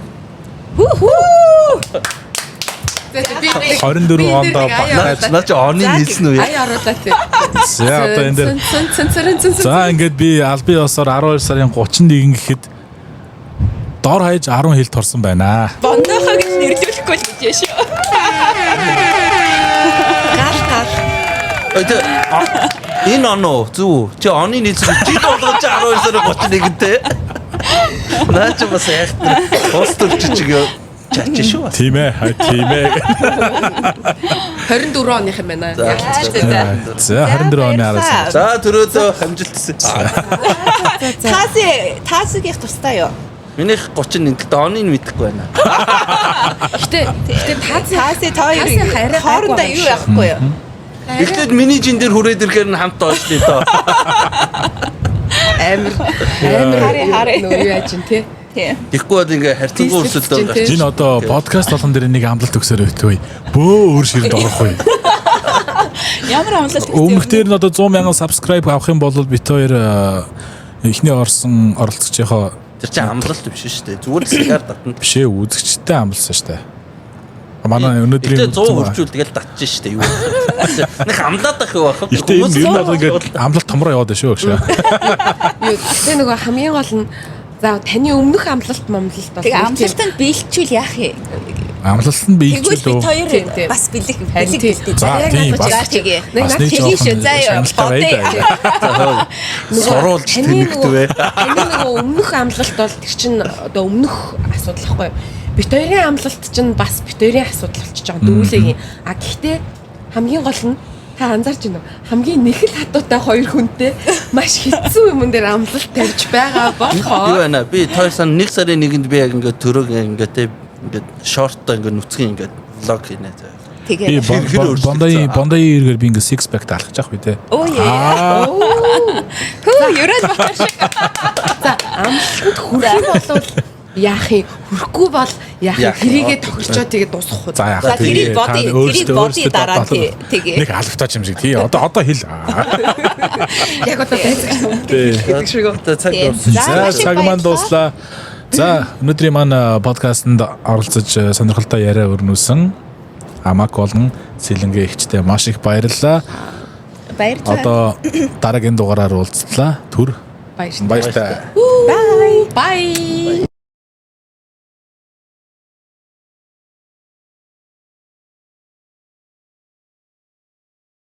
[SPEAKER 1] 24 онд багтааж
[SPEAKER 2] наа чи оны нийлсэн үү?
[SPEAKER 3] Ай оруулаа тий.
[SPEAKER 1] За одоо энэ дээр за ингээд би албан ёсоор 12 сарын 31 гэхэд дор хаяж 10 хил торсон байна.
[SPEAKER 4] бондоохоо гэж нэрлүүлэхгүй л гэж шүү.
[SPEAKER 2] Энэ оноо зү чи оны нийлсэн чи болгож 12 сарын 31-тэй. Наа чи бас яг постэр чичиг чач шүү.
[SPEAKER 1] Тийм ээ.
[SPEAKER 3] 24 оных юм байна.
[SPEAKER 1] За 24 оны араас.
[SPEAKER 2] За төрөөдөө хамжилтсан.
[SPEAKER 4] Таасыг тустай юу?
[SPEAKER 2] Минийх 31 гэдэг оныг мэдэхгүй байна.
[SPEAKER 3] Гэтэ
[SPEAKER 4] Тааси тоо хоорондоо юу яахгүй юу?
[SPEAKER 2] Эхлээд миний жин дээр хүрээд ирэхээр нь хамт оошли доо.
[SPEAKER 3] амар нөө яаж юм те.
[SPEAKER 2] Тэгэхгүй бол ингээ харьцангуй өрсөлдөөн гарч.
[SPEAKER 1] Жин одоо подкаст болгон дээр нэг амлалт өгсөөр өгтөө. Бөө өөр ширэнд орох уу.
[SPEAKER 4] Ямар амлалт өгсөн?
[SPEAKER 1] Өмнөхдөр нь одоо 100 мянган subscribe авах юм бол бит хоёр эхний орсон оролцогчийнхоо
[SPEAKER 2] Тэр чинь амлалт биш шүү дээ. Зүгээр сигар татна.
[SPEAKER 1] бишээ үзэгчтэй амласан шүү дээ. Манай өнөөдрийн
[SPEAKER 2] 100 хурцуул тэгэл татчих шүү дээ. Юу. Нэг амлаад ах юу ах.
[SPEAKER 1] Гэтэ энэ ер нь одоо ингээд амлалт томроо яваад шүү гэж.
[SPEAKER 3] Гэтэ нөгөө хамгийн гол нь за таны өмнөх амлалт момлалт бол
[SPEAKER 4] Тэгээ амлалтанд биелчүүл яах юм?
[SPEAKER 1] Амлалт нь биелж
[SPEAKER 4] Тэгвэл
[SPEAKER 1] лөө.
[SPEAKER 4] бид хоёр бас бэлэг бэлдээ.
[SPEAKER 1] За тийм бас
[SPEAKER 4] Нэг
[SPEAKER 1] нэг
[SPEAKER 4] хэлий шүү. За яа.
[SPEAKER 2] Соруулж тэнэгтвэ.
[SPEAKER 3] таны нөгөө өмнөх амлалт бол тэр чинь одоо өмнөх асуудал байхгүй юу? Бит хоёрын амлалт чинь бас бит хоёрын асуудал болчихж байгаа дөрүлээгийн. А гэхдээ хамгийн гол нь Та анзаарч байна уу? Хамгийн нэхэл хатуутай хоёр хүнтэй маш хэцүү юм дээр амлалт тавьж байгаа
[SPEAKER 2] Юу
[SPEAKER 3] болохоор
[SPEAKER 2] байна? Би тойрсон 1 сарын 1-нд би яг ингээд төрөг ингээд шорттой ингээд нүцгэн ингээд влог хийнэ.
[SPEAKER 1] Би
[SPEAKER 4] Тэгээд
[SPEAKER 1] Бондай эргээр би ингээ six pack таалах гэж байх үү те.
[SPEAKER 4] оо яа. Хөө ерөөд батар шиг.
[SPEAKER 3] за амлалтанд хүрэх болвол яах юм? Хүрэхгүй бол яах юм? Тэрийгээ тохирчоо тэгээд дуусгах уу?
[SPEAKER 1] За яах
[SPEAKER 4] За тэрийг боди дараа тэгээ.
[SPEAKER 1] Нэг алфтаач юм шиг тий. Одоо хэл.
[SPEAKER 3] Яг одоо байцаа гэдэг шиг үү?
[SPEAKER 2] Одоо цаг
[SPEAKER 1] За цаг маань дуслаа. За өнөөдрийн маань подкастт оролцож сонирхолтой яриа өрнүүлсэн Амак болон Сэлэнгэ ихчтэй маш их баярлалаа.
[SPEAKER 4] Баярлалаа.
[SPEAKER 1] Одоо дараагийн дугаараар уулзлаа. Түр
[SPEAKER 3] Баярлалаа.
[SPEAKER 1] баяртай.
[SPEAKER 3] Bye.